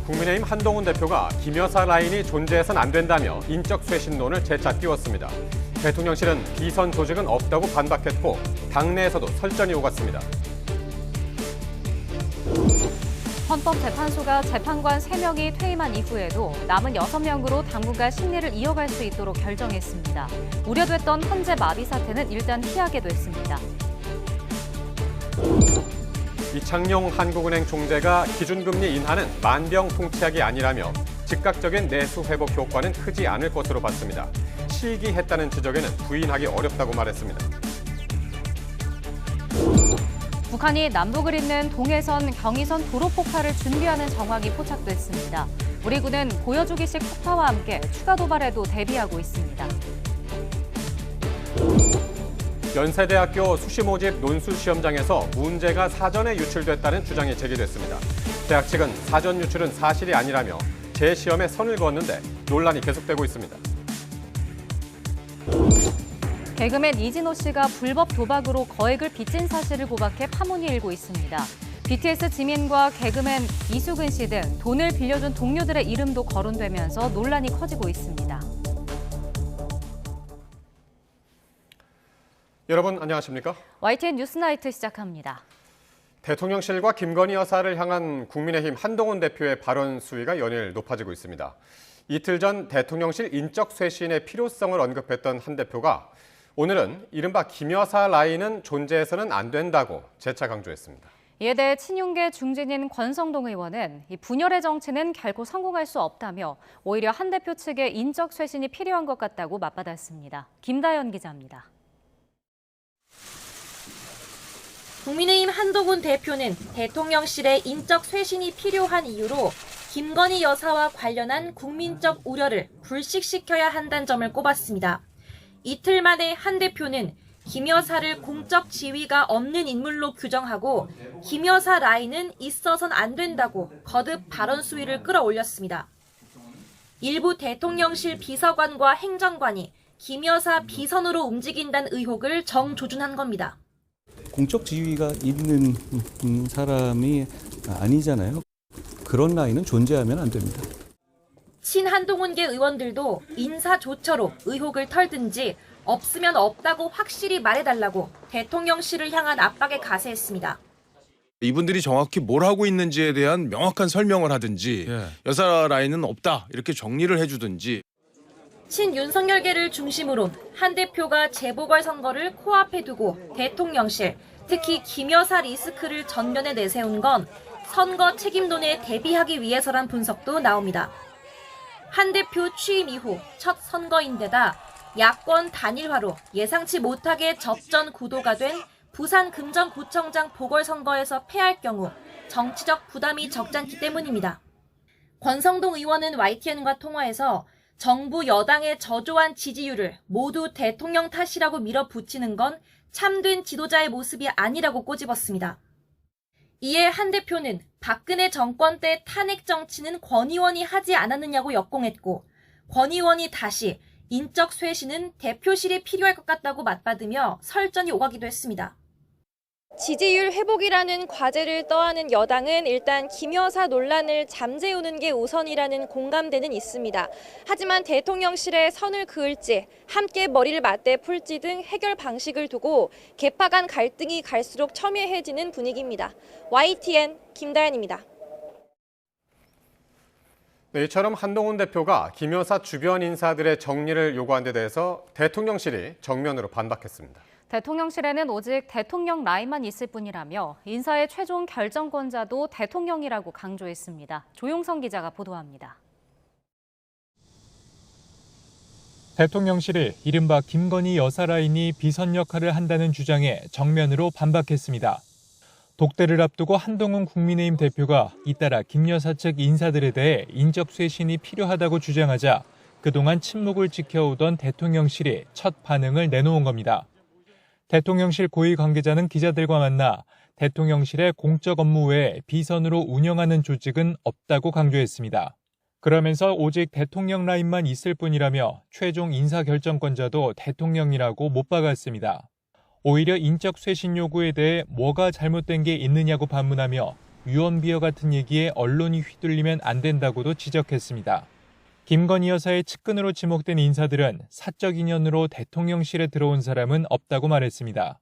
국민의힘 한동훈 대표가 김 여사 라인이 존재해선 안 된다며 인적 쇄신론을 재차 띄웠습니다. 대통령실은 비선 조직은 없다고 반박했고 당내에서도 설전이 오갔습니다. 헌법재판소가 재판관 3명이 퇴임한 이후에도 남은 6명으로 당분간 심리를 이어갈 수 있도록 결정했습니다. 우려됐던 헌재 마비 사태는 일단 피하게 됐습니다. 이창용 한국은행 총재가 기준금리 인하는 만병통치약이 아니라며 즉각적인 내수 회복 효과는 크지 않을 것으로 봤습니다. 실기했다는 지적에는 부인하기 어렵다고 말했습니다. 북한이 남북을 잇는 동해선, 경의선 도로 폭파를 준비하는 정황이 포착됐습니다. 우리 군은 보여주기식 폭파와 함께 추가 도발에도 대비하고 있습니다. 연세대학교 수시 모집 논술 시험장에서 문제가 사전에 유출됐다는 주장이 제기됐습니다. 대학 측은 사전 유출은 사실이 아니라며 재시험에 선을 그었는데 논란이 계속되고 있습니다. 개그맨 이진호 씨가 불법 도박으로 거액을 빚진 사실을 고박해 파문이 일고 있습니다. BTS 지민과 개그맨 이수근 씨 등 돈을 빌려준 동료들의 이름도 거론되면서 논란이 커지고 있습니다. 여러분 안녕하십니까? YTN 뉴스나이트 시작합니다. 대통령실과 김건희 여사를 향한 국민의힘 한동훈 대표의 발언 수위가 연일 높아지고 있습니다. 이틀 전 대통령실 인적 쇄신의 필요성을 언급했던 한 대표가 오늘은 이른바 김 여사 라인은 존재해서는 안 된다고 재차 강조했습니다. 이에 대해 친윤계 중진인 권성동 의원은 이 분열의 정치는 결코 성공할 수 없다며 오히려 한 대표 측의 인적 쇄신이 필요한 것 같다고 맞받았습니다. 김다연 기자입니다. 국민의힘 한동훈 대표는 대통령실의 인적 쇄신이 필요한 이유로 김건희 여사와 관련한 국민적 우려를 불식시켜야 한다는 점을 꼽았습니다. 이틀 만에 한 대표는 김 여사를 공적 지위가 없는 인물로 규정하고 김 여사 라인은 있어선 안 된다고 거듭 발언 수위를 끌어올렸습니다. 일부 대통령실 비서관과 행정관이 김 여사 비선으로 움직인다는 의혹을 정조준한 겁니다. 공적 지위가 있는 사람이 아니잖아요. 그런 라인은 존재하면 안 됩니다. 친한동훈계 의원들도 인사조처로 의혹을 털든지 없으면 없다고 확실히 말해달라고 대통령실을 향한 압박에 가세했습니다. 이분들이 정확히 뭘 하고 있는지에 대한 명확한 설명을 하든지 여사 라인은 없다 이렇게 정리를 해주든지. 친윤석열계를 중심으로 한 대표가 재보궐선거를 코앞에 두고 대통령실, 특히 김 여사 리스크를 전면에 내세운 건 선거 책임론에 대비하기 위해서란 분석도 나옵니다. 한 대표 취임 이후 첫 선거인데다 야권 단일화로 예상치 못하게 접전 구도가 된 부산 금정구청장 보궐선거에서 패할 경우 정치적 부담이 적잖기 때문입니다. 권성동 의원은 YTN과 통화에서 정부 여당의 저조한 지지율을 모두 대통령 탓이라고 밀어붙이는 건 참된 지도자의 모습이 아니라고 꼬집었습니다. 이에 한 대표는 박근혜 정권 때 탄핵 정치는 권 의원이 하지 않았느냐고 역공했고 권 의원이 다시 인적 쇄신은 대표실이 필요할 것 같다고 맞받으며 설전이 오가기도 했습니다. 지지율 회복이라는 과제를 떠안은 여당은 일단 김 여사 논란을 잠재우는 게 우선이라는 공감대는 있습니다. 하지만 대통령실에 선을 그을지 함께 머리를 맞대 풀지 등 해결 방식을 두고 계파 간 갈등이 갈수록 첨예해지는 분위기입니다. YTN 김다연입니다. 네, 이처럼 한동훈 대표가 김 여사 주변 인사들의 정리를 요구한 데 대해서 대통령실이 정면으로 반박했습니다. 대통령실에는 오직 대통령 라인만 있을 뿐이라며 인사의 최종 결정권자도 대통령이라고 강조했습니다. 조용성 기자가 보도합니다. 대통령실이 이른바 김건희 여사 라인이 비선 역할을 한다는 주장에 정면으로 반박했습니다. 독대를 앞두고 한동훈 국민의힘 대표가 잇따라 김 여사 측 인사들에 대해 인적 쇄신이 필요하다고 주장하자 그동안 침묵을 지켜오던 대통령실이 첫 반응을 내놓은 겁니다. 대통령실 고위 관계자는 기자들과 만나 대통령실의 공적 업무 외에 비선으로 운영하는 조직은 없다고 강조했습니다. 그러면서 오직 대통령 라인만 있을 뿐이라며 최종 인사결정권자도 대통령이라고 못 박았습니다. 오히려 인적 쇄신 요구에 대해 뭐가 잘못된 게 있느냐고 반문하며 유언비어 같은 얘기에 언론이 휘둘리면 안 된다고도 지적했습니다. 김건희 여사의 측근으로 지목된 인사들은 사적 인연으로 대통령실에 들어온 사람은 없다고 말했습니다.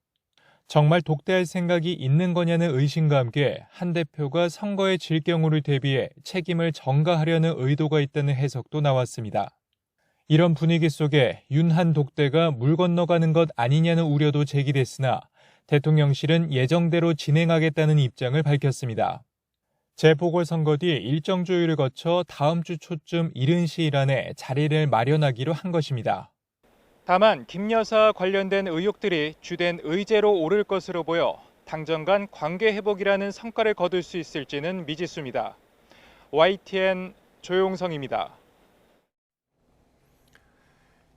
정말 독대할 생각이 있는 거냐는 의심과 함께 한 대표가 선거에 질 경우를 대비해 책임을 전가하려는 의도가 있다는 해석도 나왔습니다. 이런 분위기 속에 윤한 독대가 물 건너가는 것 아니냐는 우려도 제기됐으나 대통령실은 예정대로 진행하겠다는 입장을 밝혔습니다. 재보궐선거 뒤 일정 조율을 거쳐 다음 주 초쯤 이른 시일 안에 자리를 마련하기로 한 것입니다. 다만 김 여사 관련된 의혹들이 주된 의제로 오를 것으로 보여 당정 간 관계 회복이라는 성과를 거둘 수 있을지는 미지수입니다. YTN 조용성입니다.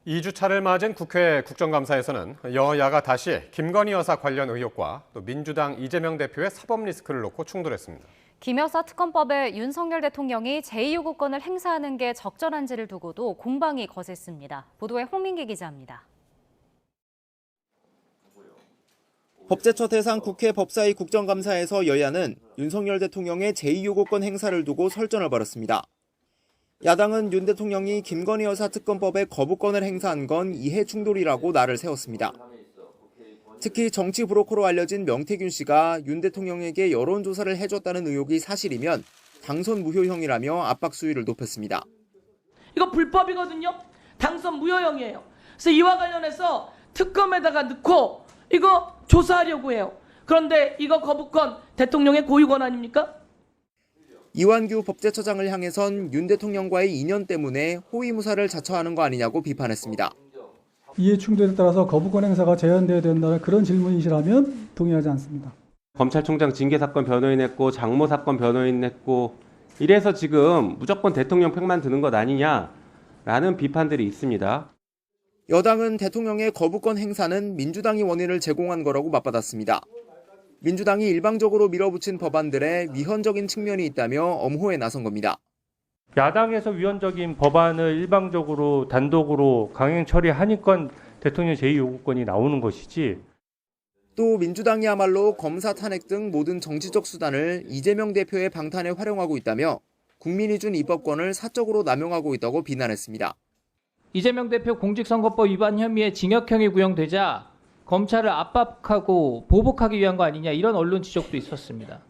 2주차를 맞은 국회 국정감사에서는 여야가 다시 김건희 여사 관련 의혹과 또 민주당 이재명 대표의 사법 리스크를 놓고 충돌했습니다. 김 여사 특검법에 윤석열 대통령이 제2요구권을 행사하는 게 적절한지를 두고도 공방이 거셌습니다. 보도에 홍민기 기자입니다. 법제처 대상 국회 법사위 국정감사에서 여야는 윤석열 대통령의 제2요구권 행사를 두고 설전을 벌였습니다. 야당은 윤 대통령이 김건희 여사 특검법에 거부권을 행사한 건 이해 충돌이라고 날을 세웠습니다. 특히 정치 브로커로 알려진 명태균 씨가 윤 대통령에게 여론조사를 해줬다는 의혹이 사실이면 당선 무효형이라며 압박 수위를 높였습니다. 이거 불법이거든요. 당선 무효형이에요. 그래서 이와 관련해서 특검에다가 넣고 이거 조사하려고 해요. 그런데 이거 거부권 대통령의 고유권 아닙니까? 이완규 법제처장을 향해선 윤 대통령과의 인연 때문에 호위무사를 자처하는 거 아니냐고 비판했습니다. 이해 충돌에 따라서 거부권 행사가 제한되어야 된다는 그런 질문이시라면 동의하지 않습니다. 검찰총장 징계 사건 변호인 했고 장모 사건 변호인 했고 이래서 지금 무조건 대통령 팩만 드는 것 아니냐라는 비판들이 있습니다. 여당은 대통령의 거부권 행사는 민주당이 원인을 제공한 거라고 맞받았습니다. 민주당이 일방적으로 밀어붙인 법안들에 위헌적인 측면이 있다며 엄호에 나선 겁니다. 야당에서 위헌적인 법안을 일방적으로 단독으로 강행 처리하니까 대통령 제2요구권이 나오는 것이지. 또 민주당이야말로 검사 탄핵 등 모든 정치적 수단을 이재명 대표의 방탄에 활용하고 있다며 국민이 준 입법권을 사적으로 남용하고 있다고 비난했습니다. 이재명 대표 공직선거법 위반 혐의에 징역형이 구형되자 검찰을 압박하고 보복하기 위한 거 아니냐 이런 언론 지적도 있었습니다.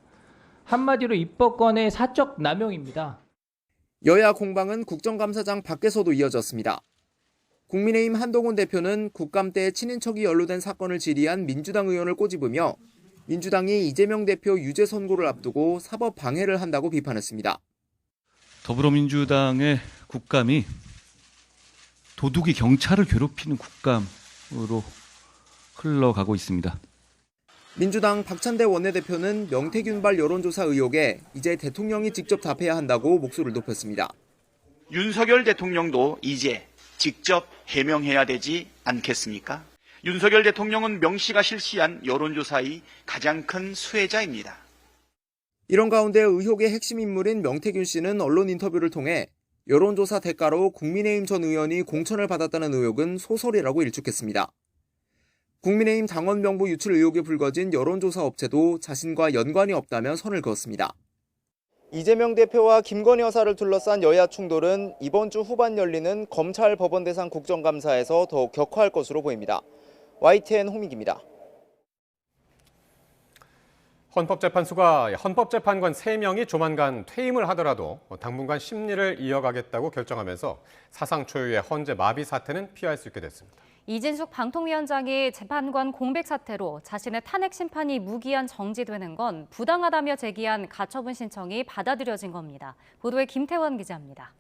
한마디로 입법권의 사적 남용입니다. 여야 공방은 국정감사장 밖에서도 이어졌습니다. 국민의힘 한동훈 대표는 국감 때 친인척이 연루된 사건을 질의한 민주당 의원을 꼬집으며 민주당이 이재명 대표 유죄 선고를 앞두고 사법 방해를 한다고 비판했습니다. 더불어민주당의 국감이 도둑이 경찰을 괴롭히는 국감으로 흘러가고 있습니다. 민주당 박찬대 원내대표는 명태균발 여론조사 의혹에 이제 대통령이 직접 답해야 한다고 목소리를 높였습니다. 윤석열 대통령도 이제 직접 해명해야 되지 않겠습니까? 윤석열 대통령은 명 씨가 실시한 여론조사의 가장 큰 수혜자입니다. 이런 가운데 의혹의 핵심 인물인 명태균 씨는 언론 인터뷰를 통해 여론조사 대가로 국민의힘 전 의원이 공천을 받았다는 의혹은 소설이라고 일축했습니다. 국민의힘 당원 명부 유출 의혹에 불거진 여론조사 업체도 자신과 연관이 없다며 선을 그었습니다. 이재명 대표와 김건희 여사를 둘러싼 여야 충돌은 이번 주 후반 열리는 검찰 법원 대상 국정감사에서 더욱 격화할 것으로 보입니다. YTN 홍민기입니다. 헌법재판소가 헌법재판관 3명이 조만간 퇴임을 하더라도 당분간 심리를 이어가겠다고 결정하면서 사상 초유의 헌재 마비 사태는 피할 수 있게 됐습니다. 이진숙 방통위원장이 재판관 공백 사태로 자신의 탄핵 심판이 무기한 정지되는 건 부당하다며 제기한 가처분 신청이 받아들여진 겁니다. 보도에 김태원 기자입니다.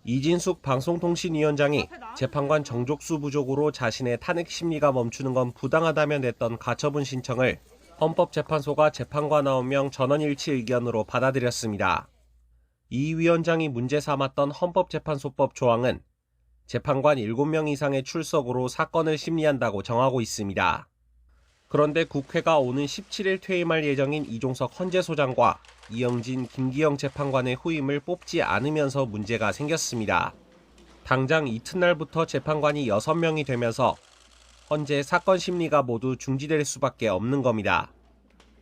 이진숙 방송통신위원장이 재판관 정족수 부족으로 자신의 탄핵 심리가 멈추는 건 부당하다며 냈던 가처분 신청을 헌법재판소가 재판관 9명 전원일치 의견으로 받아들였습니다. 이 위원장이 문제 삼았던 헌법재판소법 조항은 재판관 7명 이상의 출석으로 사건을 심리한다고 정하고 있습니다. 그런데 국회가 오는 17일 퇴임할 예정인 이종석 헌재소장과 이영진, 김기영 재판관의 후임을 뽑지 않으면서 문제가 생겼습니다. 당장 이튿날부터 재판관이 6명이 되면서 헌재 사건 심리가 모두 중지될 수밖에 없는 겁니다.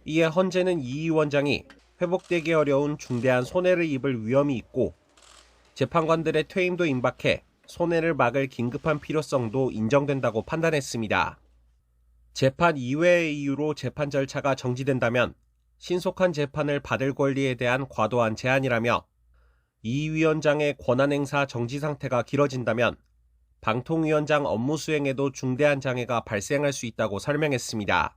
이에 헌재는 이 위원장이 회복되기 어려운 중대한 손해를 입을 위험이 있고 재판관들의 퇴임도 임박해 손해를 막을 긴급한 필요성도 인정된다고 판단했습니다. 재판 이외의 이유로 재판 절차가 정지된다면 신속한 재판을 받을 권리에 대한 과도한 제한이라며 이 위원장의 권한행사 정지 상태가 길어진다면 방통위원장 업무 수행에도 중대한 장애가 발생할 수 있다고 설명했습니다.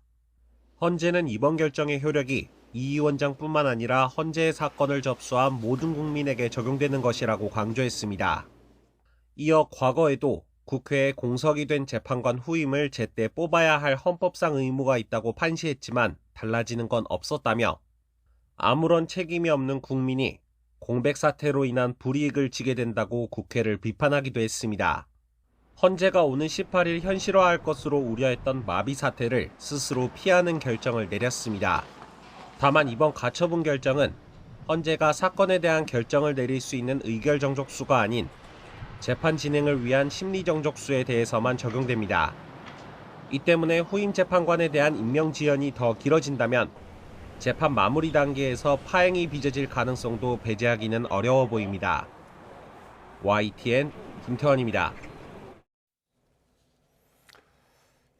헌재는 이번 결정의 효력이 이 위원장뿐만 아니라 헌재의 사건을 접수한 모든 국민에게 적용되는 것이라고 강조했습니다. 이어 과거에도 국회에 공석이 된 재판관 후임을 제때 뽑아야 할 헌법상 의무가 있다고 판시했지만 달라지는 건 없었다며 아무런 책임이 없는 국민이 공백 사태로 인한 불이익을 지게 된다고 국회를 비판하기도 했습니다. 헌재가 오는 18일 현실화할 것으로 우려했던 마비 사태를 스스로 피하는 결정을 내렸습니다. 다만 이번 가처분 결정은 헌재가 사건에 대한 결정을 내릴 수 있는 의결 정족수가 아닌 재판 진행을 위한 심리 정족수에 대해서만 적용됩니다. 이 때문에 후임 재판관에 대한 임명 지연이 더 길어진다면 재판 마무리 단계에서 파행이 빚어질 가능성도 배제하기는 어려워 보입니다. YTN 김태원입니다.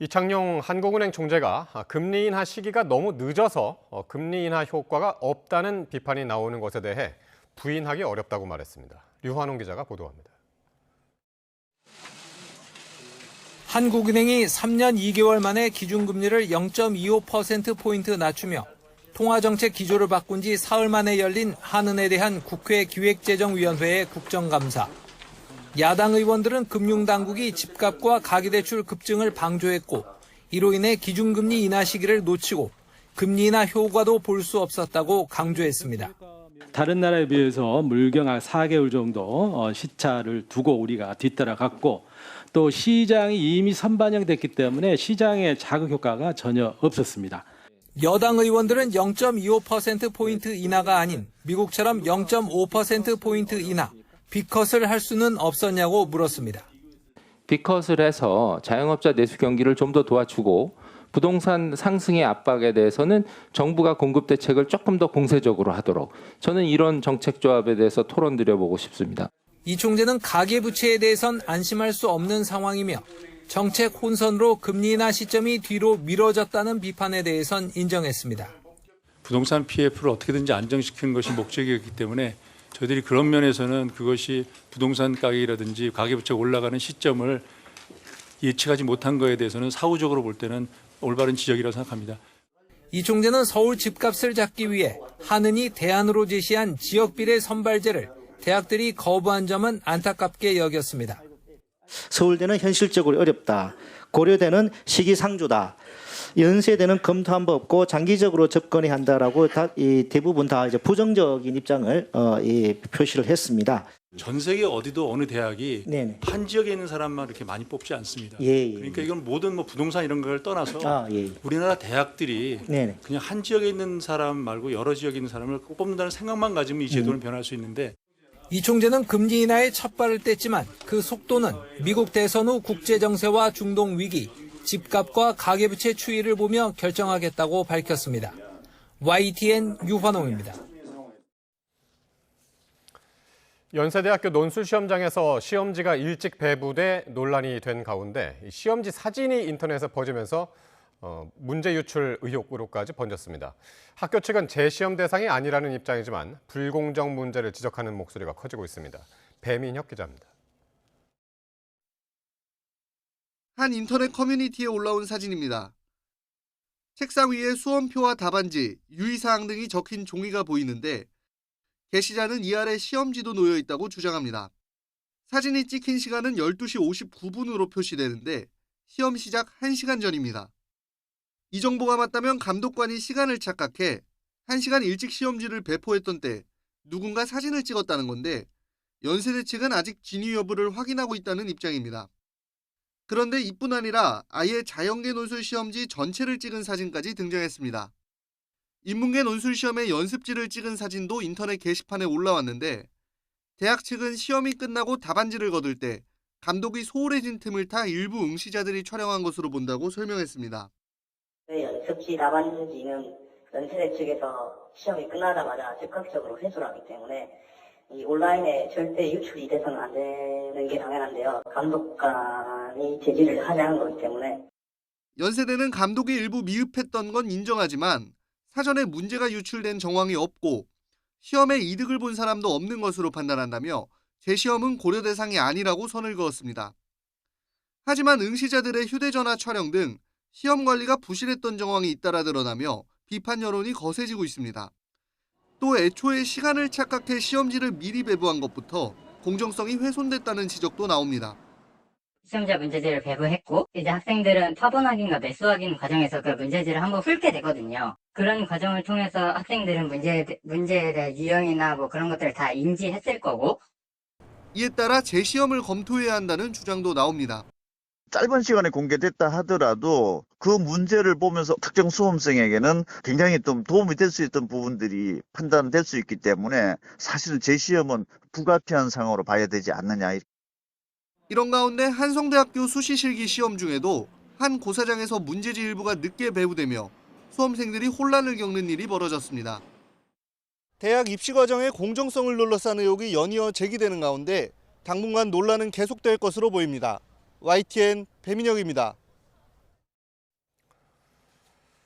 이창용 한국은행 총재가 금리 인하 시기가 너무 늦어서 금리 인하 효과가 없다는 비판이 나오는 것에 대해 부인하기 어렵다고 말했습니다. 류환홍 기자가 보도합니다. 한국은행이 3년 2개월 만에 기준금리를 0.25%포인트 낮추며 통화정책 기조를 바꾼 지 사흘 만에 열린 한은에 대한 국회 기획재정위원회의 국정감사. 야당 의원들은 금융당국이 집값과 가계대출 급증을 방조했고 이로 인해 기준금리 인하 시기를 놓치고 금리 인하 효과도 볼 수 없었다고 강조했습니다. 다른 나라에 비해서 물경 한 4개월 정도 시차를 두고 우리가 뒤따라갔고 또 시장이 이미 선반영됐기 때문에 시장의 자극 효과가 전혀 없었습니다. 여당 의원들은 0.25%포인트 인하가 아닌 미국처럼 0.5%포인트 인하, 빅컷을 할 수는 없었냐고 물었습니다. 빅컷을 해서 자영업자 내수 경기를 좀 더 도와주고 부동산 상승의 압박에 대해서는 정부가 공급 대책을 조금 더 공세적으로 하도록 저는 이런 정책 조합에 대해서 토론 드려보고 싶습니다. 이 총재는 가계부채에 대해선 안심할 수 없는 상황이며 정책 혼선으로 금리 인하 시점이 뒤로 미뤄졌다는 비판에 대해선 인정했습니다. 부동산 PF를 어떻게든지 안정시키는 것이 목적이었기 때문에 저희들이 그런 면에서는 그것이 부동산 가격이라든지 가계부채가 올라가는 시점을 예측하지 못한 것에 대해서는 사후적으로 볼 때는 올바른 지적이라고 생각합니다. 이 총재는 서울 집값을 잡기 위해 한은이 대안으로 제시한 지역비례 선발제를 대학들이 거부한 점은 안타깝게 여겼습니다. 서울대는 현실적으로 어렵다. 고려대는 시기상조다. 연세대는 검토한 법 없고 장기적으로 접근해야 한다라고 대부분 다 이제 부정적인 입장을 표시를 했습니다. 전 세계 어디도 어느 대학이 네네. 한 지역에 있는 사람만 이렇게 많이 뽑지 않습니다. 예. 그러니까 이건 모든 부동산 이런 걸 떠나서 예. 우리나라 대학들이 네네. 그냥 한 지역에 있는 사람 말고 여러 지역에 있는 사람을 꼭 뽑는다는 생각만 가지면 이 제도는 변할 수 있는데 이 총재는 금리 인하에 첫 발을 뗐지만 그 속도는 미국 대선 후 국제정세와 중동 위기, 집값과 가계부채 추이를 보며 결정하겠다고 밝혔습니다. YTN 유환홍입니다. 연세대학교 논술시험장에서 시험지가 일찍 배부돼 논란이 된 가운데 시험지 사진이 인터넷에 퍼지면서 문제 유출 의혹으로까지 번졌습니다. 학교 측은 재시험 대상이 아니라는 입장이지만 불공정 문제를 지적하는 목소리가 커지고 있습니다. 배민혁 기자입니다. 한 인터넷 커뮤니티에 올라온 사진입니다. 책상 위에 수험표와 답안지, 유의사항 등이 적힌 종이가 보이는데 게시자는 이 아래 시험지도 놓여 있다고 주장합니다. 사진이 찍힌 시간은 12시 59분으로 표시되는데 시험 시작 1시간 전입니다. 이 정보가 맞다면 감독관이 시간을 착각해 1시간 일찍 시험지를 배포했던 때 누군가 사진을 찍었다는 건데 연세대 측은 아직 진위 여부를 확인하고 있다는 입장입니다. 그런데 이뿐 아니라 아예 자연계 논술 시험지 전체를 찍은 사진까지 등장했습니다. 인문계 논술 시험의 연습지를 찍은 사진도 인터넷 게시판에 올라왔는데 대학 측은 시험이 끝나고 답안지를 거둘 때 감독이 소홀해진 틈을 타 일부 응시자들이 촬영한 것으로 본다고 설명했습니다. 연습지 답안지는 연세대 측에서 시험이 끝나자마자 즉각적으로 회수를 하기 때문에 이 온라인에 절대 유출이 돼서는 안 되는 게 당연한데요. 감독관이 제지를 하지 않은 거기 때문에. 연세대는 감독이 일부 미흡했던 건 인정하지만 사전에 문제가 유출된 정황이 없고 시험에 이득을 본 사람도 없는 것으로 판단한다며 재시험은 고려 대상이 아니라고 선을 그었습니다. 하지만 응시자들의 휴대전화 촬영 등 시험 관리가 부실했던 정황이 잇따라 드러나며 비판 여론이 거세지고 있습니다. 또 애초에 시간을 착각해 시험지를 미리 배부한 것부터 공정성이 훼손됐다는 지적도 나옵니다. 시험자 문제지를 배부했고 이제 학생들은 파본 확인과 매수 확인 과정에서 그 문제지를 한번 훑게 되거든요. 그런 과정을 통해서 학생들은 문제에 대한 유형이나 뭐 그런 것들을 다 인지했을 거고 이에 따라 재시험을 검토해야 한다는 주장도 나옵니다. 짧은 시간에 공개됐다 하더라도 그 문제를 보면서 특정 수험생에게는 굉장히 좀 도움이 될 수 있던 부분들이 판단될 수 있기 때문에 사실은 재시험은 불가피한 상황으로 봐야 되지 않느냐. 이런 가운데 한성대학교 수시실기 시험 중에도 한 고사장에서 문제지 일부가 늦게 배부되며 수험생들이 혼란을 겪는 일이 벌어졌습니다. 대학 입시 과정의 공정성을 둘러싼 의혹이 연이어 제기되는 가운데 당분간 논란은 계속될 것으로 보입니다. YTN 배민혁입니다.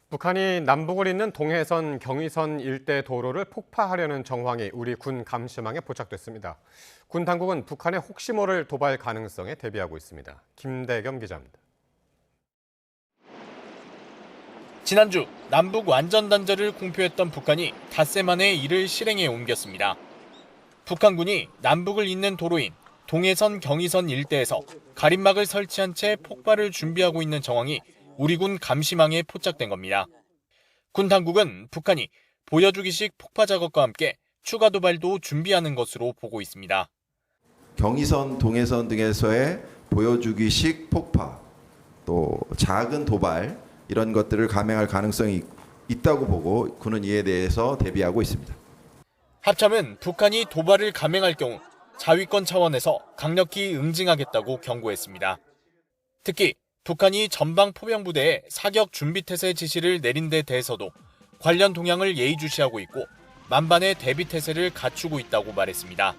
북한이 남북을 잇는 동해선, 경의선 일대 도로를 폭파하려는 정황이 우리 군 감시망에 포착됐습니다. 군 당국은 북한의 혹시 모를 도발 가능성에 대비하고 있습니다. 김대겸 기자입니다. 지난주 남북 완전 단절을 공표했던 북한이 닷새 만에 이를 실행에 옮겼습니다. 북한군이 남북을 잇는 도로인 동해선, 경의선 일대에서 가림막을 설치한 채 폭발을 준비하고 있는 정황이 우리 군 감시망에 포착된 겁니다. 군 당국은 북한이 보여주기식 폭파 작업과 함께 추가 도발도 준비하는 것으로 보고 있습니다. 경의선, 동해선 등에서의 보여주기식 폭파, 또 작은 도발 이런 것들을 감행할 가능성이 있다고 보고 군은 이에 대해서 대비하고 있습니다. 합참은 북한이 도발을 감행할 경우 자위권 차원에서 강력히 응징하겠다고 경고했습니다. 특히 북한이 전방 포병부대에 사격 준비 태세 지시를 내린 데 대해서도 관련 동향을 예의주시하고 있고 만반의 대비 태세를 갖추고 있다고 말했습니다.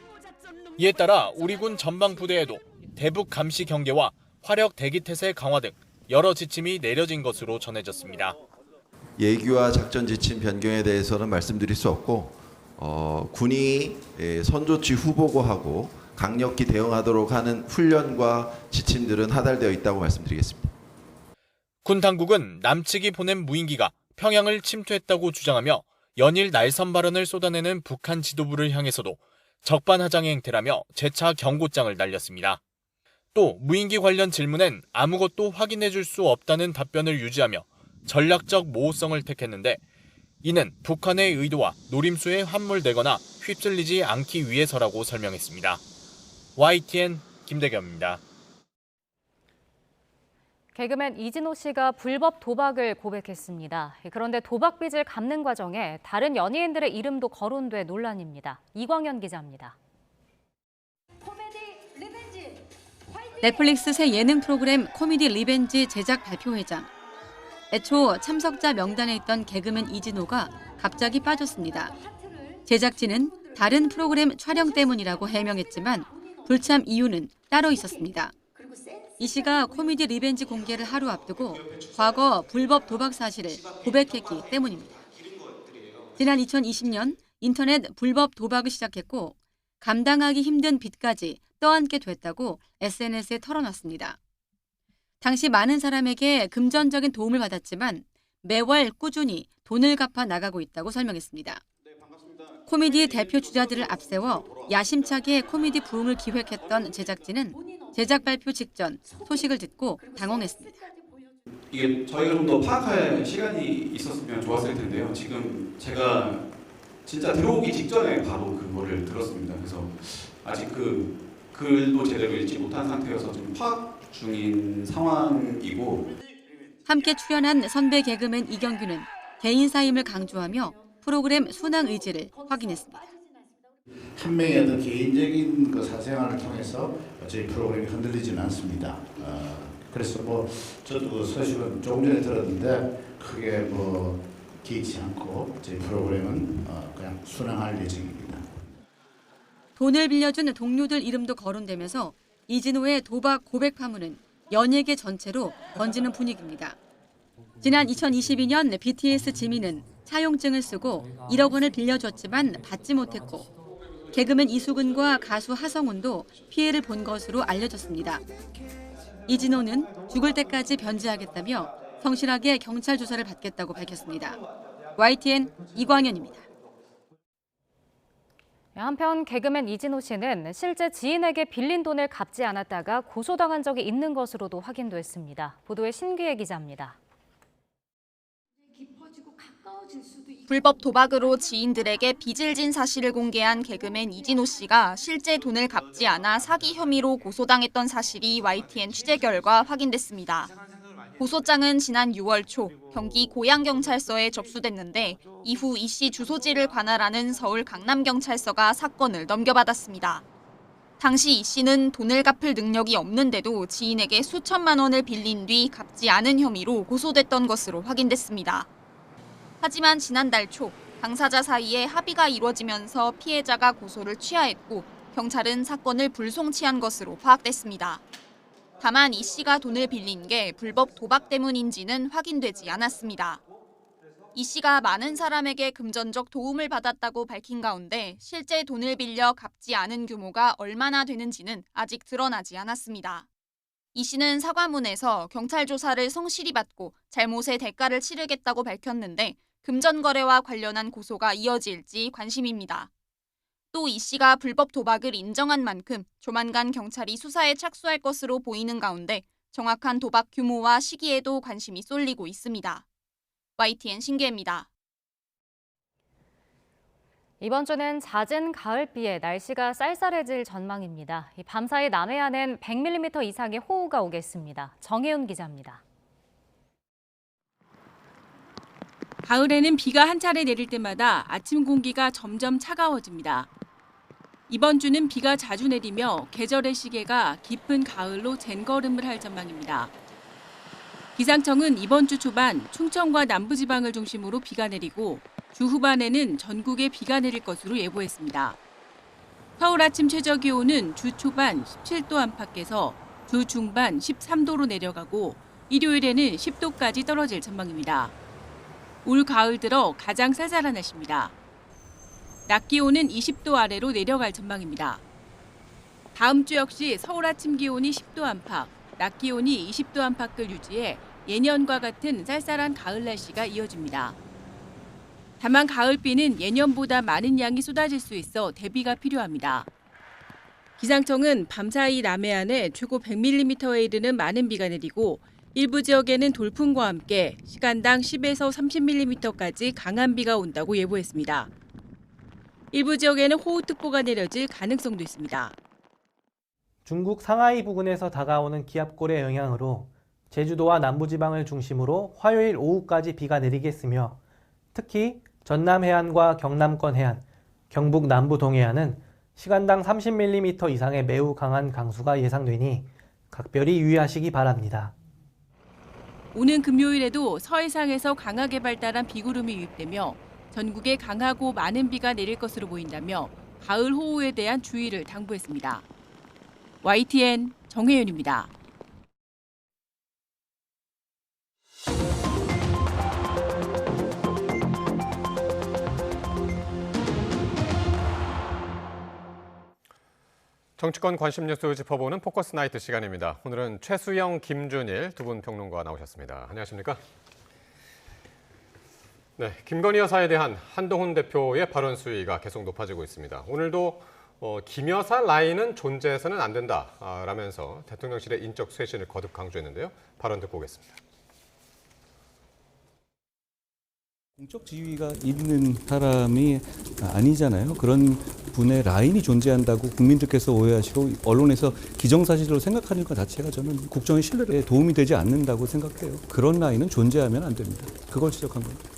이에 따라 우리 군 전방 부대에도 대북 감시 경계와 화력 대기 태세 강화 등 여러 지침이 내려진 것으로 전해졌습니다. 예기와 작전 지침 변경에 대해서는 말씀드릴 수 없고 군이 선조치 후보고하고 강력히 대응하도록 하는 훈련과 지침들은 하달되어 있다고 말씀드리겠습니다. 군 당국은 남측이 보낸 무인기가 평양을 침투했다고 주장하며 연일 날선 발언을 쏟아내는 북한 지도부를 향해서도 적반하장의 행태라며 재차 경고장을 날렸습니다. 또 무인기 관련 질문엔 아무것도 확인해 줄 수 없다는 답변을 유지하며 전략적 모호성을 택했는데 이는 북한의 의도와 노림수에 함몰되거나 휩쓸리지 않기 위해서라고 설명했습니다. YTN 김대겸입니다. 개그맨 이진호 씨가 불법 도박을 고백했습니다. 그런데 도박 빚을 갚는 과정에 다른 연예인들의 이름도 거론돼 논란입니다. 이광현 기자입니다. 넷플릭스 새 예능 프로그램 코미디 리벤지 제작 발표회장. 애초 참석자 명단에 있던 개그맨 이진호가 갑자기 빠졌습니다. 제작진은 다른 프로그램 촬영 때문이라고 해명했지만 불참 이유는 따로 있었습니다. 이 씨가 코미디 리벤지 공개를 하루 앞두고 과거 불법 도박 사실을 고백했기 때문입니다. 지난 2020년 인터넷 불법 도박을 시작했고 감당하기 힘든 빚까지 떠안게 됐다고 SNS에 털어놨습니다. 당시 많은 사람에게 금전적인 도움을 받았지만 매월 꾸준히 돈을 갚아 나가고 있다고 설명했습니다. 코미디 대표 주자들을 앞세워 야심차게 코미디 부흥을 기획했던 제작진은 제작 발표 직전 소식을 듣고 당황했습니다. 이게 저희가 좀 더 파악할 시간이 있었으면 좋았을 텐데요. 지금 제가 진짜 들어오기 직전에 바로 그거를 들었습니다. 그래서 아직 그 글도 제대로 읽지 못한 상태여서 좀 파악 중인 상황이고. 함께 출연한 선배 개그맨 이경규는 개인사임을 강조하며 프로그램 순항 의지를 확인했습니다. 한 명의 어떤 개인적인 그 사생활을 통해서 저희 프로그램이 흔들리지는 않습니다. 그래서 뭐 저도 그 소식은 조금 전에 들었는데 크게 뭐 개의치 않고 저희 프로그램은 그냥 순항할 예정입니다. 돈을 빌려준 동료들 이름도 거론되면서 이진호의 도박 고백 파문은 연예계 전체로 번지는 분위기입니다. 지난 2022년 BTS 지민은 차용증을 쓰고 1억 원을 빌려줬지만 받지 못했고 개그맨 이수근과 가수 하성운도 피해를 본 것으로 알려졌습니다. 이진호는 죽을 때까지 변제하겠다며 성실하게 경찰 조사를 받겠다고 밝혔습니다. YTN 이광현입니다. 한편 개그맨 이진호 씨는 실제 지인에게 빌린 돈을 갚지 않았다가 고소당한 적이 있는 것으로도 확인됐습니다. 보도에 신기혜 기자입니다. 불법 도박으로 지인들에게 빚을 진 사실을 공개한 개그맨 이진호 씨가 실제 돈을 갚지 않아 사기 혐의로 고소당했던 사실이 YTN 취재 결과 확인됐습니다. 고소장은 지난 6월 초 경기 고양경찰서에 접수됐는데 이후 이 씨 주소지를 관할하는 서울 강남경찰서가 사건을 넘겨받았습니다. 당시 이 씨는 돈을 갚을 능력이 없는데도 지인에게 수천만 원을 빌린 뒤 갚지 않은 혐의로 고소됐던 것으로 확인됐습니다. 하지만 지난달 초 당사자 사이에 합의가 이루어지면서 피해자가 고소를 취하했고 경찰은 사건을 불송치한 것으로 파악됐습니다. 다만 이 씨가 돈을 빌린 게 불법 도박 때문인지는 확인되지 않았습니다. 이 씨가 많은 사람에게 금전적 도움을 받았다고 밝힌 가운데 실제 돈을 빌려 갚지 않은 규모가 얼마나 되는지는 아직 드러나지 않았습니다. 이 씨는 사과문에서 경찰 조사를 성실히 받고 잘못의 대가를 치르겠다고 밝혔는데 금전거래와 관련한 고소가 이어질지 관심입니다. 또 이 씨가 불법 도박을 인정한 만큼 조만간 경찰이 수사에 착수할 것으로 보이는 가운데 정확한 도박 규모와 시기에도 관심이 쏠리고 있습니다. YTN 신기혜입니다. 이번 주는 잦은 가을비에 날씨가 쌀쌀해질 전망입니다. 밤사이 남해안엔 100mm 이상의 호우가 오겠습니다. 정혜윤 기자입니다. 가을에는 비가 한 차례 내릴 때마다 아침 공기가 점점 차가워집니다. 이번 주는 비가 자주 내리며 계절의 시계가 깊은 가을로 젠걸음을 할 전망입니다. 기상청은 이번 주 초반 충청과 남부지방을 중심으로 비가 내리고 주 후반에는 전국에 비가 내릴 것으로 예보했습니다. 서울 아침 최저기온은 주 초반 17도 안팎에서 주 중반 13도로 내려가고 일요일에는 10도까지 떨어질 전망입니다. 올 가을 들어 가장 쌀쌀한 날씨입니다. 낮 기온은 20도 아래로 내려갈 전망입니다. 다음 주 역시 서울 아침 기온이 10도 안팎, 낮 기온이 20도 안팎을 유지해 예년과 같은 쌀쌀한 가을 날씨가 이어집니다. 다만 가을비는 예년보다 많은 양이 쏟아질 수 있어 대비가 필요합니다. 기상청은 밤사이 남해안에 최고 100mm에 이르는 많은 비가 내리고 일부 지역에는 돌풍과 함께 시간당 10에서 30mm까지 강한 비가 온다고 예보했습니다. 일부 지역에는 호우특보가 내려질 가능성도 있습니다. 중국 상하이 부근에서 다가오는 기압골의 영향으로 제주도와 남부지방을 중심으로 화요일 오후까지 비가 내리겠으며 특히 전남 해안과 경남권 해안, 경북 남부 동해안은 시간당 30mm 이상의 매우 강한 강수가 예상되니 각별히 유의하시기 바랍니다. 오는 금요일에도 서해상에서 강하게 발달한 비구름이 유입되며 전국에 강하고 많은 비가 내릴 것으로 보인다며 가을 호우에 대한 주의를 당부했습니다. YTN 정혜윤입니다. 정치권 관심 뉴스 짚어보는 포커스 나이트 시간입니다. 오늘은 최수영, 김준일 두 분 평론가 나오셨습니다. 안녕하십니까? 네, 김건희 여사에 대한 한동훈 대표의 발언 수위가 계속 높아지고 있습니다. 오늘도 김 여사 라인은 존재해서는 안 된다라면서 대통령실의 인적 쇄신을 거듭 강조했는데요. 발언 듣고 오겠습니다. 공적 지위가 있는 사람이 아니잖아요. 그런 분의 라인이 존재한다고 국민들께서 오해하시고 언론에서 기정사실로 생각하는 것 자체가 저는 국정의 신뢰에 도움이 되지 않는다고 생각해요. 그런 라인은 존재하면 안 됩니다. 그걸 지적한 겁니다.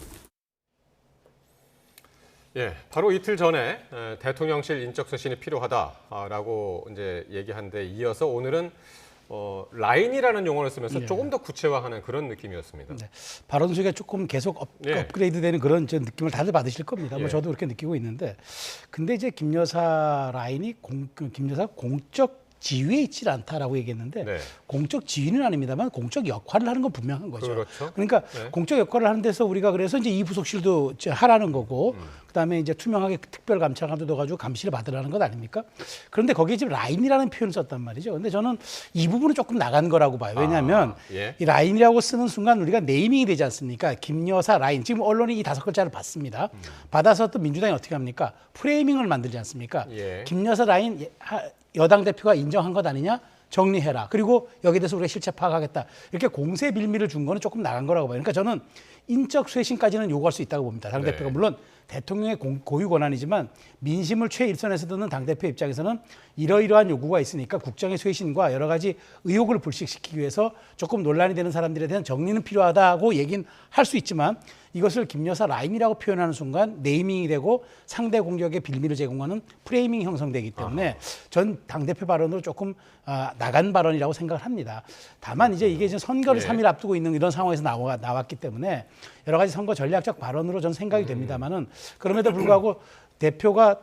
예, 바로 이틀 전에 대통령실 인적 쇄신이 필요하다라고 이제 얘기한 데 이어서 오늘은 라인이라는 용어를 쓰면서 예. 조금 더 구체화하는 그런 느낌이었습니다. 네. 발언 수위가 조금 계속 예. 업그레이드되는 그런 느낌을 다들 받으실 겁니다. 예. 뭐 저도 그렇게 느끼고 있는데, 근데 이제 김 여사 라인이 김 여사 공적 지위에 있지 않다라고 얘기했는데 네. 공적 지위는 아닙니다만 공적 역할을 하는 건 분명한 거죠. 그렇죠. 그러니까 네. 공적 역할을 하는 데서 우리가 그래서 이제 이 부속실도 이제 하라는 거고, 그다음에 이제 투명하게 특별 감찰관도 넣어가지고 감시를 받으라는 것 아닙니까? 그런데 거기에 지금 라인이라는 표현을 썼단 말이죠. 근데 저는 이 부분은 조금 나간 거라고 봐요. 왜냐하면 예. 이 라인이라고 쓰는 순간 우리가 네이밍이 되지 않습니까? 김 여사 라인. 지금 언론이 이 5글자를 받습니다. 받아서 또 민주당이 어떻게 합니까? 프레이밍을 만들지 않습니까? 예. 김 여사 라인 여당 대표가 인정한 것 아니냐? 정리해라. 그리고 여기에 대해서 우리가 실체 파악하겠다. 이렇게 공세 빌미를 준 거는 조금 나간 거라고 봐요. 그러니까 저는 인적 쇄신까지는 요구할 수 있다고 봅니다. 당대표가 네. 물론 대통령의 고유 권한이지만 민심을 최일선에서 듣는 당대표 입장에서는 이러이러한 요구가 있으니까 국정의 쇄신과 여러 가지 의혹을 불식시키기 위해서 조금 논란이 되는 사람들에 대한 정리는 필요하다고 얘기는 할 수 있지만, 이것을 김 여사 라인이라고 표현하는 순간 네이밍이 되고 상대 공격의 빌미를 제공하는 프레이밍이 형성되기 때문에 전 당대표 발언으로 조금 나간 발언이라고 생각을 합니다. 다만 이제 이게 지금 선거를 예. 3일 앞두고 있는 이런 상황에서 나왔기 때문에 여러 가지 선거 전략적 발언으로 전 생각이 됩니다만은, 그럼에도 불구하고 대표가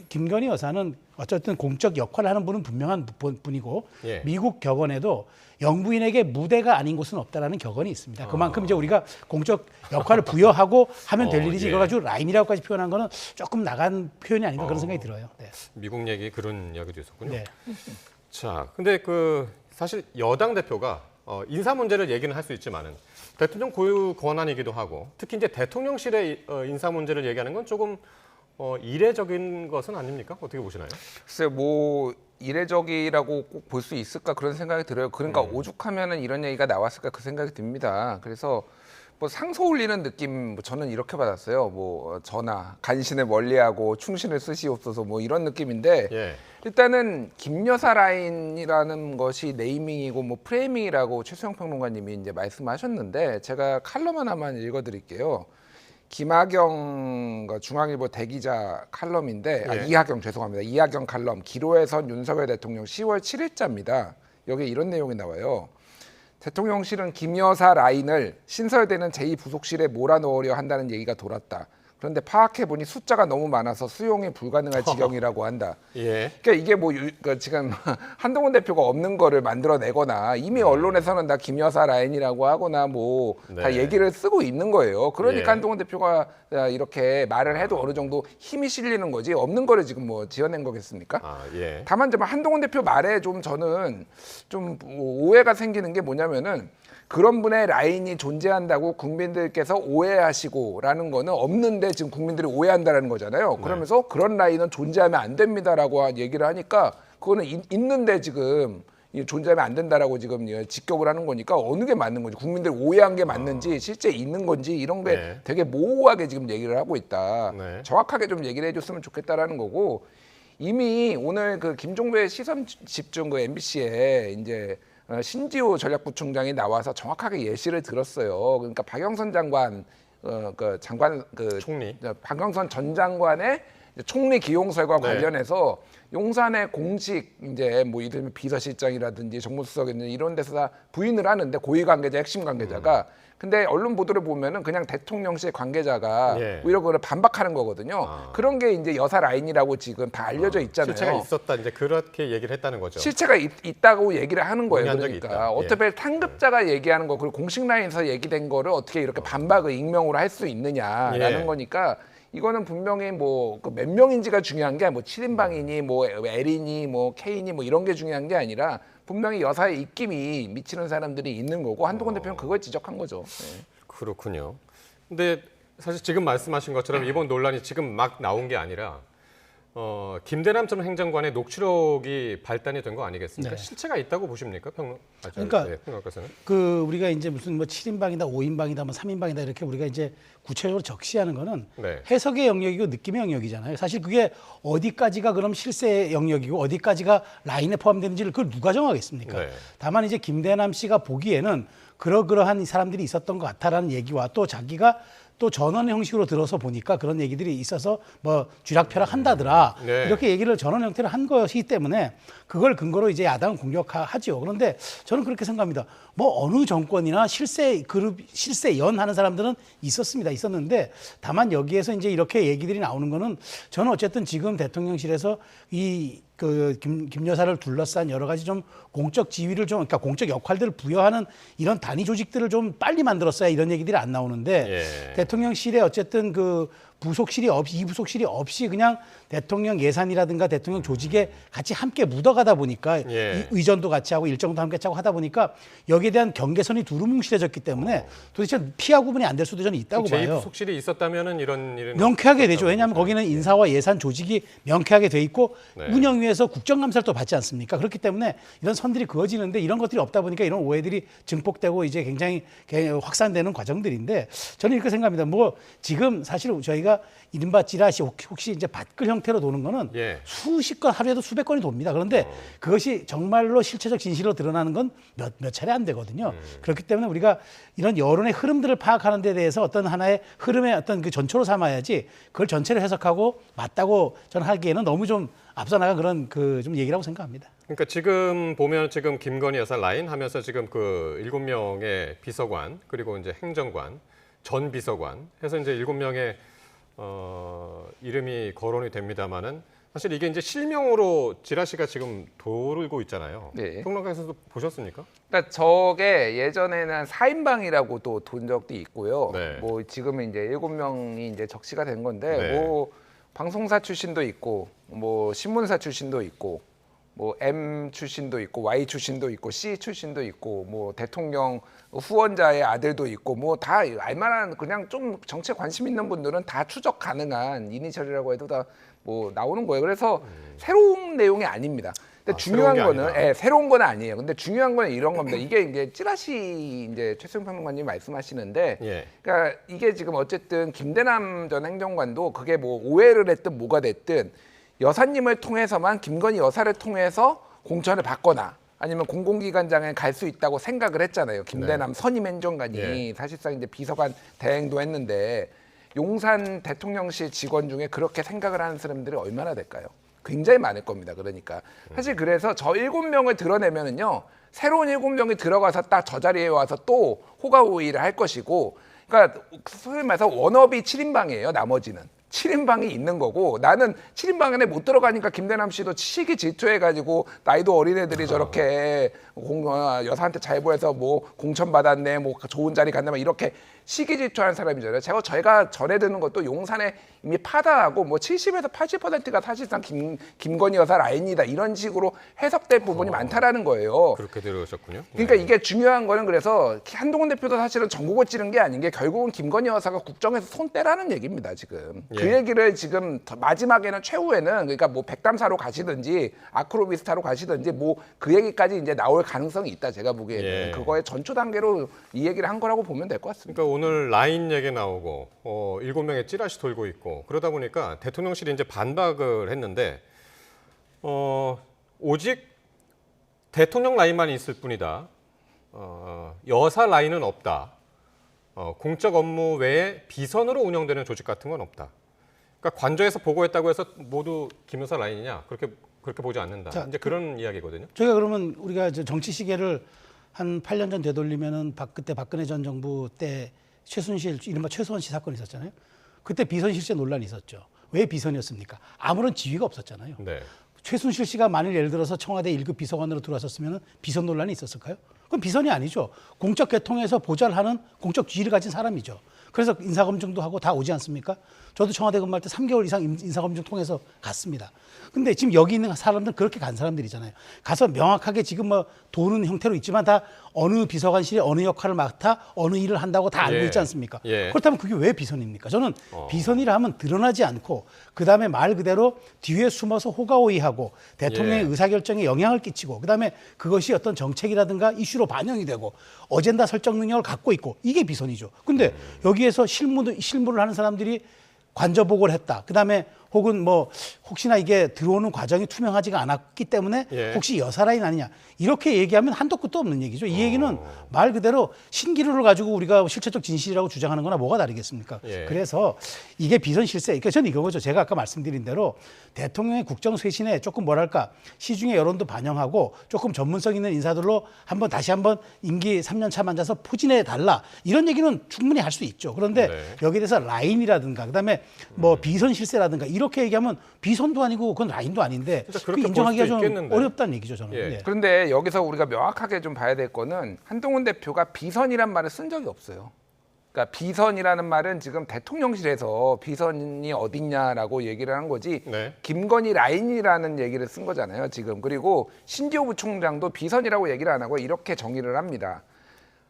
김건희 여사는 어쨌든 공적 역할을 하는 분은 분명한 분이고, 예. 미국 격언에도 영부인에게 무대가 아닌 곳은 없다라는 격언이 있습니다. 그만큼 이제 우리가 공적 역할을 부여하고 하면 될 일이지, 예. 이걸 가지고 라인이라고까지 표현한 거는 조금 나간 표현이 아닌가 그런 생각이 들어요. 네. 미국 얘기 그런 이야기도 있었군요. 네. 자, 근데 사실 여당 대표가 인사 문제를 얘기는 할 수 있지만은 대통령 고유 권한이기도 하고, 특히 이제 대통령실의 인사 문제를 얘기하는 건 조금 이례적인 것은 아닙니까? 어떻게 보시나요? 글쎄 뭐 이례적이라고 꼭 볼 수 있을까 그런 생각이 들어요. 그러니까 오죽하면은 이런 얘기가 나왔을까 그 생각이 듭니다. 그래서 뭐 상소 올리는 느낌, 뭐 저는 이렇게 받았어요. 뭐 전하 간신을 멀리하고 충신을 쓰시옵소서 뭐 이런 느낌인데, 예. 일단은 김 여사 라인이라는 것이 네이밍이고 뭐 프레이밍이라고 최수영 평론가님이 이제 말씀하셨는데, 제가 칼럼 하나만 읽어드릴게요. 김하경 중앙일보 대기자 칼럼인데, 예. 이하경 죄송합니다. 이하경 칼럼 기로에선 윤석열 대통령 10월 7일자입니다. 여기 이런 내용이 나와요. 대통령실은 김 여사 라인을 신설되는 제2부속실에 몰아넣으려 한다는 얘기가 돌았다. 그런데 파악해보니 숫자가 너무 많아서 수용이 불가능할 지경이라고 한다. 예. 그러니까 이게 뭐 지금 한동훈 대표가 없는 거를 만들어내거나 이미 언론에서는 다 김 여사 라인이라고 하거나 뭐 다 네. 얘기를 쓰고 있는 거예요. 그러니까 예. 한동훈 대표가 이렇게 말을 해도 어느 정도 힘이 실리는 거지, 없는 거를 지금 뭐 지어낸 거겠습니까? 예. 다만 좀 한동훈 대표 말에 좀 저는 좀 오해가 생기는 게 뭐냐면은, 그런 분의 라인이 존재한다고 국민들께서 오해하시고라는 거는 없는데 지금 국민들이 오해한다라는 거잖아요. 그러면서 그런 라인은 존재하면 안 됩니다라고 얘기를 하니까, 그거는 있는데 지금 존재하면 안 된다라고 지금 직격을 하는 거니까 어느 게 맞는 건지, 국민들이 오해한 게 맞는지 실제 있는 건지 이런 게 네. 되게 모호하게 지금 얘기를 하고 있다. 네. 정확하게 좀 얘기를 해줬으면 좋겠다라는 거고, 이미 오늘 그 김종배 시선 집중 그 MBC에 이제 신지호 전략부총장이 나와서 정확하게 예시를 들었어요. 그러니까 박영선 장관 총리 박영선 전 장관의 총리 기용설과 네. 관련해서 용산의 공식 이제 뭐 이들 비서실장이라든지 정무수석이라든지 이런 데서 다 부인을 하는데, 고위 관계자, 핵심 관계자가. 근데 언론 보도를 보면은 그냥 대통령실 관계자가 예. 오히려 그걸 반박하는 거거든요. 그런 게 이제 여사 라인이라고 지금 다 알려져 있잖아요. 실체가 있었다, 이제 그렇게 얘기를 했다는 거죠. 실체가 있다고 얘기를 하는 거예요. 논의한 적이 그러니까 있다. 어떻게 상급자가 얘기하는 거, 그리고 공식 라인에서 얘기된 거를 어떻게 이렇게 반박을 익명으로 할 수 있느냐라는 예. 거니까, 이거는 분명히 뭐 몇 명인지가 중요한 게, 뭐 7인방이니 뭐 L이니 뭐 K니 뭐 이런 게 중요한 게 아니라 분명히 여사의 입김이 미치는 사람들이 있는 거고, 한동훈 대표는 그걸 지적한 거죠. 네. 그렇군요. 근데 사실 지금 말씀하신 것처럼 이번 논란이 지금 막 나온 게 아니라 김대남 전 행정관의 녹취록이 발단이 된 거 아니겠습니까? 네. 실체가 있다고 보십니까? 그러니까 평론가께서는? 우리가 이제 무슨 뭐 7인방이다, 5인방이다, 뭐 3인방이다 이렇게 우리가 이제 구체적으로 적시하는 거는 네. 해석의 영역이고 느낌의 영역이잖아요. 사실 그게 어디까지가 그럼 실세 영역이고 어디까지가 라인에 포함되는지를 그걸 누가 정하겠습니까? 네. 다만 이제 김대남 씨가 보기에는 그러한 사람들이 있었던 것 같다라는 얘기와, 또 자기가 또 전원 형식으로 들어서 보니까 그런 얘기들이 있어서 뭐 쥐락펴락 한다더라. 네. 이렇게 얘기를 전원 형태로 한 것이기 때문에 그걸 근거로 이제 야당은 공격하죠. 그런데 저는 그렇게 생각합니다. 뭐 어느 정권이나 실세 그룹, 실세 연 하는 사람들은 있었는데 다만 여기에서 이제 이렇게 얘기들이 나오는 거는 저는 어쨌든 지금 대통령실에서 김 여사를 둘러싼 여러 가지 좀 공적 지위를 좀, 그러니까 공적 역할들을 부여하는 이런 단위 조직들을 좀 빨리 만들었어야 이런 얘기들이 안 나오는데 대통령실에 어쨌든 그 부속실이 없이, 이 부속실이 없이 그냥 대통령 예산이라든가 대통령 조직에 같이 함께 묻어가다 보니까 의전도 같이 하고 일정도 함께 하고 하다 보니까 여기에 대한 경계선이 두루뭉실해졌기 때문에 도대체 피하 구분이 안 될 수도 저는 있다고 봐요. 제2부속실이 있었다면은 이런 일은 명쾌하게 되죠. 왜냐하면 거기는 인사와 예산 조직이 명쾌하게 돼 있고 운영위에서 국정감사를 또 받지 않습니까? 그렇기 때문에 이런 선들이 그어지는데 이런 것들이 없다 보니까 이런 오해들이 증폭되고 이제 굉장히 확산되는 과정들인데 저는 이렇게 생각합니다. 뭐 지금 사실 저희가 이른바 찌라시 혹시 이제 밭글 형태로 도는 거는 수십 건 하루에도 수백 건이 돕니다. 그런데 그것이 정말로 실체적 진실로 드러나는 건 몇 차례 안 되거든요. 그렇기 때문에 우리가 이런 여론의 흐름들을 파악하는 데 대해서 어떤 하나의 흐름의 어떤 그 전초로 삼아야지 그걸 전체를 해석하고 맞다고 저는 하기에는 너무 좀 앞서 나간 그런 좀 얘기라고 생각합니다. 그러니까 지금 보면 지금 김건희 여사 라인 하면서 지금 그 7명의 비서관 그리고 이제 행정관, 전 비서관 해서 이제 7명의 이름이 거론이 됩니다만은 사실 이게 이제 실명으로 지라시가 지금 돌고 있잖아요. 네. 평론가에서도 보셨습니까? 그러니까 저게 예전에는 4인방이라고도 돈 적도 있고요. 뭐 지금은 이제 7명이 이제 적시가 된 건데 뭐 방송사 출신도 있고 뭐 신문사 출신도 있고 뭐 M 출신도 있고 Y 출신도 있고 C 출신도 있고 뭐 대통령 후원자의 아들도 있고 뭐 다 알만한 그냥 좀 정치에 관심 있는 분들은 다 추적 가능한 이니셜이라고 해도 다 뭐 나오는 거예요. 그래서 새로운 내용이 아닙니다. 근데 중요한 거는 새로운 건 아니에요. 근데 중요한 건 이런 겁니다. 이게 이제 찌라시 이제 최수영 평론가님 말씀하시는데 그러니까 이게 지금 어쨌든 김대남 전 행정관도 그게 뭐 오해를 했든 뭐가 됐든 여사님을 통해서만 김건희 여사를 통해서 공천을 받거나 아니면 공공기관장에 갈 수 있다고 생각을 했잖아요. 김대남 선임 행정관이 사실상 이제 비서관 대행도 했는데 용산 대통령실 직원 중에 그렇게 생각을 하는 사람들이 얼마나 될까요? 굉장히 많을 겁니다. 그러니까 사실 그래서 저 7명을 드러내면은요 새로운 7명이 들어가서 딱 저 자리에 와서 또 호가호위를 할 것이고, 그러니까 소위 말해서 워너비 7인방이에요. 나머지는 7인방이 있는 거고, 나는 7인방 안에 못 들어가니까 김대남 씨도 시기 질투해가지고 나이도 어린 애들이 저렇게 여사한테 잘 보여서 뭐 공천 받았네, 뭐 좋은 자리 갔네, 막 이렇게 시기 질투하는 사람이잖아요. 저희가 전해 듣는 것도 용산에 이미 파다하고 뭐 70에서 80%가 사실상 김건희 여사 라인이다 이런 식으로 해석될 부분이 많다라는 거예요. 그렇게 들으셨군요. 그러니까 이게 중요한 거는 그래서 한동훈 대표도 사실은 전국을 찌른 게 아닌 게 결국은 김건희 여사가 국정에서 손 떼라는 얘기입니다. 지금 그 얘기를 지금 마지막에는 최후에는 그러니까 뭐 백담사로 가시든지 아크로비스타로 가시든지 뭐 그 얘기까지 이제 나올 가능성이 있다. 제가 보기에는 그거의 전초 단계로 이 얘기를 한 거라고 보면 될 것 같습니다. 그러니까 오늘 라인 얘기 나오고 7명의 찌라시 돌고 있고 그러다 보니까 대통령실이 이제 반박을 했는데 오직 대통령 라인만 있을 뿐이다. 여사 라인은 없다. 공적 업무 외에 비선으로 운영되는 조직 같은 건 없다. 그러니까 관저에서 보고했다고 해서 모두 김 여사 라인이냐? 그렇게 보지 않는다. 자, 이제 그런 이야기거든요. 저희가 그러면 우리가 정치 시계를 한 8년 전 되돌리면은 그때 박근혜 전 정부 때 최순실 이른바 최소원 씨 사건이 있었잖아요. 그때 비선 실세 논란이 있었죠. 왜 비선이었습니까? 아무런 지위가 없었잖아요. 최순실 씨가 만일 예를 들어서 청와대 1급 비서관으로 들어왔었으면 비선 논란이 있었을까요? 그건 비선이 아니죠. 공적 계통에서 보좌를 하는 공적 지위를 가진 사람이죠. 그래서 인사검증도 하고 다 오지 않습니까? 저도 청와대 근무할 때 3개월 이상 인사검증 통해서 갔습니다. 근데 지금 여기 있는 사람들은 그렇게 간 사람들이잖아요. 가서 명확하게 지금 뭐 도는 형태로 있지만 다 어느 비서관실이 어느 역할을 맡아 어느 일을 한다고 다 알고 있지 않습니까? 그렇다면 그게 왜 비선입니까? 저는 비선이라 하면 드러나지 않고 그다음에 말 그대로 뒤에 숨어서 호가호위하고 대통령의 의사결정에 영향을 끼치고 그다음에 그것이 어떤 정책이라든가 이슈로 반영이 되고 어젠다 설정 능력을 갖고 있고 이게 비선이죠. 근데 여기에서 실무를 하는 사람들이 관저 보고를 했다. 그다음에 혹은 뭐 혹시나 이게 들어오는 과정이 투명하지가 않았기 때문에 예. 혹시 여사 라인 아니냐 이렇게 얘기하면 한도 끝도 없는 얘기죠. 이 얘기는 말 그대로 신기루를 가지고 우리가 실체적 진실이라고 주장하는 거나 뭐가 다르겠습니까? 예. 그래서 이게 비선 실세. 그러니까 저는 이거죠. 제가 아까 말씀드린 대로 대통령의 국정 쇄신에 조금 뭐랄까 시중의 여론도 반영하고 조금 전문성 있는 인사들로 다시 한번 임기 3년 차 만나서 포진해 달라 이런 얘기는 충분히 할 수 있죠. 그런데 여기에 대해서 라인이라든가 그다음에 뭐 비선 실세라든가 이렇게 얘기하면 비선도 아니고 그건 라인도 아닌데 그 인정하기가 좀 있겠는데. 어렵다는 얘기죠. 저는. 예. 네. 그런데 여기서 우리가 명확하게 좀 봐야 될 거는 한동훈 대표가 비선이란 말을 쓴 적이 없어요. 그러니까 비선이라는 말은 지금 대통령실에서 비선이 어딨냐라고 얘기를 한 거지 김건희 라인이라는 얘기를 쓴 거잖아요. 지금. 그리고 신지호 부총장도 비선이라고 얘기를 안 하고 이렇게 정의를 합니다.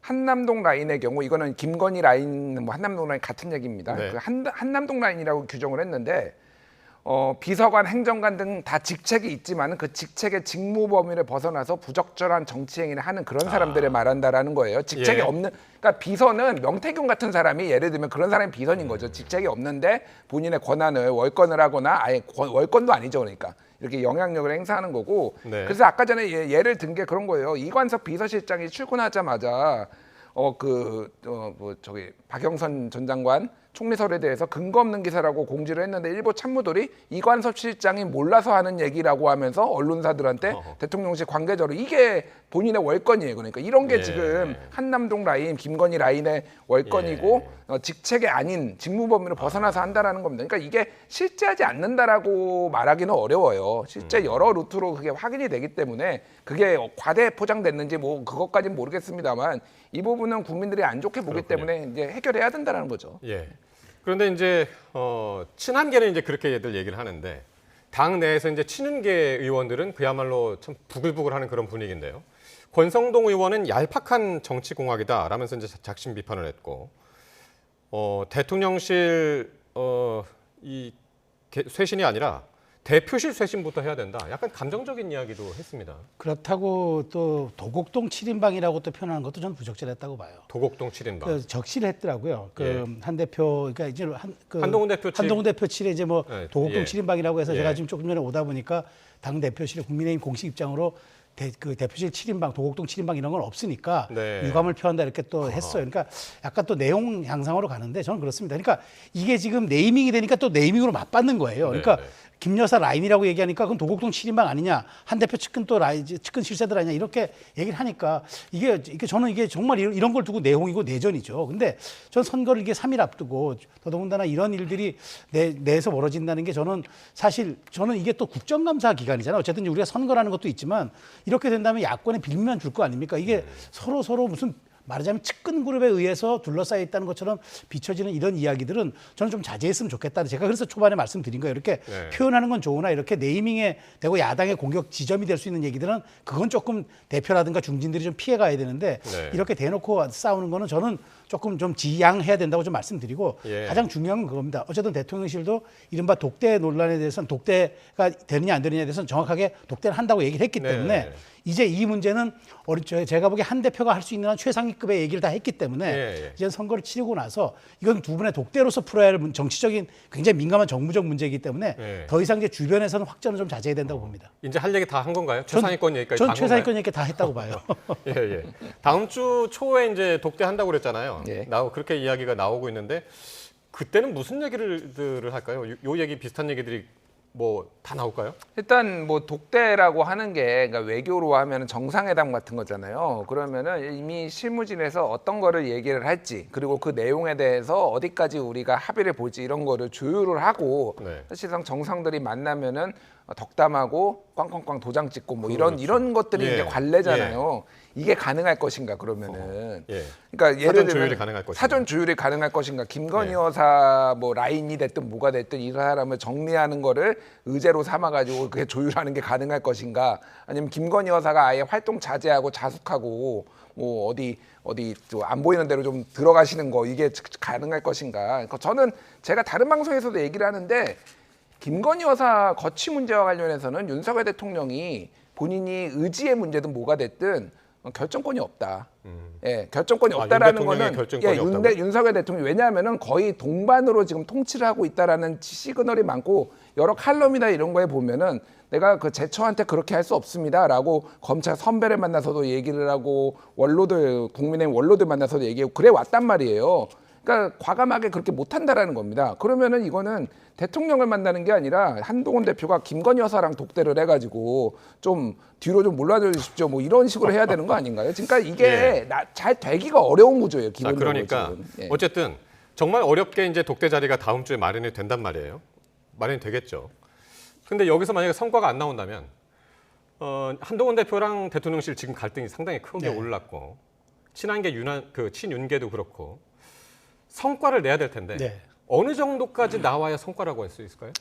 한남동 라인의 경우 이거는 김건희 라인, 뭐 한남동 라인 같은 얘기입니다. 그 한남동 라인이라고 규정을 했는데 비서관, 행정관 등 다 직책이 있지만 그 직책의 직무 범위를 벗어나서 부적절한 정치 행위를 하는 그런 사람들을 말한다라는 거예요. 직책이 없는, 그러니까 비서는 명태균 같은 사람이 예를 들면 그런 사람이 비선인 거죠. 직책이 없는데 본인의 권한을 월권을 하거나 아예 월권도 아니죠. 그러니까 이렇게 영향력을 행사하는 거고. 그래서 아까 전에 예를 든 게 그런 거예요. 이관석 비서실장이 출근하자마자 박영선 전 장관 총리설에 대해서 근거 없는 기사라고 공지를 했는데 일부 참모들이 이관섭 실장이 몰라서 하는 얘기라고 하면서 언론사들한테 대통령실 관계자로 이게 본인의 월권이에요. 그러니까 이런 게 지금 한남동 라인, 김건희 라인의 월권이고 직책이 아닌 직무 범위를 벗어나서 한다라는 겁니다. 그러니까 이게 실제하지 않는다라고 말하기는 어려워요. 실제 여러 루트로 그게 확인이 되기 때문에 그게 과대 포장됐는지 뭐 그것까지는 모르겠습니다만 이 부분은 국민들이 안 좋게 보기 때문에 이제 해결해야 된다는 거죠. 예. 그런데 이제 친한계는 이제 그렇게 얘기를 하는데 당 내에서 이제 친윤계 의원들은 그야말로 참 부글부글하는 그런 분위기인데요. 권성동 의원은 얄팍한 정치공학이다라면서 이제 작심 비판을 했고 대통령실 이 쇄신이 아니라 대표실 쇄신부터 해야 된다. 약간 감정적인 이야기도 했습니다. 그렇다고 또 도곡동 7인방이라고 또 표현하는 것도 저는 부적절했다고 봐요. 도곡동 7인방. 적시를 했더라고요. 한 대표, 그러니까 이제 한동훈 대표 7에 이제 뭐 도곡동 7인방이라고 해서 제가 지금 조금 전에 오다 보니까 당 대표실에 국민의힘 공식 입장으로 그 대표실 7인방, 도곡동 7인방 이런 건 없으니까 유감을 표한다 이렇게 또 했어요. 그러니까 약간 또 내용 향상으로 가는데 저는 그렇습니다. 그러니까 이게 지금 네이밍이 되니까 또 네이밍으로 맞받는 거예요. 그러니까 김 여사 라인이라고 얘기하니까 그건 도곡동 7인방 아니냐, 한 대표 측근 또 라인, 측근 실세들 아니냐 이렇게 얘기를 하니까 이게 저는 이게 정말 이런 걸 두고 내홍이고 내전이죠. 근데 전 선거를 이게 3일 앞두고 더더군다나 이런 일들이 내에서 벌어진다는 게 저는 이게 또 국정감사 기간이잖아요. 어쨌든 우리가 선거라는 것도 있지만 이렇게 된다면 야권에 빌면 줄 거 아닙니까? 이게 서로 무슨 말하자면 측근 그룹에 의해서 둘러싸여 있다는 것처럼 비춰지는 이런 이야기들은 저는 좀 자제했으면 좋겠다. 제가 그래서 초반에 말씀드린 거예요. 이렇게 표현하는 건 좋으나 이렇게 네이밍에 되고 야당의 공격 지점이 될 수 있는 얘기들은 그건 조금 대표라든가 중진들이 좀 피해가야 되는데 이렇게 대놓고 싸우는 거는 저는 조금 좀 지양해야 된다고 좀 말씀드리고 가장 중요한 건 그겁니다. 어쨌든 대통령실도 이른바 독대 논란에 대해서는 독대가 되느냐 안 되느냐에 대해서는 정확하게 독대를 한다고 얘기를 했기 때문에 이제 이 문제는 제가 보기에 한 대표가 할 수 있는 한 최상위급의 얘기를 다 했기 때문에 이제 선거를 치르고 나서 이건 두 분의 독대로서 풀어야 할 정치적인 굉장히 민감한 정무적 문제이기 때문에 더 이상 이제 주변에서는 확전을 좀 자제해야 된다고 봅니다. 이제 할 얘기 다 한 건가요? 최상위권 얘기까지 다 한 건가요? 전 최상위권 얘기 다 했다고 봐요. 다음 주 초에 이제 독대한다고 그랬잖아요. 그렇게 이야기가 나오고 있는데 그때는 무슨 얘기를 할까요? 요 얘기 비슷한 얘기들이 뭐 다 나올까요? 일단 뭐 독대라고 하는 게 그러니까 외교로 하면 정상회담 같은 거잖아요. 그러면은 이미 실무진에서 어떤 거를 얘기를 할지 그리고 그 내용에 대해서 어디까지 우리가 합의를 볼지 이런 거를 조율을 하고 사실상 정상들이 만나면은 덕담하고 꽝꽝꽝 도장 찍고 뭐 이런 것들이 이제 관례잖아요. 이게 가능할 것인가 그러면은 그러니까 예를 들면 사전 조율이 가능할 것인가 김건희 여사 뭐 라인이 됐든 뭐가 됐든 이 사람을 정리하는 거를 의제로 삼아가지고 그게 조율하는 게 가능할 것인가 아니면 김건희 여사가 아예 활동 자제하고 자숙하고 뭐 어디 안 보이는 대로 좀 들어가시는 거 이게 가능할 것인가. 그러니까 저는 제가 다른 방송에서도 얘기를 하는데 김건희 여사 거취 문제와 관련해서는 윤석열 대통령이 본인이 의지의 문제든 뭐가 됐든 결정권이 없다. 예, 결정권이 없다라는 윤 거는 대통령의 결정권이 없다고요? 윤석열 대통령이 왜냐하면은 거의 동반으로 지금 통치를 하고 있다라는 시그널이 많고 여러 칼럼이나 이런 거에 보면은 내가 그 제처한테 그렇게 할 수 없습니다라고 검찰 선배를 만나서도 얘기를 하고 원로들 국민의힘 원로들 만나서도 얘기하고 그래 왔단 말이에요. 그러니까 과감하게 그렇게 못한다라는 겁니다. 그러면은 이거는 대통령을 만나는 게 아니라 한동훈 대표가 김건희 여사랑 독대를 해가지고 좀 뒤로 좀 물러나 주십시오. 뭐 이런 식으로 해야 되는 거 아닌가요? 그러니까 이게 잘 되기가 어려운 구조예요. 기본적으로. 그러니까 지금. 예. 어쨌든 정말 어렵게 이제 독대 자리가 다음 주에 마련이 된단 말이에요. 마련이 되겠죠. 근데 여기서 만약에 성과가 안 나온다면 한동훈 대표랑 대통령실 지금 갈등이 상당히 크게 올랐고 친한계 친윤계도 그렇고 성과를 내야 될 텐데 어느 정도까지 나와야 성과라고 할 수 있을까요?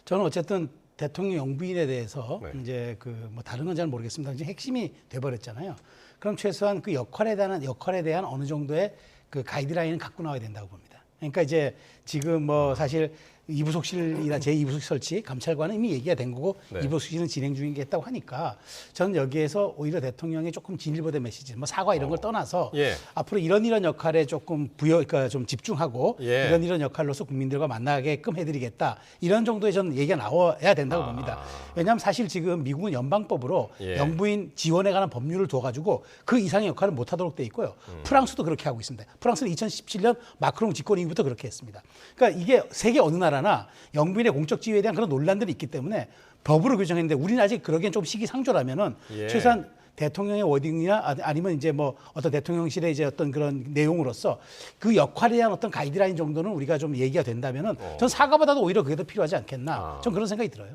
저는 어쨌든 대통령 영부인에 대해서 이제 뭐 다른 건 잘 모르겠습니다. 이제 핵심이 돼버렸잖아요. 그럼 최소한 그 역할에 대한 어느 정도의 그 가이드라인은 갖고 나와야 된다고 봅니다. 그러니까 이제 지금 뭐 사실 이부속실이나 제2부속실 설치 감찰관은 이미 얘기가 된 거고 이부속실은 진행 중이겠다고 하니까 저는 여기에서 오히려 대통령의 조금 진일보된 메시지, 뭐 사과 이런 걸 떠나서 앞으로 이런 역할에 조금 그러니까 좀 집중하고 이런 역할로서 국민들과 만나게끔 해드리겠다 이런 정도의 저는 얘기가 나와야 된다고 봅니다. 왜냐하면 사실 지금 미국은 연방법으로 영부인 지원에 관한 법률을 둬가지고 그 이상의 역할을 못하도록 돼 있고요. 프랑스도 그렇게 하고 있습니다. 프랑스는 2017년 마크롱 집권 이후부터 그렇게 했습니다. 그러니까 이게 세계 어느 나라 나 영부인의 공적 지위에 대한 그런 논란들이 있기 때문에 법으로 규정했는데 우리는 아직 그러기엔 좀 시기상조라면은 최소한 대통령의 워딩이나 아니면 이제 뭐 어떤 대통령실의 이제 어떤 그런 내용으로서 그 역할에 대한 어떤 가이드라인 정도는 우리가 좀 얘기가 된다면은 전 사과보다도 오히려 그게 더 필요하지 않겠나. 전 그런 생각이 들어요.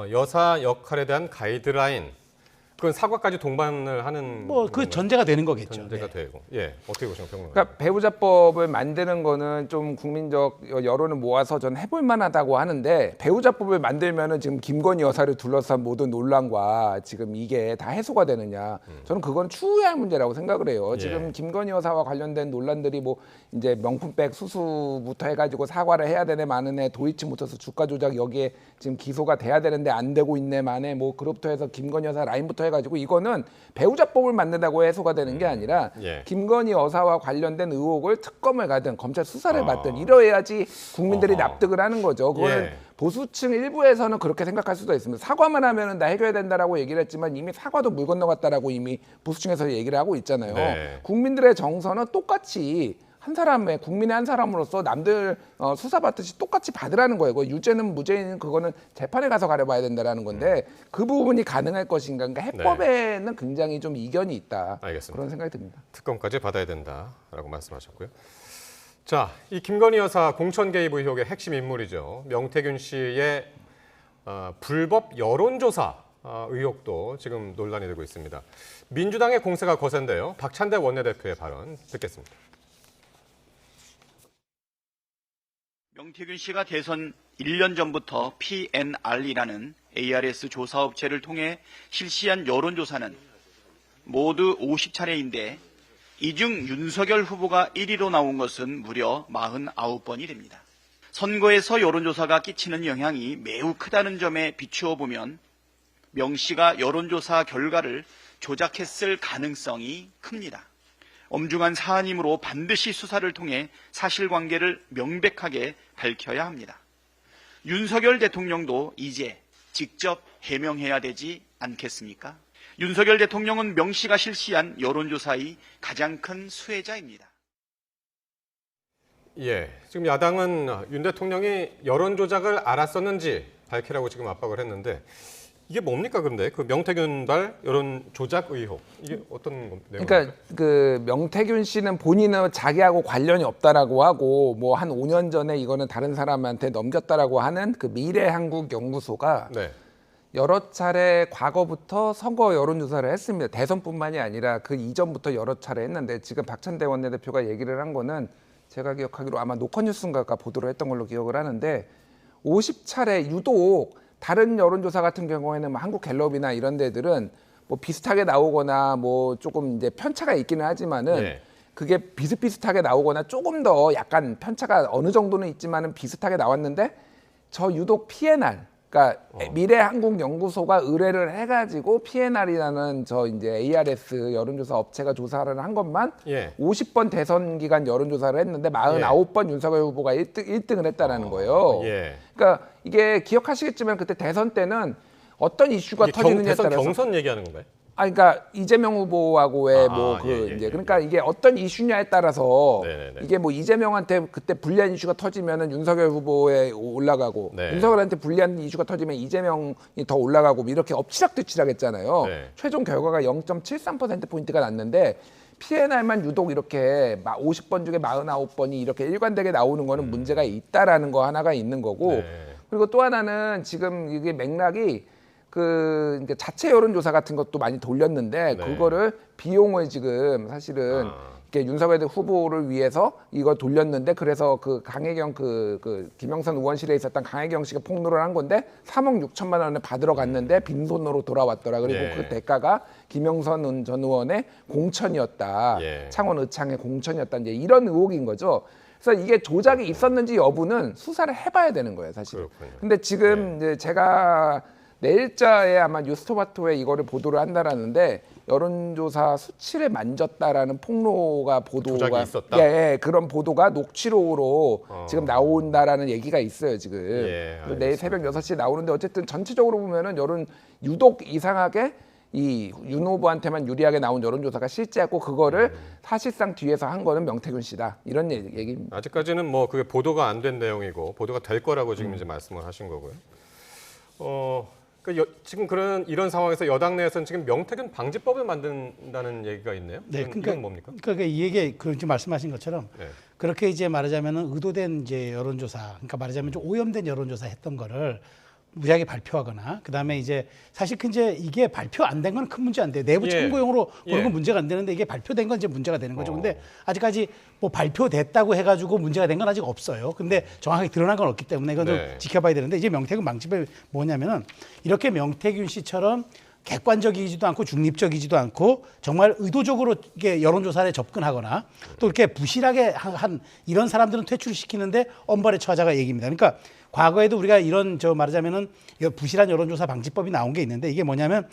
여사 역할에 대한 가이드라인. 그건 사과까지 동반을 하는 뭐 그 전제가 되는 거겠죠. 전제가 되고. 어떻게 보시면 평론가? 그러니까 배우자법을 만드는 거는 좀 국민적 여론을 모아서 전 해볼 만하다고 하는데 배우자법을 만들면은 지금 김건희 여사를 둘러싼 모든 논란과 지금 이게 다 해소가 되느냐? 저는 그건 추후에 할 문제라고 생각을 해요. 지금 김건희 여사와 관련된 논란들이 뭐 이제 명품백 수수부터 해가지고 사과를 해야 되네 마는에 도이치모터스 주가 조작 여기에 지금 기소가 돼야 되는데 안 되고 있네 마네 뭐 그룹부터 해서 김건희 여사 라인부터 해가지고 이거는 배우자법을 만든다고 해소가 되는 게 아니라 김건희 여사와 관련된 의혹을 특검을 가든 검찰 수사를 받든 이러해야지 국민들이 납득을 하는 거죠. 그거는 보수층 일부에서는 그렇게 생각할 수도 있습니다. 사과만 하면은 다 해결해야 된다라고 얘기를 했지만 이미 사과도 물 건너갔다라고 이미 보수층에서 얘기를 하고 있잖아요. 국민들의 정서는 똑같이 한 사람의 국민의 한 사람으로서 남들 수사받듯이 똑같이 받으라는 거예요. 유죄는 무죄는 그거는 재판에 가서 가려봐야 된다라는 건데 그 부분이 가능할 것인가. 그러니까 해법에는 굉장히 좀 이견이 있다. 알겠습니다. 그런 생각이 듭니다. 특검까지 받아야 된다라고 말씀하셨고요. 자, 이 김건희 여사 공천 개입 의혹의 핵심 인물이죠. 명태균 씨의 불법 여론조사 의혹도 지금 논란이 되고 있습니다. 민주당의 공세가 거센데요. 박찬대 원내대표의 발언 듣겠습니다. 명태균 씨가 대선 1년 전부터 PNR이라는 ARS 조사업체를 통해 실시한 여론조사는 모두 50차례인데 이 중 윤석열 후보가 1위로 나온 것은 무려 49번이 됩니다. 선거에서 여론조사가 끼치는 영향이 매우 크다는 점에 비추어 보면 명 씨가 여론조사 결과를 조작했을 가능성이 큽니다. 엄중한 사안이므로 반드시 수사를 통해 사실관계를 명백하게 밝혀야 합니다. 윤석열 대통령도 이제 직접 해명해야 되지 않겠습니까? 윤석열 대통령은 명 씨가 실시한 여론조사의 가장 큰 수혜자입니다. 지금 야당은 윤 대통령이 여론 조작을 알았었는지 밝히라고 지금 압박을 했는데 이게 뭡니까 그런데 그 명태균발 여론 조작 의혹 이게 어떤 내용입니까? 그러니까 그 명태균 씨는 본인은 자기하고 관련이 없다라고 하고 뭐 한 5년 전에 이거는 다른 사람한테 넘겼다라고 하는 그 미래한국연구소가 여러 차례 과거부터 선거 여론조사를 했습니다. 대선뿐만이 아니라 그 이전부터 여러 차례 했는데 지금 박찬대 원내대표가 얘기를 한 거는 제가 기억하기로 아마 노컷뉴스인가가 보도를 했던 걸로 기억을 하는데 50차례 유독 다른 여론조사 같은 경우에는 뭐 한국갤럽이나 이런 데들은 뭐 비슷하게 나오거나 뭐 조금 이제 편차가 있기는 하지만은 그게 비슷비슷하게 나오거나 조금 더 약간 편차가 어느 정도는 있지만은 비슷하게 나왔는데 저 유독 PNR 그러니까 미래한국연구소가 의뢰를 해가지고 PNR이라는 저 이제 ARS 여론조사 업체가 조사를 한 것만 50번 대선 기간 여론조사를 했는데 49번 윤석열 후보가 1등을 했다라는 거예요. 그러니까 이게 기억하시겠지만 그때 대선 때는 어떤 이슈가 터지느냐에 대선 따라서 경선 얘기하는 건가요? 그러니까 이재명 후보하고의 그러니까 이게 어떤 이슈냐에 따라서 이게 뭐 이재명한테 그때 불리한 이슈가 터지면은 윤석열 후보에 올라가고 윤석열한테 불리한 이슈가 터지면 이재명이 더 올라가고 이렇게 엎치락뒤치락했잖아요. 최종 결과가 0.73% 포인트가 났는데 PNR만 유독 이렇게 50번 중에 49번이 이렇게 일관되게 나오는 거는 문제가 있다라는 거 하나가 있는 거고 그리고 또 하나는 지금 이게 맥락이 그러니까 자체 여론조사 같은 것도 많이 돌렸는데 그거를 비용을 지금 사실은 이렇게 윤석열 후보를 위해서 이거 돌렸는데 그래서 그 강혜경 그 김영선 의원실에 있었던 강혜경 씨가 폭로를 한 건데 3억 6천만 원을 받으러 갔는데 빈손으로 돌아왔더라. 그리고 그 대가가 김영선 전 의원의 공천이었다. 창원 의창의 공천이었다. 이제 이런 의혹인 거죠. 그래서 이게 조작이 있었는지 여부는 수사를 해봐야 되는 거예요, 사실. 근데 지금 이제 제가 내일자에 아마 뉴스토마토에 이거를 보도를 한다라는데 여론조사 수치를 만졌다라는 폭로가 보도가 있었다? 그런 보도가 녹취록으로 지금 나온다라는 얘기가 있어요 지금. 내일 새벽 6시에 나오는데 어쨌든 전체적으로 보면은 여론 유독 이상하게 이 윤 후보한테만 유리하게 나온 여론조사가 실제였고 그거를 사실상 뒤에서 한 거는 명태균 씨다 이런 얘기입니다. 아직까지는 뭐 그게 보도가 안 된 내용이고 보도가 될 거라고 지금 이제 말씀을 하신 거고요. 지금 이런 상황에서 여당 내에서는 지금 명태균 방지법을 만든다는 얘기가 있네요. 네, 이건 뭡니까? 그러니까 이 얘기 지금 말씀하신 것처럼 그렇게 이제 말하자면은 의도된 이제 여론조사, 그러니까 말하자면 좀 오염된 여론조사 했던 거를 무지하게 발표하거나 그다음에 이제 사실 이제 이게 발표 안 된 건 큰 문제 안 돼요. 내부 참고용으로 보는 건 문제가 안 되는데 이게 발표된 건 이제 문제가 되는 거죠. 근데 아직까지 뭐 발표됐다고 해가지고 문제가 된 건 아직 없어요. 근데 정확하게 드러난 건 없기 때문에 이건 좀 지켜봐야 되는데 이제 명태균 방지법이 뭐냐면은 이렇게 명태균 씨처럼 객관적이지도 않고 중립적이지도 않고 정말 의도적으로 이게 여론조사에 접근하거나 또 이렇게 부실하게 한 이런 사람들은 퇴출시키는데 엄벌에 처하자가 얘기입니다. 그러니까 과거에도 우리가 이런 말하자면은 부실한 여론조사 방지법이 나온 게 있는데 이게 뭐냐면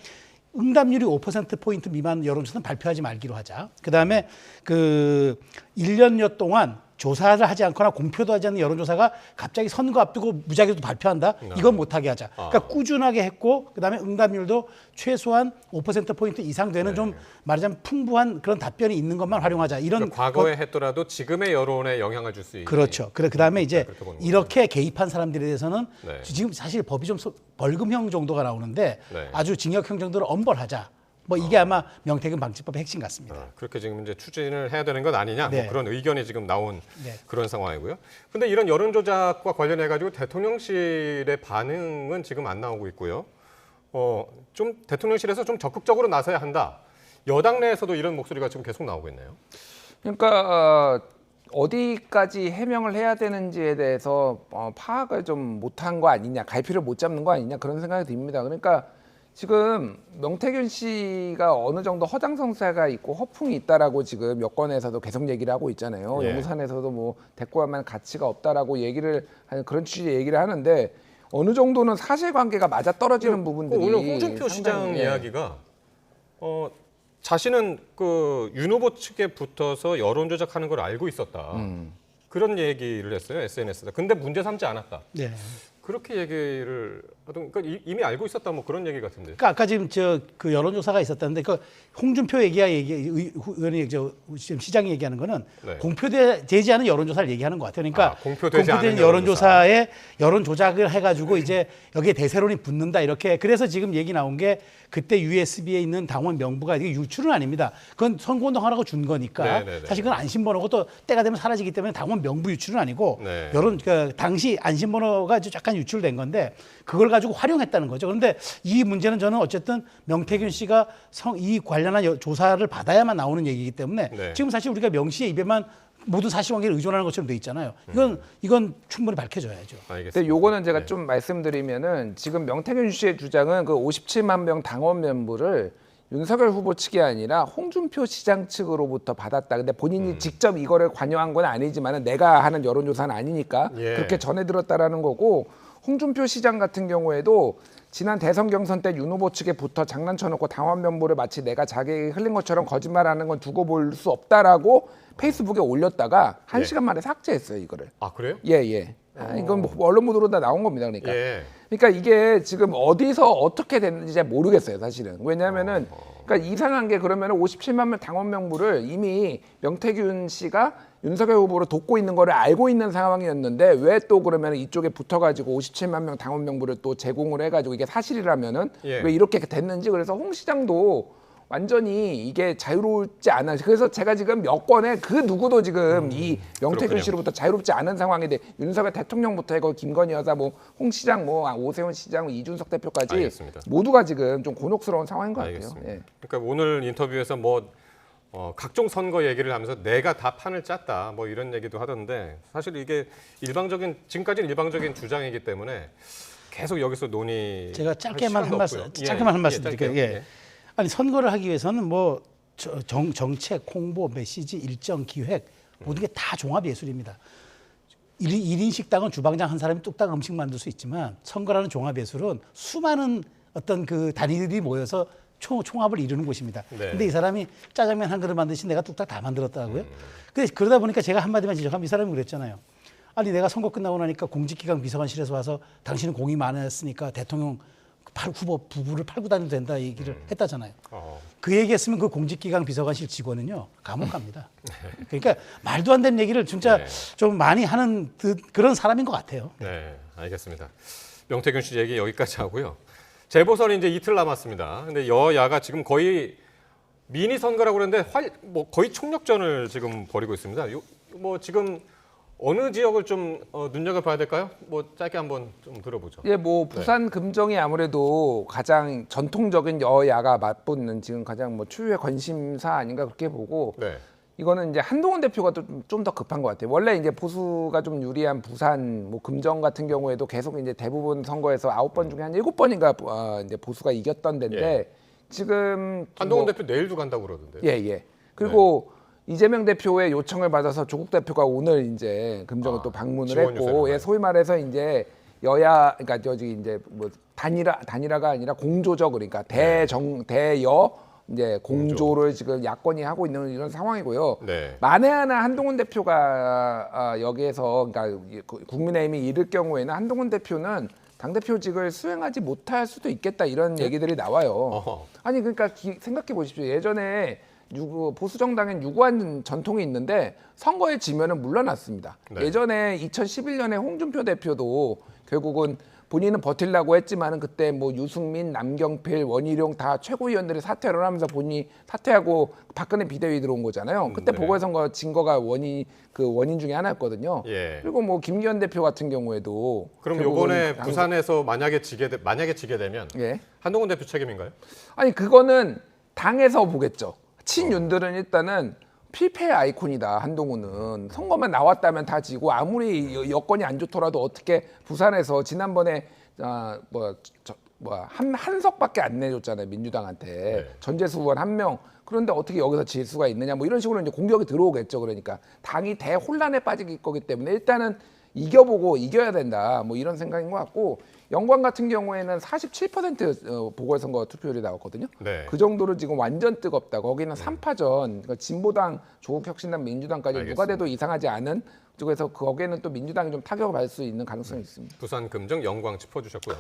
응답률이 5%포인트 미만 여론조사는 발표하지 말기로 하자. 그다음에 1년여 동안 조사를 하지 않거나 공표도 하지 않는 여론조사가 갑자기 선거 앞두고 무작위로 발표한다? 이건 못하게 하자. 그러니까 꾸준하게 했고 그다음에 응답률도 최소한 5%포인트 이상 되는 좀 말하자면 풍부한 그런 답변이 있는 것만 활용하자. 이런 과거에 했더라도 지금의 여론에 영향을 줄 수 있는. 그렇죠. 그다음에 이제 이렇게 개입한 사람들에 대해서는 지금 사실 법이 좀 벌금형 정도가 나오는데 아주 징역형 정도로 엄벌하자. 뭐 이게 아마 명태균 방지법의 핵심 같습니다. 그렇게 지금 이제 추진을 해야 되는 것 아니냐 뭐 그런 의견이 지금 나온 그런 상황이고요. 근데 이런 여론 조작과 관련해 가지고 대통령실의 반응은 지금 안 나오고 있고요. 좀 대통령실에서 좀 적극적으로 나서야 한다. 여당 내에서도 이런 목소리가 지금 계속 나오고 있네요. 그러니까 어디까지 해명을 해야 되는지에 대해서 파악을 좀 못한 거 아니냐, 갈피를 못 잡는 거 아니냐 그런 생각이 듭니다. 그러니까 지금 명태균 씨가 어느 정도 허장성세가 있고 허풍이 있다라고 지금 여권에서도 계속 얘기를 하고 있잖아요. 용산에서도 뭐 대꾸할 만한 가치가 없다라고 얘기를 하는 그런 취지의 얘기를 하는데 어느 정도는 사실관계가 맞아 떨어지는 부분들이 오늘 홍준표 시장 이야기가 자신은 윤 후보 측에 붙어서 여론 조작하는 걸 알고 있었다. 그런 얘기를 했어요, SNS에다. 근데 문제 삼지 않았다. 그렇게 얘기를 하던, 그러니까 이미 알고 있었다 뭐 그런 얘기 같은데. 그러니까 아까 지금 그 여론조사가 있었다는데 그 홍준표 의원이 지금 시장이 얘기하는 거는 공표되지 않은 여론조사를 얘기하는 것 같아요. 그러니까 공표된 여론조사에 여론 조작을 해가지고 이제 여기에 대세론이 붙는다 이렇게. 그래서 지금 얘기 나온 게 그때 USB에 있는 당원 명부가 이게 유출은 아닙니다. 그건 선거운동하라고 준 거니까 사실 그건 안심번호고 또 때가 되면 사라지기 때문에 당원 명부 유출은 아니고 당시 안심번호가 약간 유출된 건데 그걸 가지고 활용했다는 거죠. 그런데 이 문제는 저는 어쨌든 명태균 씨가 이 관련한 조사를 받아야만 나오는 얘기이기 때문에 지금 사실 우리가 명 씨의 입에만 모든 사실관계를 의존하는 것처럼 돼 있잖아요. 이건 충분히 밝혀져야죠. 근데 요거는 제가 좀 말씀드리면은 지금 명태균 씨의 주장은 그 57만 명 당원 명부를 윤석열 후보 측이 아니라 홍준표 시장 측으로부터 받았다. 근데 본인이 직접 이거를 관여한 건 아니지만은 내가 하는 여론조사는 아니니까 그렇게 전해 들었다라는 거고 홍준표 시장 같은 경우에도 지난 대선 경선 때 윤 후보 측에 붙어 장난쳐놓고 당원 명부를 마치 내가 자기 흘린 것처럼 거짓말하는 건 두고 볼 수 없다라고 페이스북에 올렸다가 1시간 만에 삭제했어요, 이거를. 아, 그래요? 예. 이건 뭐 언론 보도로 다 나온 겁니다. 그러니까. 예. 그러니까 이게 지금 어디서 어떻게 됐는지 잘 모르겠어요, 사실은. 왜냐하면은 그러니까 이상한 게 그러면 57만 명 당원 명부를 이미 명태균 씨가 윤석열 후보를 돕고 있는 거를 알고 있는 상황이었는데 왜 또 그러면 이쪽에 붙어가지고 57만 명 당원 명부를 또 제공을 해가지고 이게 사실이라면은 예. 왜 이렇게 됐는지 그래서 홍 시장도 완전히 이게 자유롭지 않아. 그래서 제가 지금 여권에 그 누구도 지금 이 명태균 그렇군요. 씨로부터 자유롭지 않은 상황인데 윤석열 대통령부터 해고 김건희 여사, 뭐 홍 시장, 뭐 오세훈 시장, 이준석 대표까지 알겠습니다. 모두가 지금 좀 곤혹스러운 상황인 것 같아요. 알겠습니다. 예. 그러니까 오늘 인터뷰에서 뭐 각종 선거 얘기를 하면서 내가 다 판을 짰다 뭐 이런 얘기도 하던데 사실 이게 지금까지는 일방적인 주장이기 때문에 계속 여기서 논의. 제가 짧게만 한 말씀 드릴게요. 예. 아니 선거를 하기 위해서는 뭐 정책, 홍보, 메시지, 일정, 기획 모든 게 다 종합 예술입니다. 1인 식당은 주방장 한 사람이 뚝딱 음식 만들 수 있지만 선거라는 종합 예술은 수많은 어떤 그 단위들이 모여서 총합을 이루는 곳입니다. 네. 근데 이 사람이 짜장면 한 그릇 만드시 내가 뚝딱 다 만들었다고요. 근데 그러다 보니까 제가 한마디만 지적하면 이 사람이 그랬잖아요. 아니 내가 선거 끝나고 나니까 공직기강 비서관실에서 와서 당신은 공이 많았으니까 대통령 후보 부부를 팔고 다녀도 된다 얘기를 했다잖아요. 그 얘기했으면 그 공직기강 비서관실 직원은요 감옥 갑니다. 그러니까 말도 안 되는 얘기를 진짜 좀 많이 하는 그런 사람인 것 같아요. 네, 알겠습니다. 명태균 씨 얘기 여기까지 하고요. 재보선이 이제 이틀 남았습니다. 근데 여야가 지금 거의 미니 선거라고 그러는데 뭐 거의 총력전을 지금 벌이고 있습니다. 뭐 지금 어느 지역을 좀 눈여겨봐야 될까요? 뭐 짧게 한번 좀 들어보죠. 예, 뭐 부산 금정이 아무래도 가장 전통적인 여야가 맞붙는 지금 가장 뭐 추후의 관심사 아닌가 그렇게 보고 이거는 이제 한동훈 대표가 좀 더 급한 것 같아요. 원래 이제 보수가 좀 유리한 부산, 뭐 금정 같은 경우에도 계속 이제 대부분 선거에서 9번 중에 한 7번인가 이제 보수가 이겼던 데인데 지금 한동훈 대표 내일도 간다고 그러던데. 예. 그리고 이재명 대표의 요청을 받아서 조국 대표가 오늘 이제 금정을 또 방문을 했고, 예, 소위 말해서 이제 여야, 그러니까 저기 이제 뭐 단일화가 아니라 공조적, 그러니까 대여 이제 공조를 지금 야권이 하고 있는 이런 상황이고요. 만에 하나 한동훈 대표가 여기에서 그러니까 국민의힘이 이를 경우에는 한동훈 대표는 당대표직을 수행하지 못할 수도 있겠다 이런 얘기들이 나와요. 아니 그러니까 생각해 보십시오. 예전에 보수 정당엔 유구한 전통이 있는데 선거에 지면은 물러났습니다. 예전에 2011년에 홍준표 대표도 결국은 본인은 버틸라고 했지만은 그때 뭐 유승민, 남경필, 원희룡 다 최고위원들이 사퇴를 하면서 본인이 사퇴하고 박근혜 비대위 들어온 거잖아요. 그때 보궐선거 진 거가 원인 중에 하나였거든요. 그리고 뭐 김기현 대표 같은 경우에도 그럼 이번에 부산에서 만약에 지게 되면 한동훈 대표 책임인가요? 아니 그거는 당에서 보겠죠. 친윤들은 일단은 필패의 아이콘이다. 한동훈은 선거만 나왔다면 다 지고 아무리 여건이 안 좋더라도 어떻게 부산에서 지난번에 한석밖에 안 내줬잖아요. 민주당한테 전재수 의원 1명. 그런데 어떻게 여기서 질 수가 있느냐 뭐 이런 식으로 이제 공격이 들어오겠죠. 그러니까 당이 대혼란에 빠질 거기 때문에 일단은 이겨보고 이겨야 된다. 뭐 이런 생각인 것 같고 영광 같은 경우에는 47% 보궐선거 투표율이 나왔거든요. 그 정도로 지금 완전 뜨겁다. 거기는 3파전, 그러니까 진보당, 조국혁신당, 민주당까지 누가 돼도 이상하지 않은 쪽에서 거기에는 또 민주당이 좀 타격을 받을 수 있는 가능성이 있습니다. 부산 금정 영광 짚어주셨고요.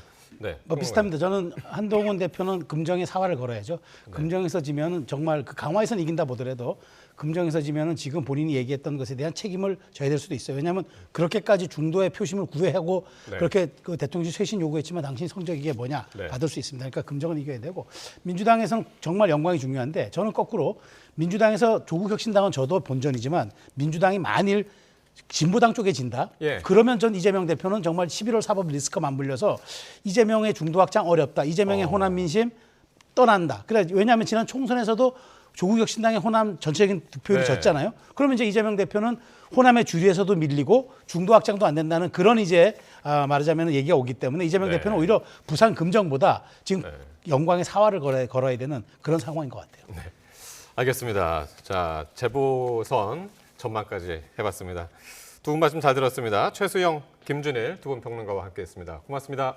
뭐 비슷합니다. 저는 한동훈 대표는 금정에 사활을 걸어야죠. 금정에서 지면은 정말 그 강화에서는 이긴다 보더라도 금정에서 지면은 지금 본인이 얘기했던 것에 대한 책임을 져야 될 수도 있어요. 왜냐하면 그렇게까지 중도의 표심을 구애하고 그렇게 그 대통령실 쇄신 요구했지만 당신 성적이 이게 뭐냐 받을 수 있습니다. 그러니까 금정은 이겨야 되고 민주당에서는 정말 영광이 중요한데 저는 거꾸로 민주당에서 조국혁신당은 저도 본전이지만 민주당이 만일 진보당 쪽에 진다. 그러면 전 이재명 대표는 정말 11월 사법 리스크 맞물려서 이재명의 중도 확장 어렵다. 이재명의 호남 민심 떠난다. 그래 왜냐하면 지난 총선에서도 조국혁신당의 호남 전체적인 득표율이 졌잖아요. 그러면 이제 이재명 대표는 호남의 주류에서도 밀리고 중도 확장도 안 된다는 그런 이제 말하자면 얘기가 오기 때문에 이재명 대표는 오히려 부산 금정보다 지금 영광의 사활을 걸어야 되는 그런 상황인 것 같아요. 알겠습니다. 자, 재보선 전망까지 해봤습니다. 두 분 말씀 잘 들었습니다. 최수영, 김준일 두 분 평론가와 함께했습니다. 고맙습니다.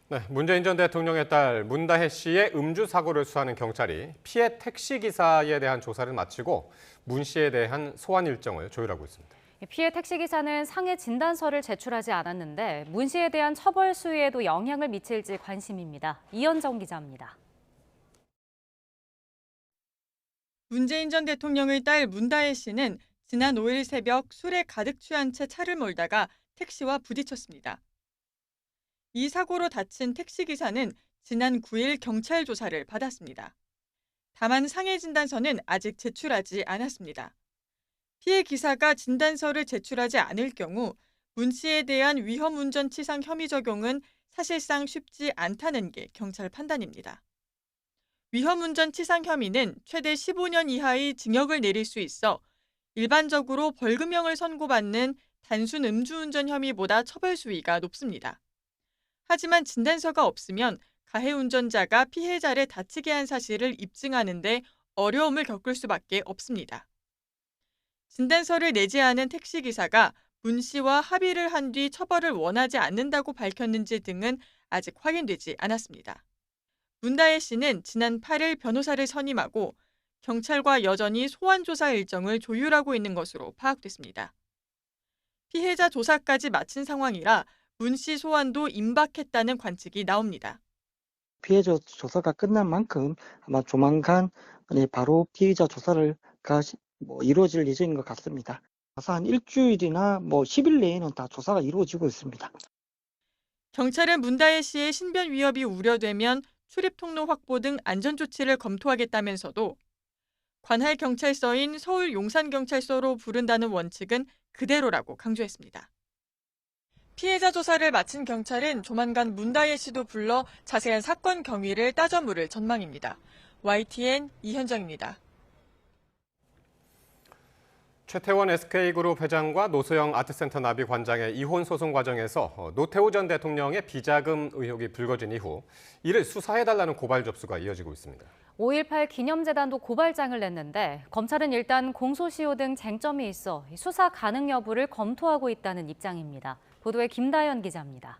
네, 문재인 전 대통령의 딸 문다혜 씨의 음주 사고를 수사하는 경찰이 피해 택시기사에 대한 조사를 마치고 문 씨에 대한 소환 일정을 조율하고 있습니다. 피해 택시기사는 상해 진단서를 제출하지 않았는데 문 씨에 대한 처벌 수위에도 영향을 미칠지 관심입니다. 이현정 기자입니다. 문재인 전 대통령의 딸 문다혜 씨는 지난 5일 새벽 술에 가득 취한 채 차를 몰다가 택시와 부딪혔습니다. 이 사고로 다친 택시기사는 지난 9일 경찰 조사를 받았습니다. 다만 상해 진단서는 아직 제출하지 않았습니다. 피해 기사가 진단서를 제출하지 않을 경우 문 씨에 대한 위험운전치상 혐의 적용은 사실상 쉽지 않다는 게 경찰 판단입니다. 위험운전치상 혐의는 최대 15년 이하의 징역을 내릴 수 있어 일반적으로 벌금형을 선고받는 단순 음주운전 혐의보다 처벌 수위가 높습니다. 하지만 진단서가 없으면 가해 운전자가 피해자를 다치게 한 사실을 입증하는 데 어려움을 겪을 수밖에 없습니다. 진단서를 내지 않은 택시기사가 문 씨와 합의를 한 뒤 처벌을 원하지 않는다고 밝혔는지 등은 아직 확인되지 않았습니다. 문다혜 씨는 지난 8일 변호사를 선임하고 경찰과 여전히 소환 조사 일정을 조율하고 있는 것으로 파악됐습니다. 피해자 조사까지 마친 상황이라 문 씨 소환도 임박했다는 관측이 나옵니다. 피해자 조사가 끝난 만큼 아마 조만간 바로 피해자 조사를 이루어질 예정인 것 같습니다. 한 일주일이나 10일 내에는 다 조사가 이루어지고 있습니다. 경찰은 문다혜 씨의 신변 위협이 우려되면 출입 통로 확보 등 안전 조치를 검토하겠다면서도 관할 경찰서인 서울 용산경찰서로 부른다는 원칙은 그대로라고 강조했습니다. 피해자 조사를 마친 경찰은 조만간 문다혜 씨도 불러 자세한 사건 경위를 따져 물을 전망입니다. YTN 이현정입니다. 최태원 SK그룹 회장과 노소영 아트센터 나비 관장의 이혼 소송 과정에서 노태우 전 대통령의 비자금 의혹이 불거진 이후 이를 수사해달라는 고발 접수가 이어지고 있습니다. 5.18 기념재단도 고발장을 냈는데 검찰은 일단 공소시효 등 쟁점이 있어 수사 가능 여부를 검토하고 있다는 입장입니다. 보도에 김다연 기자입니다.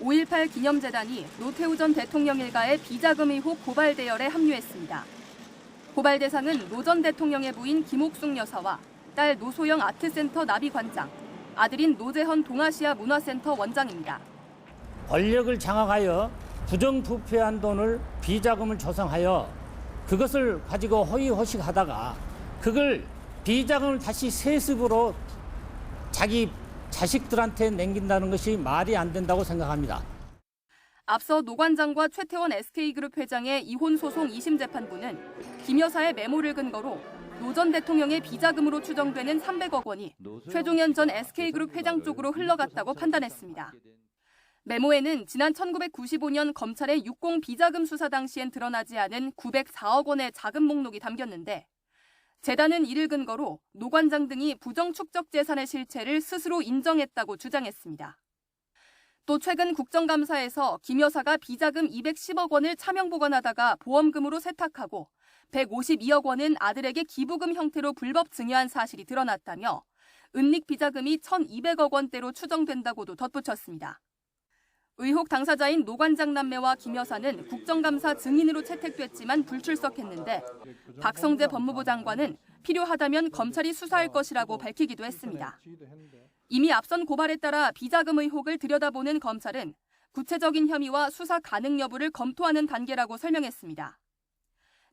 5.18 기념재단이 노태우 전 대통령 일가의 비자금 의혹 고발 대열에 합류했습니다. 고발 대상은 노 전 대통령의 부인 김옥숙 여사와 딸 노소영 아트센터 나비 관장, 아들인 노재헌 동아시아 문화센터 원장입니다. 권력을 장악하여 부정부패한 돈을 비자금을 조성하여 그것을 가지고 허위허식하다가 그걸 비자금을 다시 세습으로 자기 자식들한테 남긴다는 것이 말이 안 된다고 생각합니다. 앞서 노 관장과 최태원 SK그룹 회장의 이혼 소송 2심 재판부는 김 여사의 메모를 근거로 노 전 대통령의 비자금으로 추정되는 300억 원이 최종현 전 SK그룹 회장 쪽으로 흘러갔다고 판단했습니다. 메모에는 지난 1995년 검찰의 60 비자금 수사 당시엔 드러나지 않은 904억 원의 자금 목록이 담겼는데 재단은 이를 근거로 노 관장 등이 부정축적 재산의 실체를 스스로 인정했다고 주장했습니다. 또 최근 국정감사에서 김 여사가 비자금 210억 원을 차명 보관하다가 보험금으로 세탁하고 152억 원은 아들에게 기부금 형태로 불법 증여한 사실이 드러났다며 은닉 비자금이 1,200억 원대로 추정된다고도 덧붙였습니다. 의혹 당사자인 노 관장 남매와 김 여사는 국정감사 증인으로 채택됐지만 불출석했는데 박성재 법무부 장관은 필요하다면 검찰이 수사할 것이라고 밝히기도 했습니다. 이미 앞선 고발에 따라 비자금 의혹을 들여다보는 검찰은 구체적인 혐의와 수사 가능 여부를 검토하는 단계라고 설명했습니다.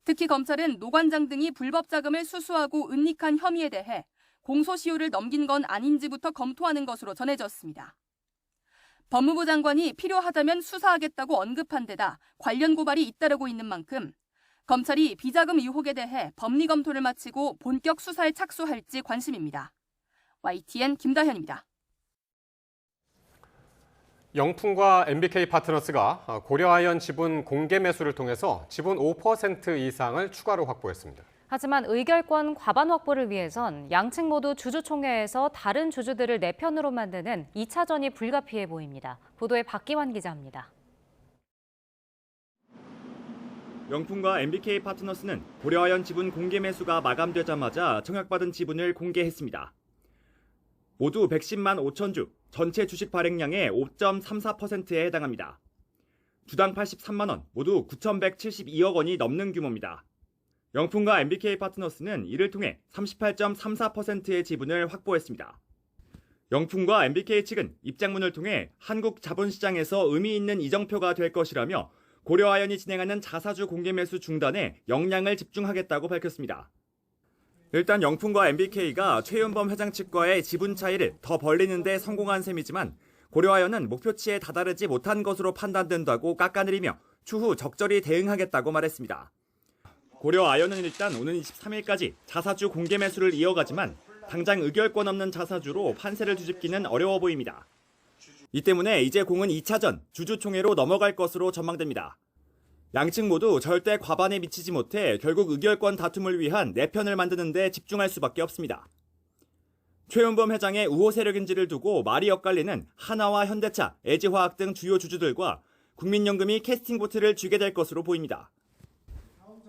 특히 검찰은 노 관장 등이 불법 자금을 수수하고 은닉한 혐의에 대해 공소시효를 넘긴 건 아닌지부터 검토하는 것으로 전해졌습니다. 법무부 장관이 필요하다면 수사하겠다고 언급한 데다 관련 고발이 잇따르고 있는 만큼 검찰이 비자금 의혹에 대해 법리 검토를 마치고 본격 수사에 착수할지 관심입니다. YTN 김다현입니다. 영풍과 MBK 파트너스가 고려아연 지분 공개 매수를 통해서 지분 5% 이상을 추가로 확보했습니다. 하지만 의결권 과반 확보를 위해선 양측 모두 주주총회에서 다른 주주들을 내 편으로 만드는 2차전이 불가피해 보입니다. 보도에 박기환 기자입니다. 영풍과 MBK 파트너스는 고려아연 지분 공개 매수가 마감되자마자 청약받은 지분을 공개했습니다. 모두 110만 5천 주, 전체 주식 발행량의 5.34%에 해당합니다. 주당 83만 원, 모두 9,172억 원이 넘는 규모입니다. 영풍과 MBK 파트너스는 이를 통해 38.34%의 지분을 확보했습니다. 영풍과 MBK 측은 입장문을 통해 한국 자본시장에서 의미 있는 이정표가 될 것이라며 고려아연이 진행하는 자사주 공개 매수 중단에 역량을 집중하겠다고 밝혔습니다. 일단 영풍과 MBK가 최윤범 회장 측과의 지분 차이를 더 벌리는 데 성공한 셈이지만 고려아연은 목표치에 다다르지 못한 것으로 판단된다고 깎아내리며 추후 적절히 대응하겠다고 말했습니다. 고려아연은 일단 오는 23일까지 자사주 공개 매수를 이어가지만 당장 의결권 없는 자사주로 판세를 뒤집기는 어려워 보입니다. 이 때문에 이제 공은 2차전 주주총회로 넘어갈 것으로 전망됩니다. 양측 모두 절대 과반에 미치지 못해 결국 의결권 다툼을 위한 내 편을 만드는 데 집중할 수밖에 없습니다. 최윤범 회장의 우호 세력인지를 두고 말이 엇갈리는 하나와 현대차, LG화학 등 주요 주주들과 국민연금이 캐스팅 보트를 쥐게 될 것으로 보입니다.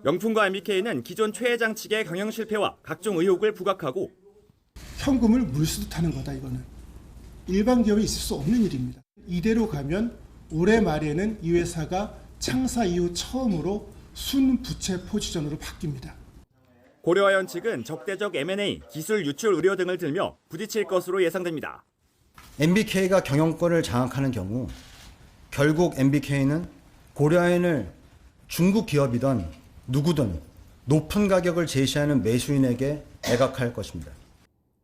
영풍과 MBK는 기존 최 회장 측의 경영 실패와 각종 의혹을 부각하고 현금을 물수도 타는 거다 이거는. 일반 기업에 있을 수 없는 일입니다. 이대로 가면 올해 말에는 이 회사가 창사 이후 처음으로 순부채 포지션으로 바뀝니다. 고려아연 측은 적대적 M&A, 기술 유출 우려 등을 들며 부딪힐 것으로 예상됩니다. MBK가 경영권을 장악하는 경우 결국 MBK는 고려아연을 중국 기업이든 누구든 높은 가격을 제시하는 매수인에게 매각할 것입니다.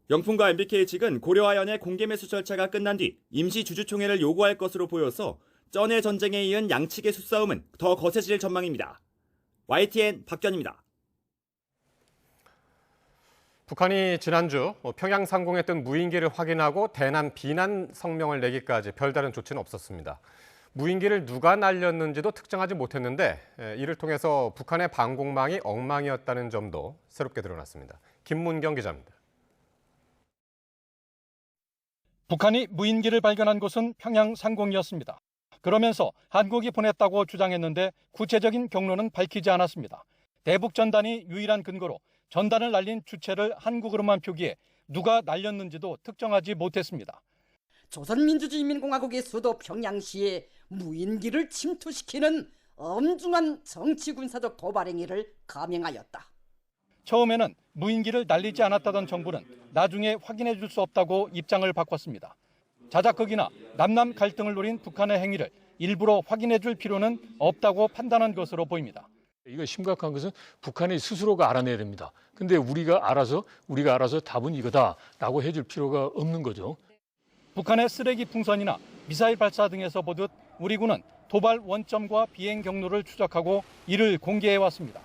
영풍과 MBK 측은 고려아연의 공개 매수 절차가 끝난 뒤 임시 주주총회를 요구할 것으로 보여서 전의 전쟁에 이은 양측의 수싸움은 더 거세질 전망입니다. YTN 박견입니다. 북한이 지난주 평양 상공에 뜬 무인기를 확인하고 대남 비난 성명을 내기까지 별다른 조치는 없었습니다. 무인기를 누가 날렸는지도 특정하지 못했는데 이를 통해서 북한의 방공망이 엉망이었다는 점도 새롭게 드러났습니다. 김문경 기자입니다. 북한이 무인기를 발견한 곳은 평양 상공이었습니다. 그러면서 한국이 보냈다고 주장했는데 구체적인 경로는 밝히지 않았습니다. 대북 전단이 유일한 근거로 전단을 날린 주체를 한국으로만 표기해 누가 날렸는지도 특정하지 못했습니다. 조선민주주의인민공화국의 수도 평양시에 무인기를 침투시키는 엄중한 정치군사적 도발 행위를 감행하였다. 처음에는 무인기를 날리지 않았다던 정부는 나중에 확인해 줄 수 없다고 입장을 바꿨습니다. 자작극이나 남남 갈등을 노린 북한의 행위를 일부러 확인해 줄 필요는 없다고 판단한 것으로 보입니다. 이거 심각한 것은 북한이 스스로가 알아내야 됩니다. 근데 우리가 알아서 답은 이거다라고 해줄 필요가 없는 거죠. 북한의 쓰레기 풍선이나 미사일 발사 등에서 보듯 우리 군은 도발 원점과 비행 경로를 추적하고 이를 공개해 왔습니다.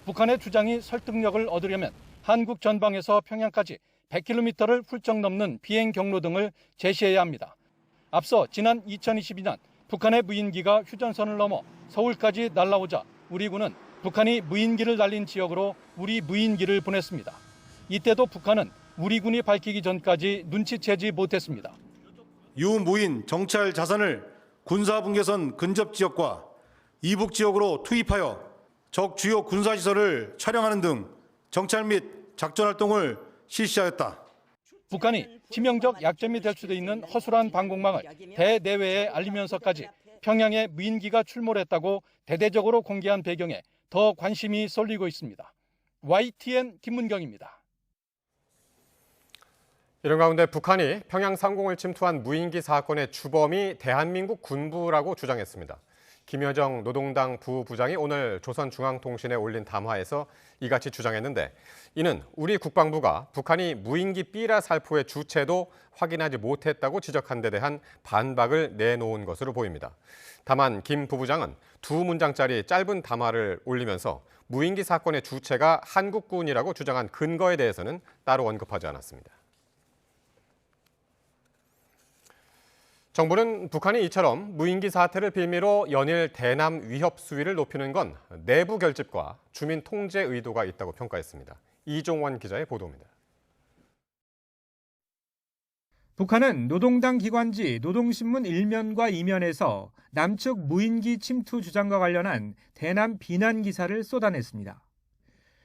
북한의 주장이 설득력을 얻으려면 한국 전방에서 평양까지 100km를 훌쩍 넘는 비행 경로 등을 제시해야 합니다. 앞서 지난 2022년 북한의 무인기가 휴전선을 넘어 서울까지 날아오자 우리 군은 북한이 무인기를 날린 지역으로 우리 무인기를 보냈습니다. 이때도 북한은 우리 군이 밝히기 전까지 눈치채지 못했습니다. 유무인 정찰 자산을 군사분계선 근접 지역과 이북 지역으로 투입하여 적 주요 군사시설을 촬영하는 등 정찰 및 작전 활동을 실시하였다. 북한이 치명적 약점이 될 수도 있는 허술한 방공망을 대내외에 알리면서까지 평양에 무인기가 출몰했다고 대대적으로 공개한 배경에 더 관심이 쏠리고 있습니다. YTN 김문경입니다. 이런 가운데 북한이 평양 상공을 침투한 무인기 사건의 주범이 대한민국 군부라고 주장했습니다. 김여정 노동당 부부장이 오늘 조선중앙통신에 올린 담화에서 이같이 주장했는데, 이는 우리 국방부가 북한이 무인기 삐라 살포의 주체도 확인하지 못했다고 지적한 데 대한 반박을 내놓은 것으로 보입니다. 다만 김 부부장은 두 문장짜리 짧은 담화를 올리면서 무인기 사건의 주체가 한국군이라고 주장한 근거에 대해서는 따로 언급하지 않았습니다. 정부는 북한이 이처럼 무인기 사태를 빌미로 연일 대남 위협 수위를 높이는 건 내부 결집과 주민 통제 의도가 있다고 평가했습니다. 이종원 기자의 보도입니다. 북한은 노동당 기관지 노동신문 1면과 2면에서 남측 무인기 침투 주장과 관련한 대남 비난 기사를 쏟아냈습니다.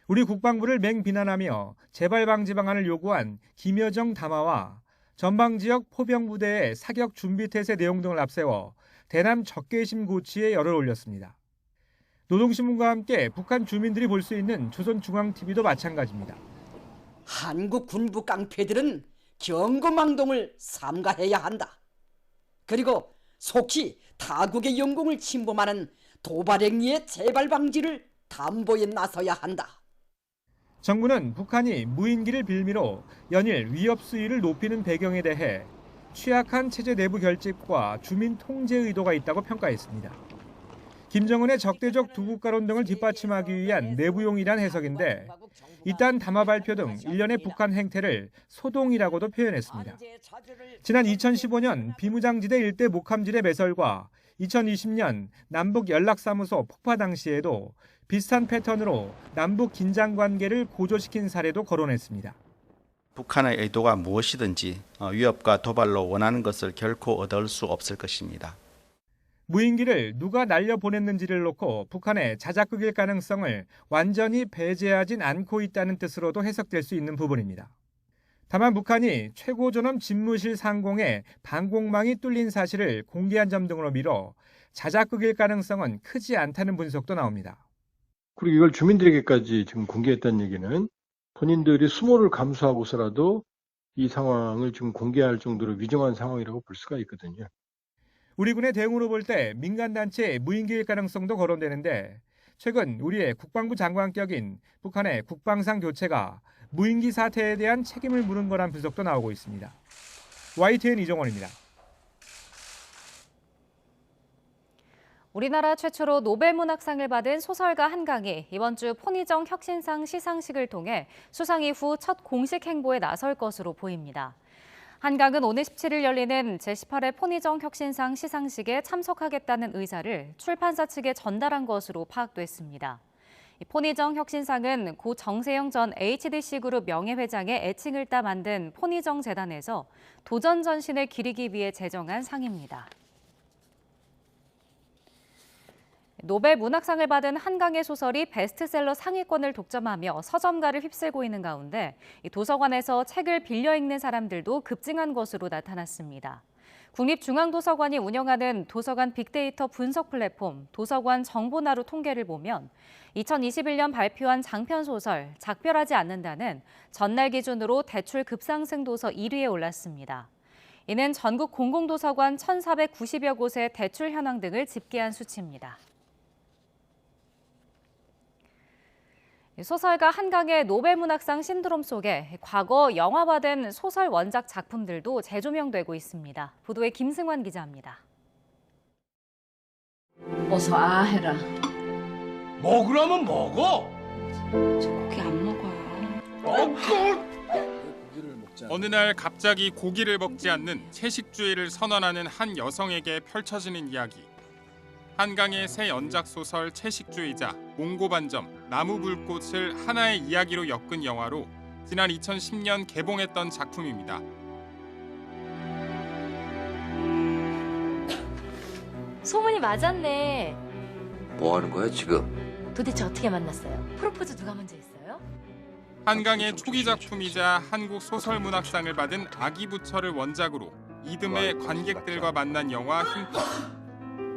우리 국방부를 맹비난하며 재발 방지 방안을 요구한 김여정 담화와 전방지역 포병부대의 사격 준비 태세 내용 등을 앞세워 대남 적개심 고치에 열을 올렸습니다. 노동신문과 함께 북한 주민들이 볼 수 있는 조선중앙TV도 마찬가지입니다. 한국 군부 깡패들은 경고망동을 삼가해야 한다. 그리고 속히 타국의 영공을 침범하는 도발행위의 재발 방지를 담보에 나서야 한다. 정부는 북한이 무인기를 빌미로 연일 위협 수위를 높이는 배경에 대해 취약한 체제 내부 결집과 주민 통제 의도가 있다고 평가했습니다. 김정은의 적대적 두국가론 등을 뒷받침하기 위한 내부용이란 해석인데, 이딴 담화 발표 등 일련의 북한 행태를 소동이라고도 표현했습니다. 지난 2015년 비무장지대 일대 목함질의 매설과 2020년 남북 연락사무소 폭파 당시에도 비슷한 패턴으로 남북 긴장 관계를 고조시킨 사례도 거론했습니다. 북한의 의도가 무엇이든지 위협과 도발로 원하는 것을 결코 얻을 수 없을 것입니다. 무인기를 누가 날려보냈는지를 놓고 북한의 자작극일 가능성을 완전히 배제하진 않고 있다는 뜻으로도 해석될 수 있는 부분입니다. 다만 북한이 최고존엄 집무실 상공에 방공망이 뚫린 사실을 공개한 점 등으로 미뤄 자작극일 가능성은 크지 않다는 분석도 나옵니다. 그리고 이걸 주민들에게까지 지금 공개했다는 얘기는 본인들이 수모를 감수하고서라도 이 상황을 지금 공개할 정도로 위중한 상황이라고 볼 수가 있거든요. 우리 군의 대응으로 볼 때 민간단체의 무인기일 가능성도 거론되는데, 최근 우리의 국방부 장관격인 북한의 국방상 교체가 무인기 사태에 대한 책임을 물은 거란 분석도 나오고 있습니다. YTN 이종원입니다. 우리나라 최초로 노벨문학상을 받은 소설가 한강이 이번 주 포니정 혁신상 시상식을 통해 수상 이후 첫 공식 행보에 나설 것으로 보입니다. 한강은 오늘 17일 열리는 제18회 포니정 혁신상 시상식에 참석하겠다는 의사를 출판사 측에 전달한 것으로 파악됐습니다. 포니정 혁신상은 고 정세영 전 HDC그룹 명예회장의 애칭을 따 만든 포니정 재단에서 도전 전신을 기리기 위해 제정한 상입니다. 노벨 문학상을 받은 한강의 소설이 베스트셀러 상위권을 독점하며 서점가를 휩쓸고 있는 가운데 도서관에서 책을 빌려 읽는 사람들도 급증한 것으로 나타났습니다. 국립중앙도서관이 운영하는 도서관 빅데이터 분석 플랫폼 도서관 정보나루 통계를 보면 2021년 발표한 장편소설 작별하지 않는다는 전날 기준으로 대출 급상승 도서 1위에 올랐습니다. 이는 전국 공공도서관 1,490여 곳의 대출 현황 등을 집계한 수치입니다. 소설가 한강의 노벨문학상 신드롬 속에 과거 영화화된 소설 원작 작품들도 재조명되고 있습니다. 보도에 김승환 기자입니다. 어서 해라. 먹으라면 먹어. 저 고기 안 먹어요. 어느 날 갑자기 고기를 먹지 않는 채식주의를 선언하는 한 여성에게 펼쳐지는 이야기. 한강의 새 연작 소설 채식주의자 몽고반점 나무불꽃을 하나의 이야기로 엮은 영화로 지난 2010년 개봉했던 작품입니다. 소문이 맞았네. 뭐 하는 거야 지금? 도대체 어떻게 만났어요? 프로포즈 누가 먼저 했어요? 한강의 초기 작품이자 한국 소설문학상을 받은 아기부처를 원작으로 이듬해 관객들과 만난 영화 흉터.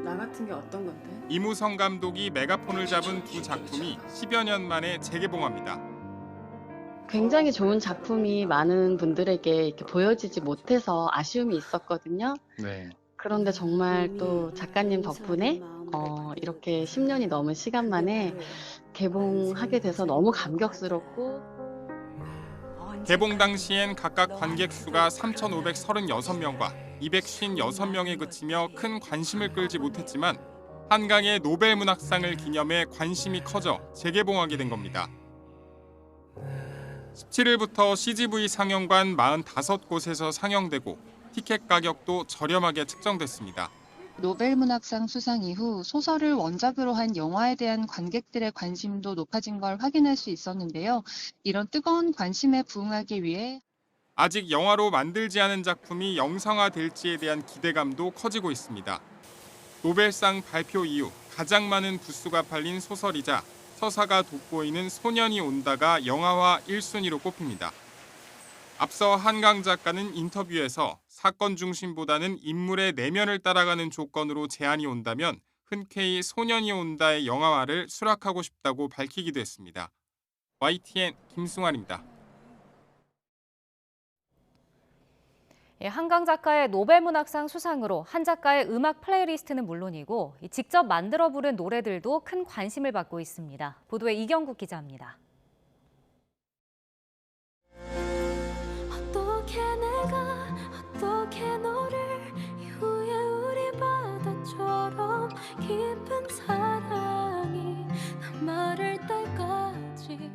나 같은 게 어떤 건데? 이무성 감독이 메가폰을 잡은 두 작품이 10여 년 만에 재개봉합니다. 굉장히 좋은 작품이 많은 분들에게 이렇게 보여지지 못해서 아쉬움이 있었거든요. 네. 그런데 정말 또 작가님 덕분에 이렇게 10년이 넘은 시간 만에 개봉하게 돼서 너무 감격스럽고 개봉 당시엔 각각 관객 수가 3,536명과 256명에 그치며 큰 관심을 끌지 못했지만 한강의 노벨 문학상을 기념해 관심이 커져 재개봉하게 된 겁니다. 17일부터 CGV 상영관 45곳에서 상영되고 티켓 가격도 저렴하게 책정됐습니다. 노벨 문학상 수상 이후 소설을 원작으로 한 영화에 대한 관객들의 관심도 높아진 걸 확인할 수 있었는데요. 이런 뜨거운 관심에 부응하기 위해 아직 영화로 만들지 않은 작품이 영상화될지에 대한 기대감도 커지고 있습니다. 노벨상 발표 이후 가장 많은 부수가 팔린 소설이자 서사가 돋보이는 소년이 온다가 영화화 1순위로 꼽힙니다. 앞서 한강 작가는 인터뷰에서 사건 중심보다는 인물의 내면을 따라가는 조건으로 제안이 온다면 흔쾌히 소년이 온다의 영화화를 수락하고 싶다고 밝히기도 했습니다. YTN 김승환입니다. 한강 작가의 노벨 문학상 수상으로 한 작가의 음악 플레이리스트는 물론이고 직접 만들어 부른 노래들도 큰 관심을 받고 있습니다. 보도에 이경국 기자입니다. 어떻게 너를 이후에 우리 바다처럼 깊은 사랑이 난 말할 때까지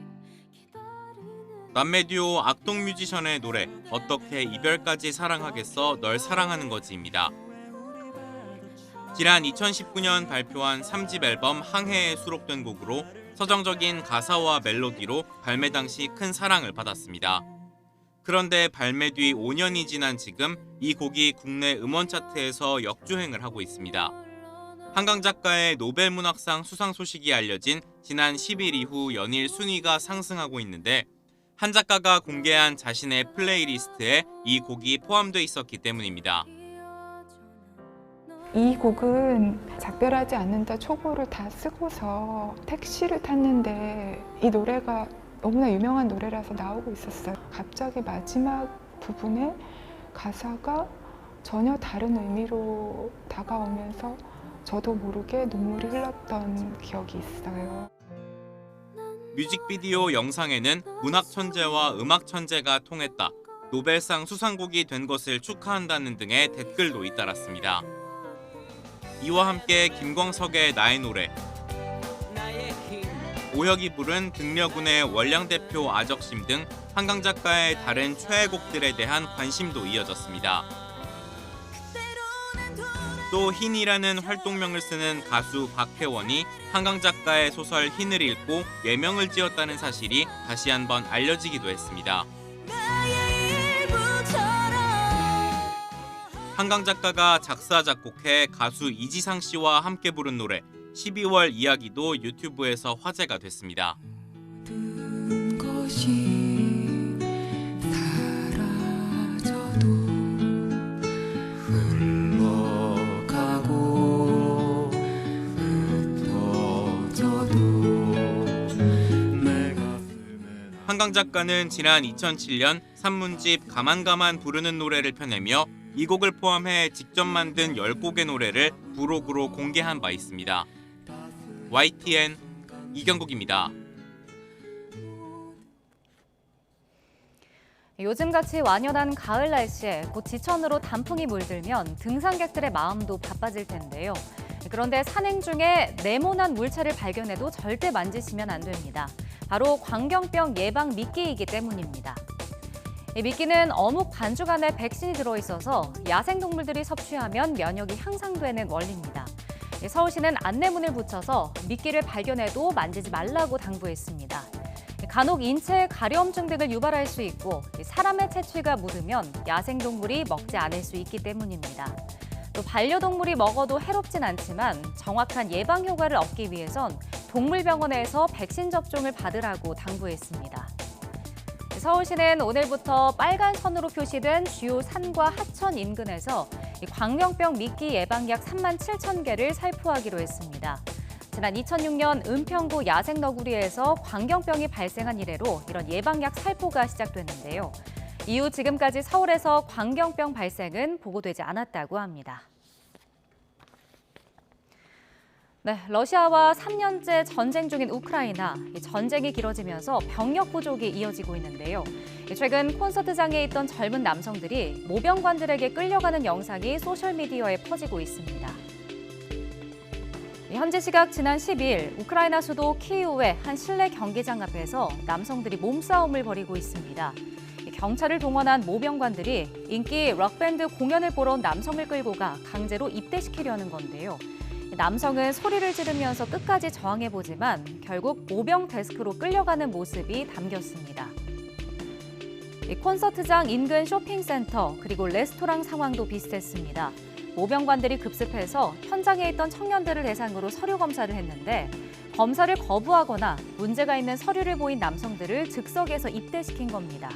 남매 듀오 악동 뮤지션의 노래 어떻게 이별까지 사랑하겠어 널 사랑하는 거지입니다. 지난 2019년 발표한 3집 앨범 항해에 수록된 곡으로 서정적인 가사와 멜로디로 발매 당시 큰 사랑을 받았습니다. 그런데 발매 뒤 5년이 지난 지금 이 곡이 국내 음원 차트에서 역주행을 하고 있습니다. 한강 작가의 노벨 문학상 수상 소식이 알려진 지난 10일 이후 연일 순위가 상승하고 있는데 한 작가가 공개한 자신의 플레이리스트에 이 곡이 포함되어 있었기 때문입니다. 이 곡은 작별하지 않는다 초고를 다 쓰고서 택시를 탔는데 이 노래가 너무나 유명한 노래라서 나오고 있었어요. 갑자기 마지막 부분에 가사가 전혀 다른 의미로 다가오면서 저도 모르게 눈물이 흘렀던 기억이 있어요. 뮤직비디오 영상에는 문학 천재와 음악 천재가 통했다, 노벨상 수상곡이 된 것을 축하한다는 등의 댓글도 잇따랐습니다. 이와 함께 김광석의 나의 노래, 오혁이 부른 등려군의 월량대표 아적심 등 한강 작가의 다른 최애곡들에 대한 관심도 이어졌습니다. 또 흰이라는 활동명을 쓰는 가수 박혜원이 한강 작가의 소설 흰을 읽고 예명을 지었다는 사실이 다시 한번 알려지기도 했습니다. 한강 작가가 작사 작곡해 가수 이지상 씨와 함께 부른 노래 12월 이야기도 유튜브에서 화제가 됐습니다. 한강 작가는 지난 2007년 산문집 가만가만 부르는 노래를 펴내며 이 곡을 포함해 직접 만든 10곡의 노래를 부록으로 공개한 바 있습니다. YTN 이경국입니다. 요즘같이 완연한 가을 날씨에 곧 지천으로 단풍이 물들면 등산객들의 마음도 바빠질 텐데요. 그런데 산행 중에 네모난 물체를 발견해도 절대 만지시면 안 됩니다. 바로 광견병 예방 미끼이기 때문입니다. 이 미끼는 어묵 반죽 안에 백신이 들어있어서 야생동물들이 섭취하면 면역이 향상되는 원리입니다. 서울시는 안내문을 붙여서 미끼를 발견해도 만지지 말라고 당부했습니다. 간혹 인체에 가려움증 등을 유발할 수 있고 사람의 채취가 묻으면 야생동물이 먹지 않을 수 있기 때문입니다. 또 반려동물이 먹어도 해롭진 않지만 정확한 예방 효과를 얻기 위해선 동물병원에서 백신 접종을 받으라고 당부했습니다. 서울시는 오늘부터 빨간 선으로 표시된 주요 산과 하천 인근에서 광견병 미끼 예방약 37,000개를 살포하기로 했습니다. 지난 2006년 은평구 야생너구리에서 광견병이 발생한 이래로 이런 예방약 살포가 시작됐는데요. 이후 지금까지 서울에서 광견병 발생은 보고되지 않았다고 합니다. 네, 러시아와 3년째 전쟁 중인 우크라이나. 이 전쟁이 길어지면서 병력 부족이 이어지고 있는데요. 최근 콘서트장에 있던 젊은 남성들이 모병관들에게 끌려가는 영상이 소셜미디어에 퍼지고 있습니다. 현지 시각 지난 10일 우크라이나 수도 키이우의 한 실내 경기장 앞에서 남성들이 몸싸움을 벌이고 있습니다. 경찰을 동원한 모병관들이 인기 록밴드 공연을 보러 온 남성을 끌고 가 강제로 입대시키려는 건데요. 남성은 소리를 지르면서 끝까지 저항해보지만 결국 모병 데스크로 끌려가는 모습이 담겼습니다. 콘서트장 인근 쇼핑센터 그리고 레스토랑 상황도 비슷했습니다. 모병관들이 급습해서 현장에 있던 청년들을 대상으로 서류 검사를 했는데 검사를 거부하거나 문제가 있는 서류를 보인 남성들을 즉석에서 입대시킨 겁니다.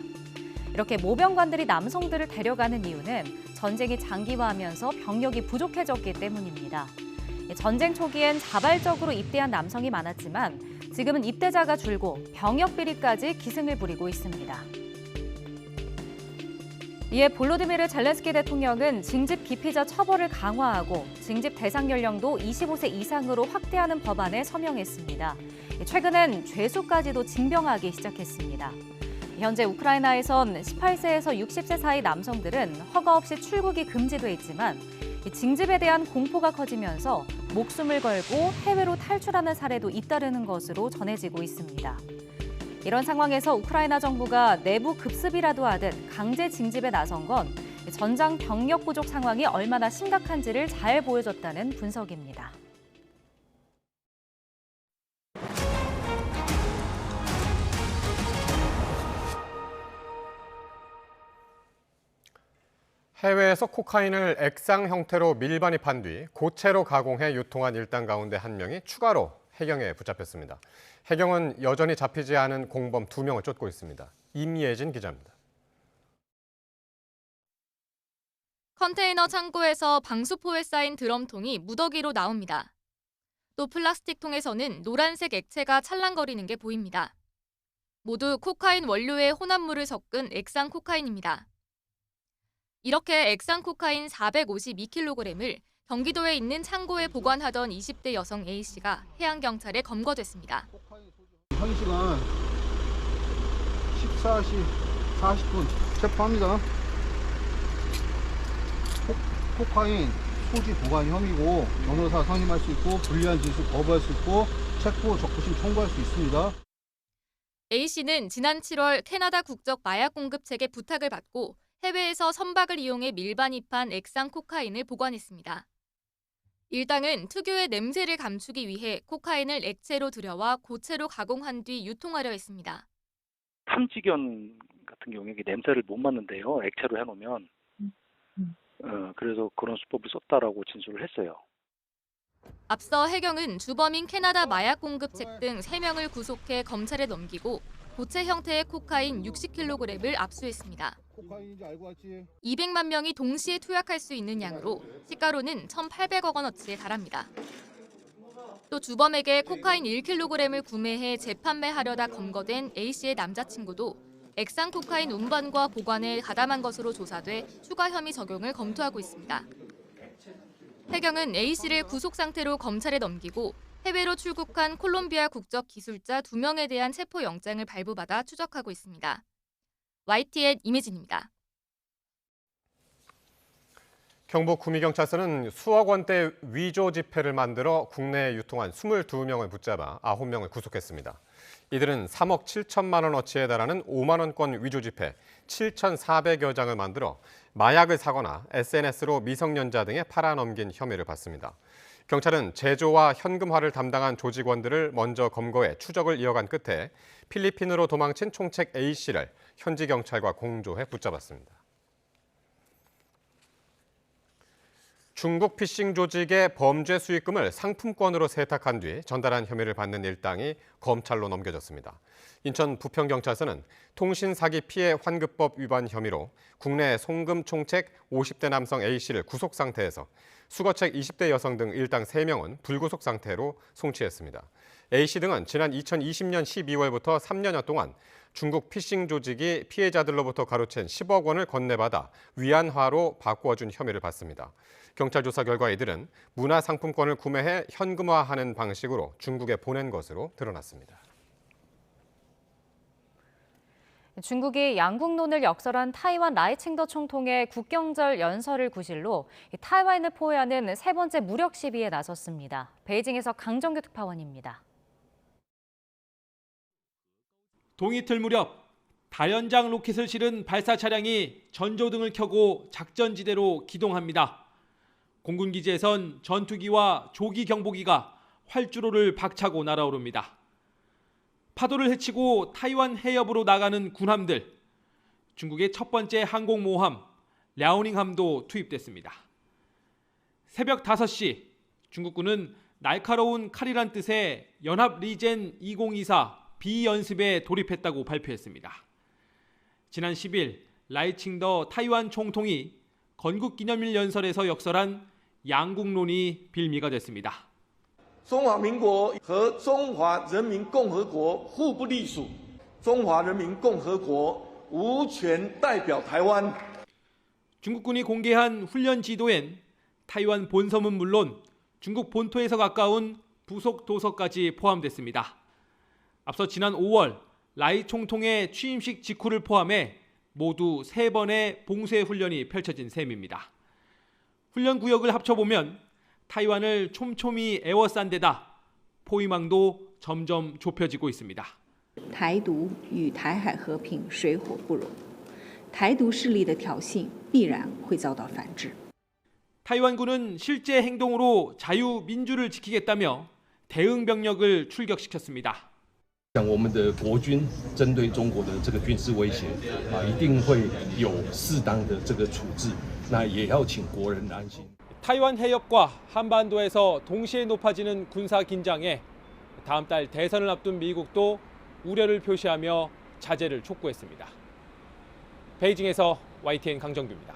이렇게 모병관들이 남성들을 데려가는 이유는 전쟁이 장기화하면서 병력이 부족해졌기 때문입니다. 전쟁 초기엔 자발적으로 입대한 남성이 많았지만 지금은 입대자가 줄고 병역 비리까지 기승을 부리고 있습니다. 이에 볼로디미르 젤렌스키 대통령은 징집 기피자 처벌을 강화하고 징집 대상 연령도 25세 이상으로 확대하는 법안에 서명했습니다. 최근엔 죄수까지도 징병하기 시작했습니다. 현재 우크라이나에선 18세에서 60세 사이 남성들은 허가 없이 출국이 금지돼 있지만 징집에 대한 공포가 커지면서 목숨을 걸고 해외로 탈출하는 사례도 잇따르는 것으로 전해지고 있습니다. 이런 상황에서 우크라이나 정부가 내부 급습이라도 하듯 강제 징집에 나선 건 전장 병력 부족 상황이 얼마나 심각한지를 잘 보여줬다는 분석입니다. 해외에서 코카인을 액상 형태로 밀반입한 뒤 고체로 가공해 유통한 일당 가운데 한 명이 추가로 해경에 붙잡혔습니다. 해경은 여전히 잡히지 않은 공범 2명을 쫓고 있습니다. 임예진 기자입니다. 컨테이너 창고에서 방수포에 쌓인 드럼통이 무더기로 나옵니다. 또 플라스틱 통에서는 노란색 액체가 찰랑거리는 게 보입니다. 모두 코카인 원료에 혼합물을 섞은 액상 코카인입니다. 이렇게 액상 코카인 452kg을 경기도에 있는 창고에 보관하던 20대 여성 A씨가 해양경찰에 검거됐습니다. 현시간 14시 40분 체포합니다. 코카인 소지 보관 혐의고 변호사 선임할 수 있고 불리한 진술 거부할 수 있고 체포 적부심 청구할 수 있습니다. A씨는 지난 7월 캐나다 국적 마약 공급책의 부탁을 받고 해외에서 선박을 이용해 밀반입한 액상 코카인을 보관했습니다. 일당은 특유의 냄새를 감추기 위해 코카인을 액체로 들여와 고체로 가공한 뒤 유통하려 했습니다. 탐지견 같은 경우에 냄새를 못 맡는데요. 액체로 해놓으면. 그래서 그런 수법을 썼다라고 진술을 했어요. 앞서 해경은 주범인 캐나다 마약 공급책 등 3명을 구속해 검찰에 넘기고 고체 형태의 코카인 60kg을 압수했습니다. 200만 명이 동시에 투약할 수 있는 양으로 시가로는 1,800억 원어치에 달합니다. 또 주범에게 코카인 1kg을 구매해 재판매하려다 검거된 A씨의 남자친구도 액상 코카인 운반과 보관에 가담한 것으로 조사돼 추가 혐의 적용을 검토하고 있습니다. 해경은 A씨를 구속 상태로 검찰에 넘기고 해외로 출국한 콜롬비아 국적 기술자 2명에 대한 체포영장을 발부받아 추적하고 있습니다. YTN 임혜진입니다. 경북 구미경찰서는 수억 원대 위조 지폐를 만들어 국내에 유통한 22명을 붙잡아 9명을 구속했습니다. 이들은 3억 7천만 원어치에 달하는 5만 원권 위조 지폐 7,400여 장을 만들어 마약을 사거나 SNS로 미성년자 등에 팔아넘긴 혐의를 받습니다. 경찰은 제조와 현금화를 담당한 조직원들을 먼저 검거해 추적을 이어간 끝에 필리핀으로 도망친 총책 A씨를 현지 경찰과 공조해 붙잡았습니다. 중국 피싱 조직의 범죄 수익금을 상품권으로 세탁한 뒤 전달한 혐의를 받는 일당이 검찰로 넘겨졌습니다. 인천 부평경찰서는 통신 사기 피해 환급법 위반 혐의로 국내 송금 총책 50대 남성 A씨를 구속 상태에서 수거책 20대 여성 등 일당 3명은 불구속 상태로 송치했습니다. A씨 등은 지난 2020년 12월부터 3년여 동안 중국 피싱 조직이 피해자들로부터 가로챈 10억 원을 건네받아 위안화로 바꾸어준 혐의를 받습니다. 경찰 조사 결과 이들은 문화상품권을 구매해 현금화하는 방식으로 중국에 보낸 것으로 드러났습니다. 중국이 양국론을 역설한 타이완 라이칭더 총통의 국경절 연설을 구실로 타이완을 포위하는 세 번째 무력 시비에 나섰습니다. 베이징에서 강정규 특파원입니다. 동이틀 무렵 다연장 로켓을 실은 발사 차량이 전조등을 켜고 작전지대로 기동합니다. 공군기지에선 전투기와 조기 경보기가 활주로를 박차고 날아오릅니다. 파도를 헤치고 타이완 해협으로 나가는 군함들, 중국의 첫 번째 항공모함 랴오닝함도 투입됐습니다. 새벽 5시 중국군은 날카로운 칼이란 뜻의 연합 리젠 2024 비연습에 돌입했다고 발표했습니다. 지난 10일 라이칭더 타이완 총통이 건국기념일 연설에서 역설한 양국론이 빌미가 됐습니다. 中华民国和中华人民共和国互不隶属，中华人民共和国无权代表台湾。 중국군이 공개한 훈련 지도엔 타이완 본섬은 물론 중국 본토에서 가까운 부속 도서까지 포함됐습니다. 앞서 지난 5월 라이 총통의 취임식 직후를 포함해 모두 3번의 봉쇄 훈련이 펼쳐진 셈입니다. 훈련 구역을 합쳐보면 타이완을 촘촘히 에워싼 데다 포위망도 점점 좁혀지고 있습니다. 台独与台海和平水火不容，台独势力的挑衅必然会遭到反制。 타이완군은 실제 행동으로 자유민주를 지키겠다며 대응 병력을 출격시켰습니다. 我们的国军针对中国的这个军事威胁一定会有适当的这个处置，那也要请国人安心。 타이완 해협과 한반도에서 동시에 높아지는 군사 긴장에 다음 달 대선을 앞둔 미국도 우려를 표시하며 자제를 촉구했습니다. 베이징에서 YTN 강정규입니다.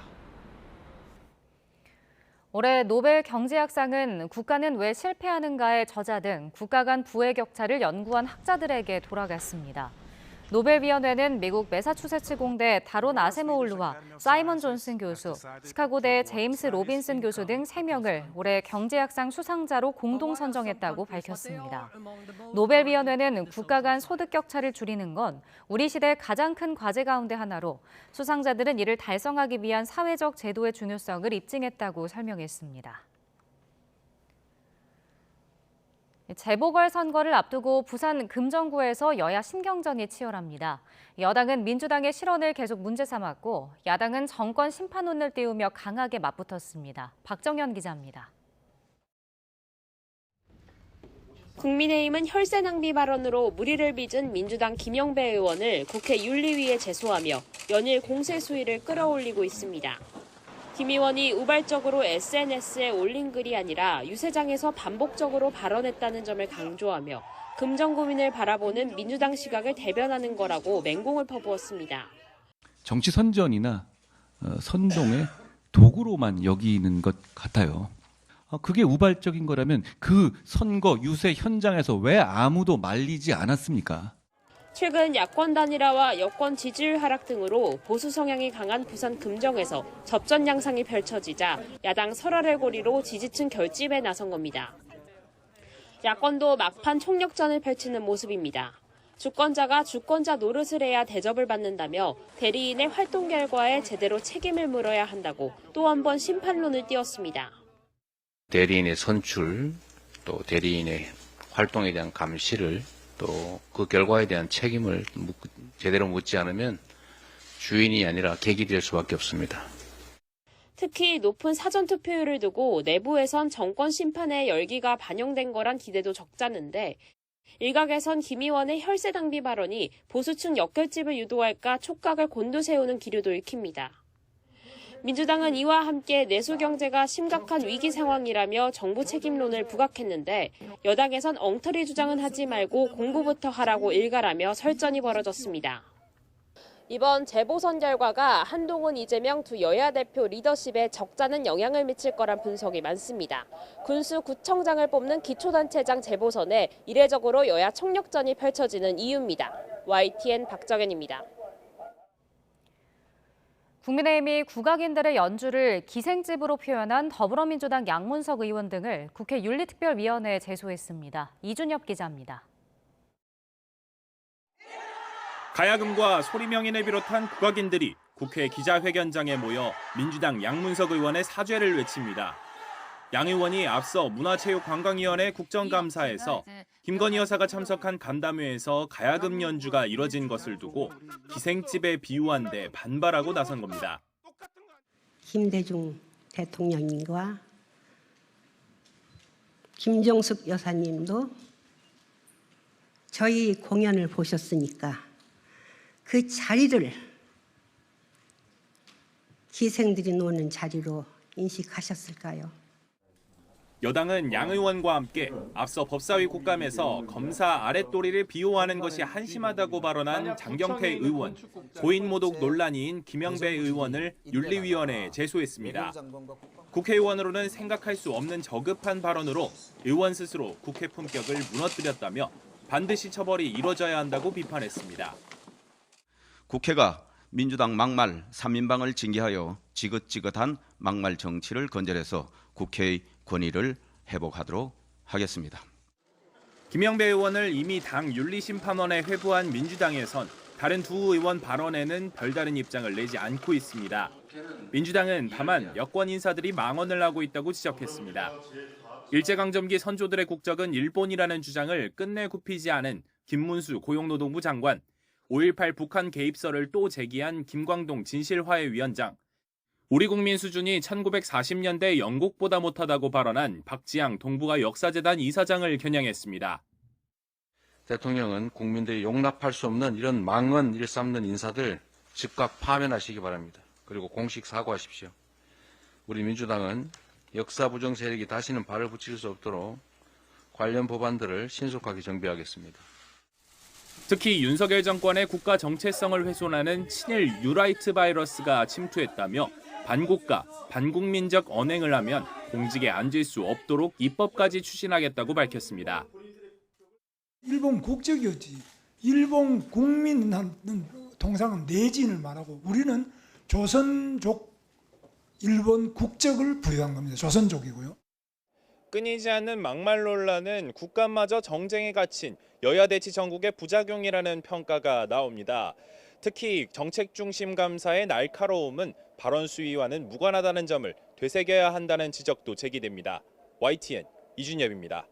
올해 노벨 경제학상은 국가는 왜 실패하는가의 저자 등 국가 간 부의 격차를 연구한 학자들에게 돌아갔습니다. 노벨위원회는 미국 매사추세츠 공대 다론 아세모울루와 사이먼 존슨 교수, 시카고대 제임스 로빈슨 교수 등 3명을 올해 경제학상 수상자로 공동 선정했다고 밝혔습니다. 노벨위원회는 국가 간 소득 격차를 줄이는 건 우리 시대 가장 큰 과제 가운데 하나로 수상자들은 이를 달성하기 위한 사회적 제도의 중요성을 입증했다고 설명했습니다. 재보궐선거를 앞두고 부산 금정구에서 여야 신경전이 치열합니다. 여당은 민주당의 실언을 계속 문제 삼았고 야당은 정권 심판운을 띄우며 강하게 맞붙었습니다. 박정현 기자입니다. 국민의힘은 혈세 낭비 발언으로 물의를 빚은 민주당 김영배 의원을 국회 윤리위에 제소하며 연일 공세 수위를 끌어올리고 있습니다. 김 의원이 우발적으로 SNS에 올린 글이 아니라 유세장에서 반복적으로 발언했다는 점을 강조하며 금정구민을 바라보는 민주당 시각을 대변하는 거라고 맹공을 퍼부었습니다. 정치 선전이나 선동의 도구로만 여기는 것 같아요. 그게 우발적인 거라면 그 선거 유세 현장에서 왜 아무도 말리지 않았습니까? 최근 야권 단일화와 여권 지지율 하락 등으로 보수 성향이 강한 부산 금정에서 접전 양상이 펼쳐지자 야당 설화를 고리로 지지층 결집에 나선 겁니다. 야권도 막판 총력전을 펼치는 모습입니다. 주권자가 주권자 노릇을 해야 대접을 받는다며 대리인의 활동 결과에 제대로 책임을 물어야 한다고 또 한 번 심판론을 띄웠습니다. 대리인의 선출, 또 대리인의 활동에 대한 감시를 또 그 결과에 대한 책임을 제대로 묻지 않으면 주인이 아니라 객이 될 수밖에 없습니다. 특히 높은 사전투표율을 두고 내부에선 정권 심판의 열기가 반영된 거란 기대도 적잖은데 일각에선 김 의원의 혈세 낭비 발언이 보수층 역결집을 유도할까 촉각을 곤두세우는 기류도 읽힙니다. 민주당은 이와 함께 내수 경제가 심각한 위기 상황이라며 정부 책임론을 부각했는데 여당에선 엉터리 주장은 하지 말고 공부부터 하라고 일갈하며 설전이 벌어졌습니다. 이번 재보선 결과가 한동훈, 이재명 두 여야 대표 리더십에 적잖은 영향을 미칠 거란 분석이 많습니다. 군수 구청장을 뽑는 기초단체장 재보선에 이례적으로 여야 총력전이 펼쳐지는 이유입니다. YTN 박정현입니다. 국민의힘이 국악인들의 연주를 기생집으로 표현한 더불어민주당 양문석 의원 등을 국회 윤리특별위원회에 제소했습니다. 이준엽 기자입니다. 가야금과 소리명인을 비롯한 국악인들이 국회 기자회견장에 모여 민주당 양문석 의원의 사죄를 외칩니다. 양 의원이 앞서 문화체육관광위원회 국정감사에서 김건희 여사가 참석한 간담회에서 가야금 연주가 이뤄진 것을 두고 기생집에 비유한 데 반발하고 나선 겁니다. 김대중 대통령님과 김정숙 여사님도 저희 공연을 보셨으니까 그 자리를 기생들이 노는 자리로 인식하셨을까요? 여당은 양 의원과 함께 앞서 법사위 국감에서 검사 아랫도리를 비호하는 것이 한심하다고 발언한 장경태 의원, 고인 모독 논란인 김영배 의원을 윤리위원회에 제소했습니다. 국회의원으로는 생각할 수 없는 저급한 발언으로 의원 스스로 국회 품격을 무너뜨렸다며 반드시 처벌이 이뤄져야 한다고 비판했습니다. 국회가 민주당 막말 3인방을 징계하여 지긋지긋한 막말 정치를 건절해서 국회의 권위를 회복하도록 하겠습니다. 김영배 의원을 이미 당 윤리심판원에 회부한 민주당에선 다른 두 의원 발언에는 별다른 입장을 내지 않고 있습니다. 민주당은 다만 여권 인사들이 망언을 하고 있다고 지적했습니다. 일제강점기 선조들의 국적은 일본이라는 주장을 끝내 굽히지 않은 김문수 고용노동부 장관, 5.18 북한 개입설을 또 제기한 김광동 진실화해위원장, 우리 국민 수준이 1940년대 영국보다 못하다고 발언한 박지양 동북아 역사재단 이사장을 겨냥했습니다. 대통령은 국민들이 용납할 수 없는 이런 망언 일삼는 인사들 즉각 파면하시기 바랍니다. 그리고 공식 사과하십시오. 우리 민주당은 역사 부정 세력이 다시는 발을 붙일 수 없도록 관련 법안들을 신속하게 정비하겠습니다. 특히 윤석열 정권의 국가 정체성을 훼손하는 친일 뉴라이트 바이러스가 침투했다며 반국가, 반국민적 언행을 하면 공직에 앉을 수 없도록 입법까지 추진하겠다고 밝혔습니다. 일본 국적이었지. 일본 국민은 통상은 내진을 말하고 우리는 조선족 일본 국적을 부여한 겁니다. 조선족이고요. 끊이지 않는 막말 논란은 국가마저 정쟁에 갇힌 여야 대치 정국의 부작용이라는 평가가 나옵니다. 특히 정책 중심 감사의 날카로움은 발언 수위와는 무관하다는 점을 되새겨야 한다는 지적도 제기됩니다. YTN 이준엽입니다.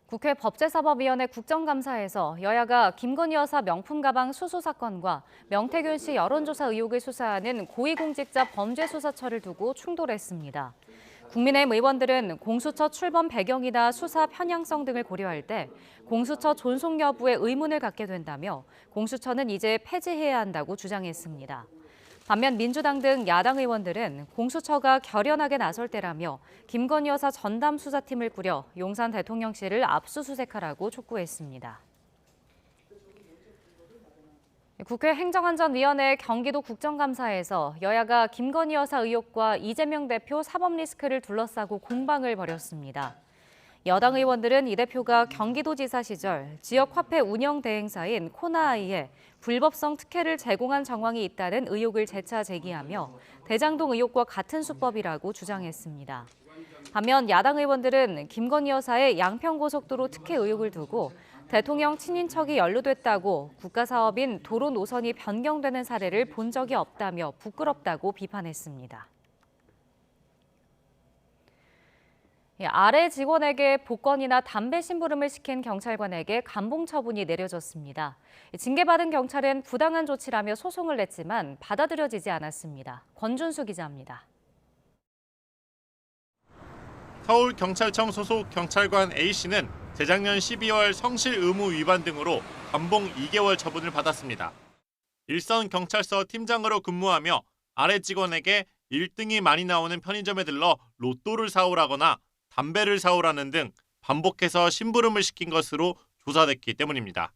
국회 법제사법위원회 국정감사에서 여야가 김건희 여사 명품 가방 수수 사건과 명태균 씨 여론조사 의혹을 수사하는 고위공직자 범죄수사처를 두고 충돌했습니다. 국민의힘 의원들은 공수처 출범 배경이나 수사 편향성 등을 고려할 때 공수처 존속 여부에 의문을 갖게 된다며 공수처는 이제 폐지해야 한다고 주장했습니다. 반면 민주당 등 야당 의원들은 공수처가 결연하게 나설 때라며 김건희 여사 전담 수사팀을 꾸려 용산 대통령실을 압수수색하라고 촉구했습니다. 국회 행정안전위원회 경기도 국정감사에서 여야가 김건희 여사 의혹과 이재명 대표 사법 리스크를 둘러싸고 공방을 벌였습니다. 여당 의원들은 이 대표가 경기도지사 시절 지역화폐 운영 대행사인 코나아이에 불법성 특혜를 제공한 정황이 있다는 의혹을 재차 제기하며 대장동 의혹과 같은 수법이라고 주장했습니다. 반면 야당 의원들은 김건희 여사의 양평고속도로 특혜 의혹을 두고 대통령 친인척이 연루됐다고 국가사업인 도로 노선이 변경되는 사례를 본 적이 없다며 부끄럽다고 비판했습니다. 아래 직원에게 복권이나 담배 심부름을 시킨 경찰관에게 감봉 처분이 내려졌습니다. 징계받은 경찰은 부당한 조치라며 소송을 냈지만 받아들여지지 않았습니다. 권준수 기자입니다. 서울경찰청 소속 경찰관 A씨는 재작년 12월 성실 의무 위반 등으로 감봉 2개월 처분을 받았습니다. 일선 경찰서 팀장으로 근무하며 아래 직원에게 1등이 많이 나오는 편의점에 들러 로또를 사오라거나 담배를 사오라는 등 반복해서 심부름을 시킨 것으로 조사됐기 때문입니다.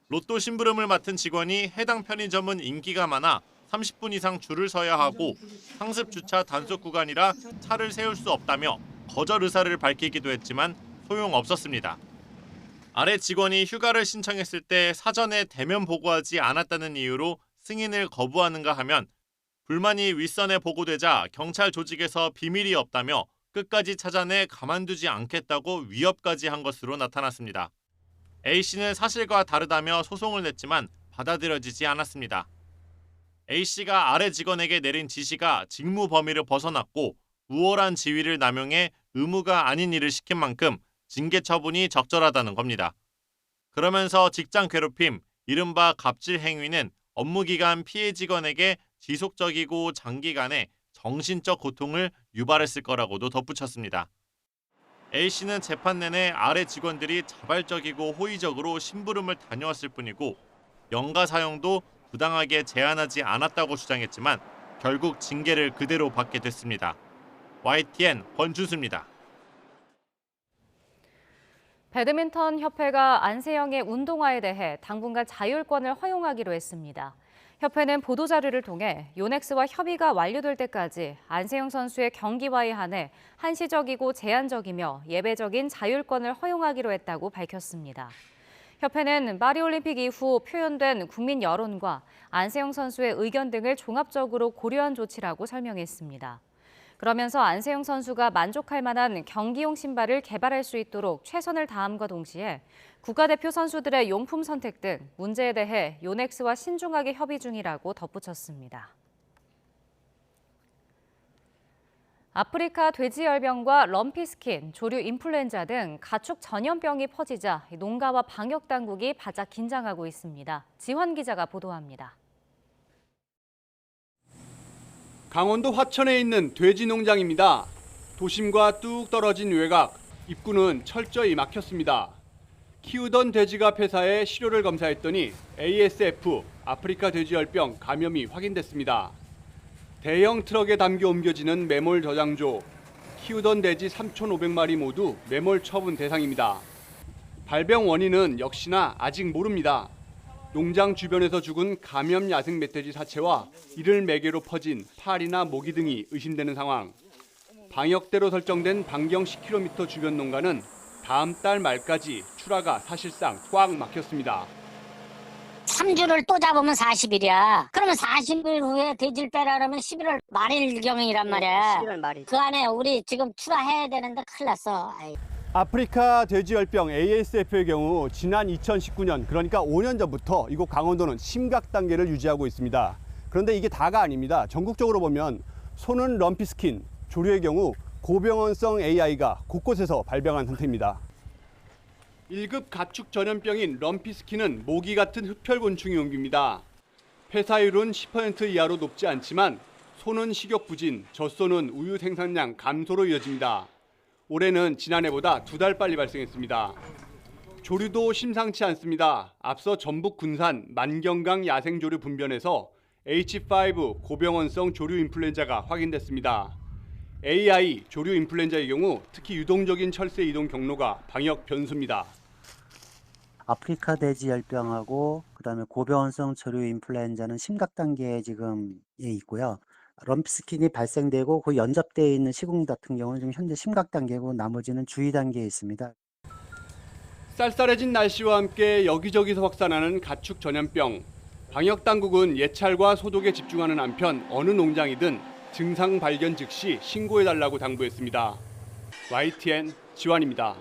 로또 심부름을 맡은 직원이 해당 편의점은 인기가 많아 30분 이상 줄을 서야 하고 상습 주차 단속 구간이라 차를 세울 수 없다며 거절 의사를 밝히기도 했지만 소용없었습니다. 아래 직원이 휴가를 신청했을 때 사전에 대면 보고하지 않았다는 이유로 승인을 거부하는가 하면 불만이 윗선에 보고되자 경찰 조직에서 비밀이 없다며 끝까지 찾아내 가만두지 않겠다고 위협까지 한 것으로 나타났습니다. A씨는 사실과 다르다며 소송을 냈지만 받아들여지지 않았습니다. A씨가 아래 직원에게 내린 지시가 직무 범위를 벗어났고 우월한 지위를 남용해 의무가 아닌 일을 시킨 만큼 징계 처분이 적절하다는 겁니다. 그러면서 직장 괴롭힘, 이른바 갑질 행위는 업무기간 피해 직원에게 지속적이고 장기간의 정신적 고통을 유발했을 거라고도 덧붙였습니다. A씨는 재판 내내 아래 직원들이 자발적이고 호의적으로 심부름을 다녀왔을 뿐이고 연가 사용도 부당하게 제한하지 않았다고 주장했지만 결국 징계를 그대로 받게 됐습니다. YTN 권준수입니다. 배드민턴 협회가 안세영의 운동화에 대해 당분간 자율권을 허용하기로 했습니다. 협회는 보도자료를 통해 요넥스와 협의가 완료될 때까지 안세영 선수의 경기와에 한해 한시적이고 제한적이며 예외적인 자율권을 허용하기로 했다고 밝혔습니다. 협회는 파리올림픽 이후 표현된 국민 여론과 안세영 선수의 의견 등을 종합적으로 고려한 조치라고 설명했습니다. 그러면서 안세영 선수가 만족할 만한 경기용 신발을 개발할 수 있도록 최선을 다함과 동시에 국가대표 선수들의 용품 선택 등 문제에 대해 요넥스와 신중하게 협의 중이라고 덧붙였습니다. 아프리카 돼지열병과 럼피스킨, 조류 인플루엔자 등 가축 전염병이 퍼지자 농가와 방역 당국이 바짝 긴장하고 있습니다. 지환 기자가 보도합니다. 강원도 화천에 있는 돼지 농장입니다. 도심과 뚝 떨어진 외곽, 입구는 철저히 막혔습니다. 키우던 돼지가 폐사해 시료를 검사했더니 ASF, 아프리카 돼지열병 감염이 확인됐습니다. 대형 트럭에 담겨 옮겨지는 매몰 저장조, 키우던 돼지 3,500마리 모두 매몰 처분 대상입니다. 발병 원인은 역시나 아직 모릅니다. 농장 주변에서 죽은 감염 야생 멧돼지 사체와 이를 매개로 퍼진 파리나 모기 등이 의심되는 상황. 방역대로 설정된 반경 10km 주변 농가는 다음 달 말까지 출하가 사실상 꽉 막혔습니다. 3주를 또 잡으면 40일이야. 그러면 40일 후에 돼지를 빼라 그러면 11월 말일경이란 말이야. 11월 말일. 그 안에 우리 지금 출하해야 되는데 큰일 났어. 아프리카 돼지열병 ASF의 경우 지난 2019년, 그러니까 5년 전부터 이곳 강원도는 심각 단계를 유지하고 있습니다. 그런데 이게 다가 아닙니다. 전국적으로 보면 소는 럼피스킨, 조류의 경우 고병원성 AI가 곳곳에서 발병한 상태입니다. 1급 가축 전염병인 럼피스킨은 모기 같은 흡혈곤충이 옮깁니다. 폐사율은 10% 이하로 높지 않지만 소는 식욕 부진, 젖소는 우유 생산량 감소로 이어집니다. 올해는 지난해보다 2달 빨리 발생했습니다. 조류도 심상치 않습니다. 앞서 전북 군산 만경강 야생조류 분변에서 H5 고병원성 조류 인플루엔자가 확인됐습니다. AI 조류 인플루엔자의 경우 특히 유동적인 철새 이동 경로가 방역 변수입니다. 아프리카 돼지열병하고 그다음에 고병원성 조류 인플루엔자는 심각 단계에 지금 있고요. 럼피스킨이 발생되고 그 연접되어 있는 시공 같은 경우는 지금 현재 심각 단계고 나머지는 주의 단계에 있습니다. 쌀쌀해진 날씨와 함께 여기저기서 확산하는 가축 전염병. 방역 당국은 예찰과 소독에 집중하는 한편 어느 농장이든 증상 발견 즉시 신고해달라고 당부했습니다. YTN 지환입니다.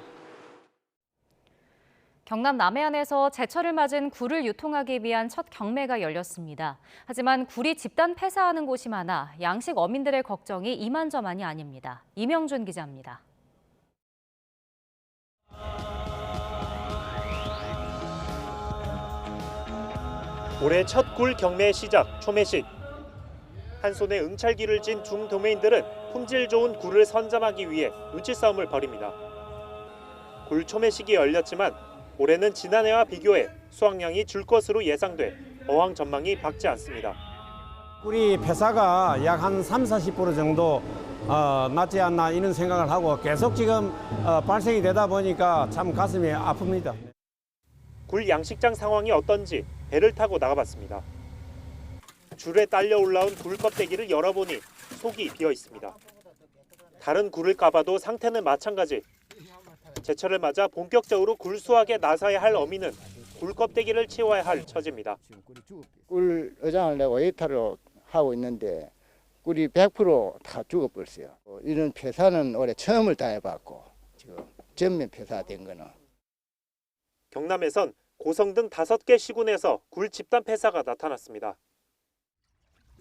경남 남해안에서 제철을 맞은 굴을 유통하기 위한 첫 경매가 열렸습니다. 하지만 굴이 집단 폐사하는 곳이 많아 양식 어민들의 걱정이 이만저만이 아닙니다. 이명준 기자입니다. 올해 첫 굴 경매 시작 초매식. 한 손에 응찰기를 쥔 중도매인들은 품질 좋은 굴을 선점하기 위해 눈치 싸움을 벌입니다. 굴 초매식이 열렸지만 올해는 지난해와 비교해 수확량이 줄 것으로 예상돼 어황 전망이 밝지 않습니다. 굴이 폐사가 약 한 30-40% 정도 낮지 않나 이런 생각을 하고 계속 지금 발생이 되다 보니까 참 가슴이 아픕니다. 굴 양식장 상황이 어떤지 배를 타고 나가봤습니다. 줄에 딸려 올라온 굴 껍데기를 열어보니 속이 비어 있습니다. 다른 굴을 까봐도 상태는 마찬가지. 제철을 맞아 본격적으로 굴 수확에 나서야 할 어민은 굴 껍데기를 채워야 할 처지입니다. 꿀 어장을 내고 에이타로 하고 있는데 꿀이 100% 다 죽어버렸어요. 이런 폐사는 올해 처음을 다 해봤고 지금 전면 폐사된 거는. 경남에선 고성 등 5개 시군에서 굴 집단 폐사가 나타났습니다.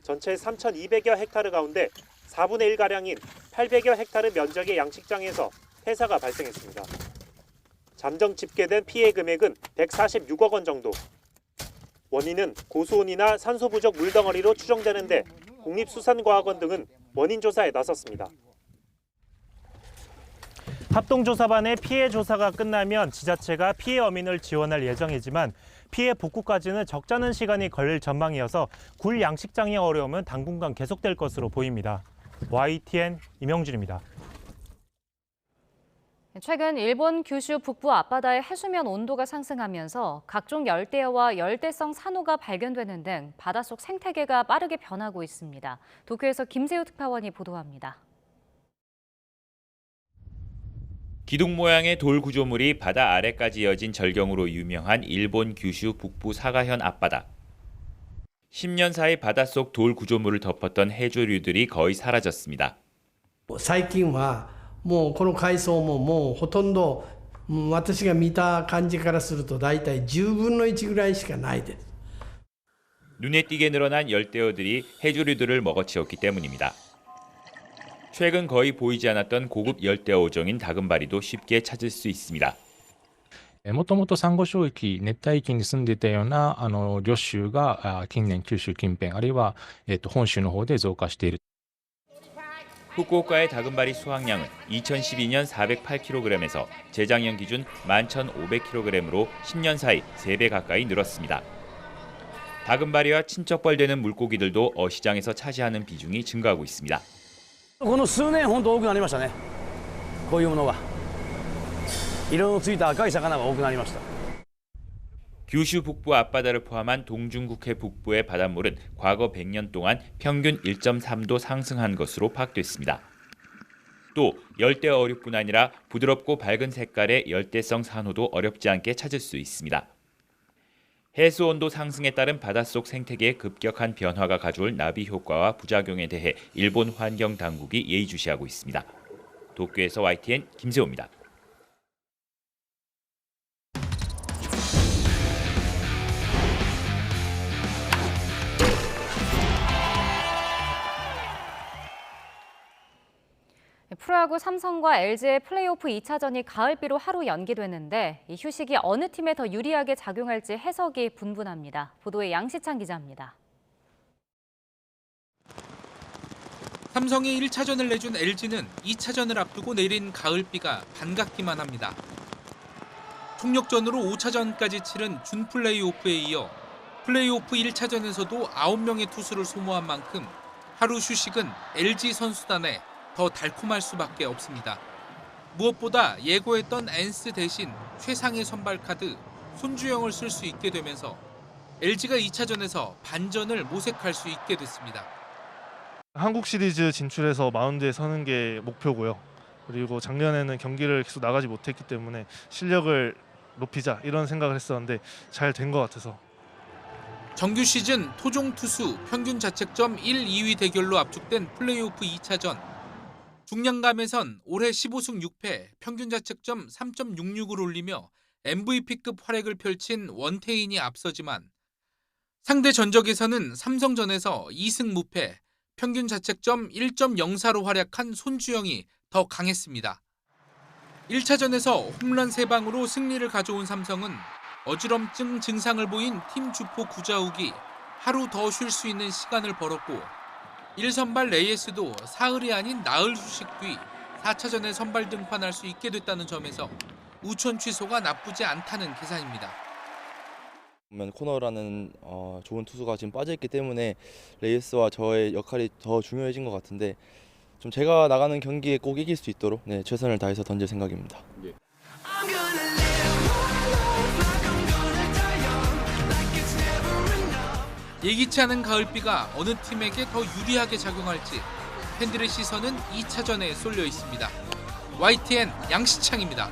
전체 3,200여 헥타르 가운데 4분의 1가량인 800여 헥타르 면적의 양식장에서 폐사가 발생했습니다. 잠정 집계된 피해 금액은 146억 원 정도. 원인은 고수온이나 산소 부족 물덩어리로 추정되는데 국립수산과학원 등은 원인 조사에 나섰습니다. 합동조사반의 피해 조사가 끝나면 지자체가 피해 어민을 지원할 예정이지만 피해 복구까지는 적잖은 시간이 걸릴 전망이어서 굴 양식장의 어려움은 당분간 계속될 것으로 보입니다. YTN 임영준입니다. 최근 일본 규슈 북부 앞바다의 해수면 온도가 상승하면서 각종 열대어와 열대성 산호가 발견되는 등 바닷속 생태계가 빠르게 변하고 있습니다. 도쿄에서 김세우 특파원이 보도합니다. 기둥 모양의 돌 구조물이 바다 아래까지 이어진 절경으로 유명한 일본 규슈 북부 사가현 앞바다. 10년 사이 바닷속 돌 구조물을 덮었던 해조류들이 거의 사라졌습니다. 最近はもうこの海藻ももうほとんど私が見た感じからすると大体10分の1ぐらいしかないです。 눈에 띄게 늘어난 열대어들이 해조류들을 먹어치웠기 때문입니다. 최근 거의 보이지 않았던 고급 열대어 어종인 다금바리도 쉽게 찾을 수 있습니다. もともとサンゴ礁域、熱帯域に住んでいたような魚種が近年九州近辺あるいは本州の方で増加している。 후쿠오카의 다금바리 수확량은 2012년 408kg에서 재작년 기준 11,500kg으로 10년 사이 3배 가까이 늘었습니다. 다금바리와 친척벌되는 물고기들도 어시장에서 차지하는 비중이 증가하고 있습니다. この数年本当多くなりましたね。こういうものが色のついた赤い魚が多くなりました。 규슈 북부 앞바다를 포함한 동중국해 북부의 바닷물은 과거 100년 동안 평균 1.3도 상승한 것으로 파악됐습니다. 또 열대 어류뿐 아니라 부드럽고 밝은 색깔의 열대성 산호도 어렵지 않게 찾을 수 있습니다. 해수 온도 상승에 따른 바닷속 생태계의 급격한 변화가 가져올 나비 효과와 부작용에 대해 일본 환경 당국이 예의주시하고 있습니다. 도쿄에서 YTN 김세호입니다. 프로야구 삼성과 LG의 플레이오프 2차전이 가을비로 하루 연기됐는데 이 휴식이 어느 팀에 더 유리하게 작용할지 해석이 분분합니다. 보도에 양시창 기자입니다. 삼성이 1차전을 내준 LG는 2차전을 앞두고 내린 가을비가 반갑기만 합니다. 총력전으로 5차전까지 치른 준 플레이오프에 이어 플레이오프 1차전에서도 9명의 투수를 소모한 만큼 하루 휴식은 LG 선수단에 더 달콤할 수밖에 없습니다. 무엇보다 예고했던 엔스 대신 최상의 선발 카드 손주영을 쓸 수 있게 되면서 LG가 2차전에서 반전을 모색할 수 있게 됐습니다. 한국 시리즈 진출해서 마운드에 서는 게 목표고요. 그리고 작년에는 경기를 계속 나가지 못했기 때문에 실력을 높이자 이런 생각을 했었는데 잘 된 것 같아서. 정규 시즌 토종 투수 평균 자책점 1, 2위 대결로 압축된 플레이오프 2차전. 중량감에선 올해 15승 6패, 평균 자책점 3.66을 올리며 MVP급 활약을 펼친 원태인이 앞서지만 상대 전적에서는 삼성전에서 2승 무패, 평균 자책점 1.04로 활약한 손주영이 더 강했습니다. 1차전에서 홈런 3방으로 승리를 가져온 삼성은 어지럼증 증상을 보인 팀 주포 구자욱이 하루 더 쉴 수 있는 시간을 벌었고 1선발 레이에스도 사흘이 아닌 나흘 휴식 뒤 4차전에 선발 등판할 수 있게 됐다는 점에서 우천 취소가 나쁘지 않다는 계산입니다. 코너라는 좋은 투수가 지금 빠져있기 때문에 레이스와 저의 역할이 더 중요해진 것 같은데 좀 제가 나가는 경기에 꼭 이길 수 있도록 최선을 다해서 던질 생각입니다. 예기치 않은 가을비가 어느 팀에게 더 유리하게 작용할지 팬들의 시선은 2차전에 쏠려 있습니다. YTN 양시창입니다.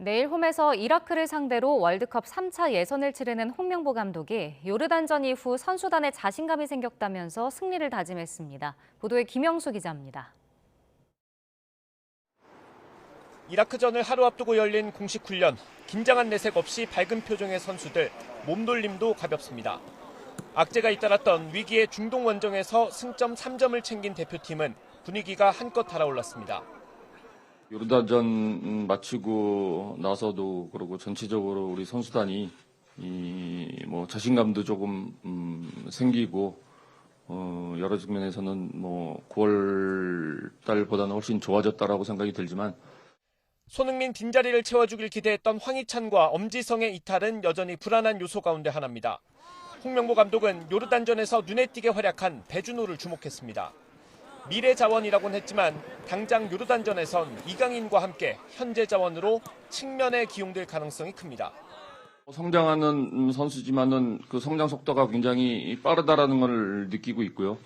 내일 홈에서 이라크를 상대로 월드컵 3차 예선을 치르는 홍명보 감독이 요르단전 이후 선수단에 자신감이 생겼다면서 승리를 다짐했습니다. 보도에 김영수 기자입니다. 이라크전을 하루 앞두고 열린 공식 훈련. 긴장한 내색 없이 밝은 표정의 선수들, 몸놀림도 가볍습니다. 악재가 잇따랐던 위기의 중동 원정에서 승점 3점을 챙긴 대표팀은 분위기가 한껏 달아올랐습니다. 요르단전 마치고 나서도 그러고 전체적으로 우리 선수단이 자신감도 조금 생기고 여러 측면에서는 9월 달보다는 훨씬 좋아졌다라고 생각이 들지만 손흥민 빈자리를 채워주길 기대했던 황희찬과 엄지성의 이탈은 여전히 불안한 요소 가운데 하나입니다. 홍명보 감독은 요르단전에서 눈에 띄게 활약한 배준호를 주목했습니다. 미래 자원이라고는 했지만 당장 요르단전에선 이강인과 함께 현재 자원으로 측면에 기용될 가능성이 큽니다. 성장하는 선수지만은 그 성장 속도가 굉장히 빠르다라는 걸 느끼고 있고요.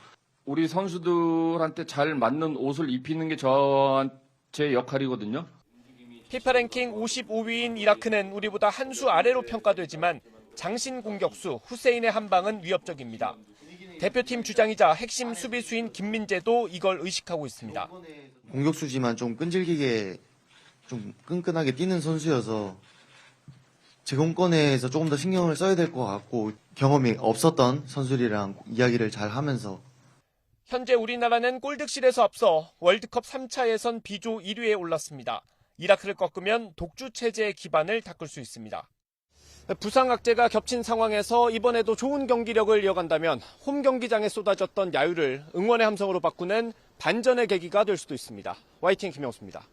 우리 선수들한테 잘 맞는 옷을 입히는 게 제 역할이거든요. 피파 랭킹 55위인 이라크는 우리보다 한 수 아래로 평가되지만 장신 공격수 후세인의 한 방은 위협적입니다. 대표팀 주장이자 핵심 수비수인 김민재도 이걸 의식하고 있습니다. 공격수지만 좀 끈질기게 좀 끈끈하게 뛰는 선수여서 제공권에서 조금 더 신경을 써야 될 것 같고 경험이 없었던 선수들이랑 이야기를 잘 하면서 현재 우리나라는 골득실에서 앞서 월드컵 3차 예선 B조 1위에 올랐습니다. 이라크를 꺾으면 독주 체제의 기반을 닦을 수 있습니다. 부상 악재가 겹친 상황에서 이번에도 좋은 경기력을 이어간다면 홈 경기장에 쏟아졌던 야유를 응원의 함성으로 바꾸는 반전의 계기가 될 수도 있습니다. YTN 김영수입니다.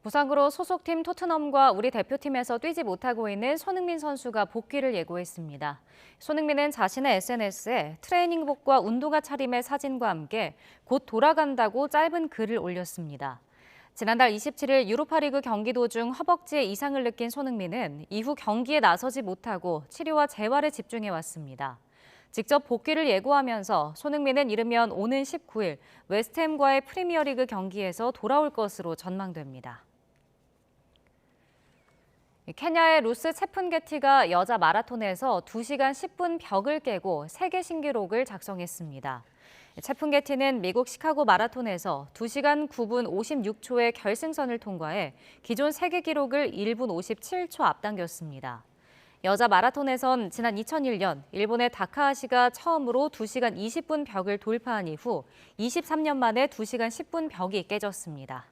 부상으로 소속팀 토트넘과 우리 대표팀에서 뛰지 못하고 있는 손흥민 선수가 복귀를 예고했습니다. 손흥민은 자신의 SNS에 트레이닝복과 운동화 차림의 사진과 함께 곧 돌아간다고 짧은 글을 올렸습니다. 지난달 27일 유로파리그 경기 도중 허벅지에 이상을 느낀 손흥민은 이후 경기에 나서지 못하고 치료와 재활에 집중해왔습니다. 직접 복귀를 예고하면서 손흥민은 이르면 오는 19일 웨스트햄과의 프리미어리그 경기에서 돌아올 것으로 전망됩니다. 케냐의 루스 체푼게티가 여자 마라톤에서 2시간 10분 벽을 깨고 세계 신기록을 작성했습니다. 체푼게티는 미국 시카고 마라톤에서 2시간 9분 56초의 결승선을 통과해 기존 세계 기록을 1분 57초 앞당겼습니다. 여자 마라톤에선 지난 2001년 일본의 다카하시가 처음으로 2시간 20분 벽을 돌파한 이후 23년 만에 2시간 10분 벽이 깨졌습니다.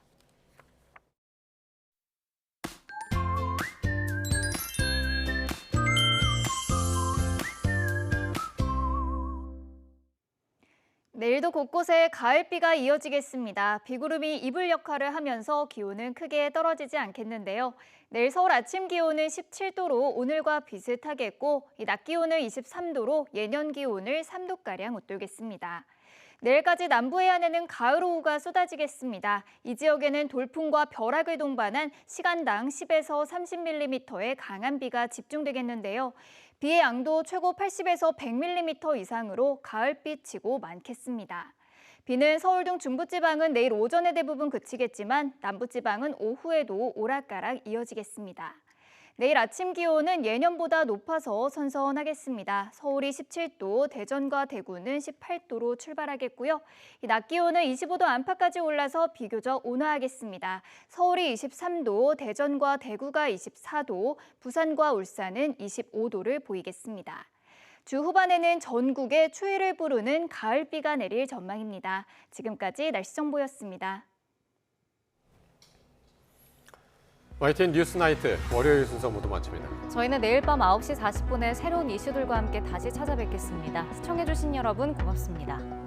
내일도 곳곳에 가을비가 이어지겠습니다. 비구름이 이불 역할을 하면서 기온은 크게 떨어지지 않겠는데요. 내일 서울 아침 기온은 17도로 오늘과 비슷하겠고 낮 기온은 23도로 예년 기온을 3도가량 웃돌겠습니다. 내일까지 남부 해안에는 가을 오후가 쏟아지겠습니다. 이 지역에는 돌풍과 벼락을 동반한 시간당 10에서 30mm의 강한 비가 집중되겠는데요. 비의 양도 최고 80에서 100mm 이상으로 가을비치고 많겠습니다. 비는 서울 등 중부지방은 내일 오전에 대부분 그치겠지만 남부지방은 오후에도 오락가락 이어지겠습니다. 내일 아침 기온은 예년보다 높아서 선선하겠습니다. 서울이 17도, 대전과 대구는 18도로 출발하겠고요. 낮 기온은 25도 안팎까지 올라서 비교적 온화하겠습니다. 서울이 23도, 대전과 대구가 24도, 부산과 울산은 25도를 보이겠습니다. 주 후반에는 전국에 추위를 부르는 가을비가 내릴 전망입니다. 지금까지 날씨 정보였습니다. YTN 뉴스나이트 월요일 순서 모두 마칩니다. 저희는 내일 밤 9시 40분에 새로운 이슈들과 함께 다시 찾아뵙겠습니다. 시청해주신 여러분 고맙습니다.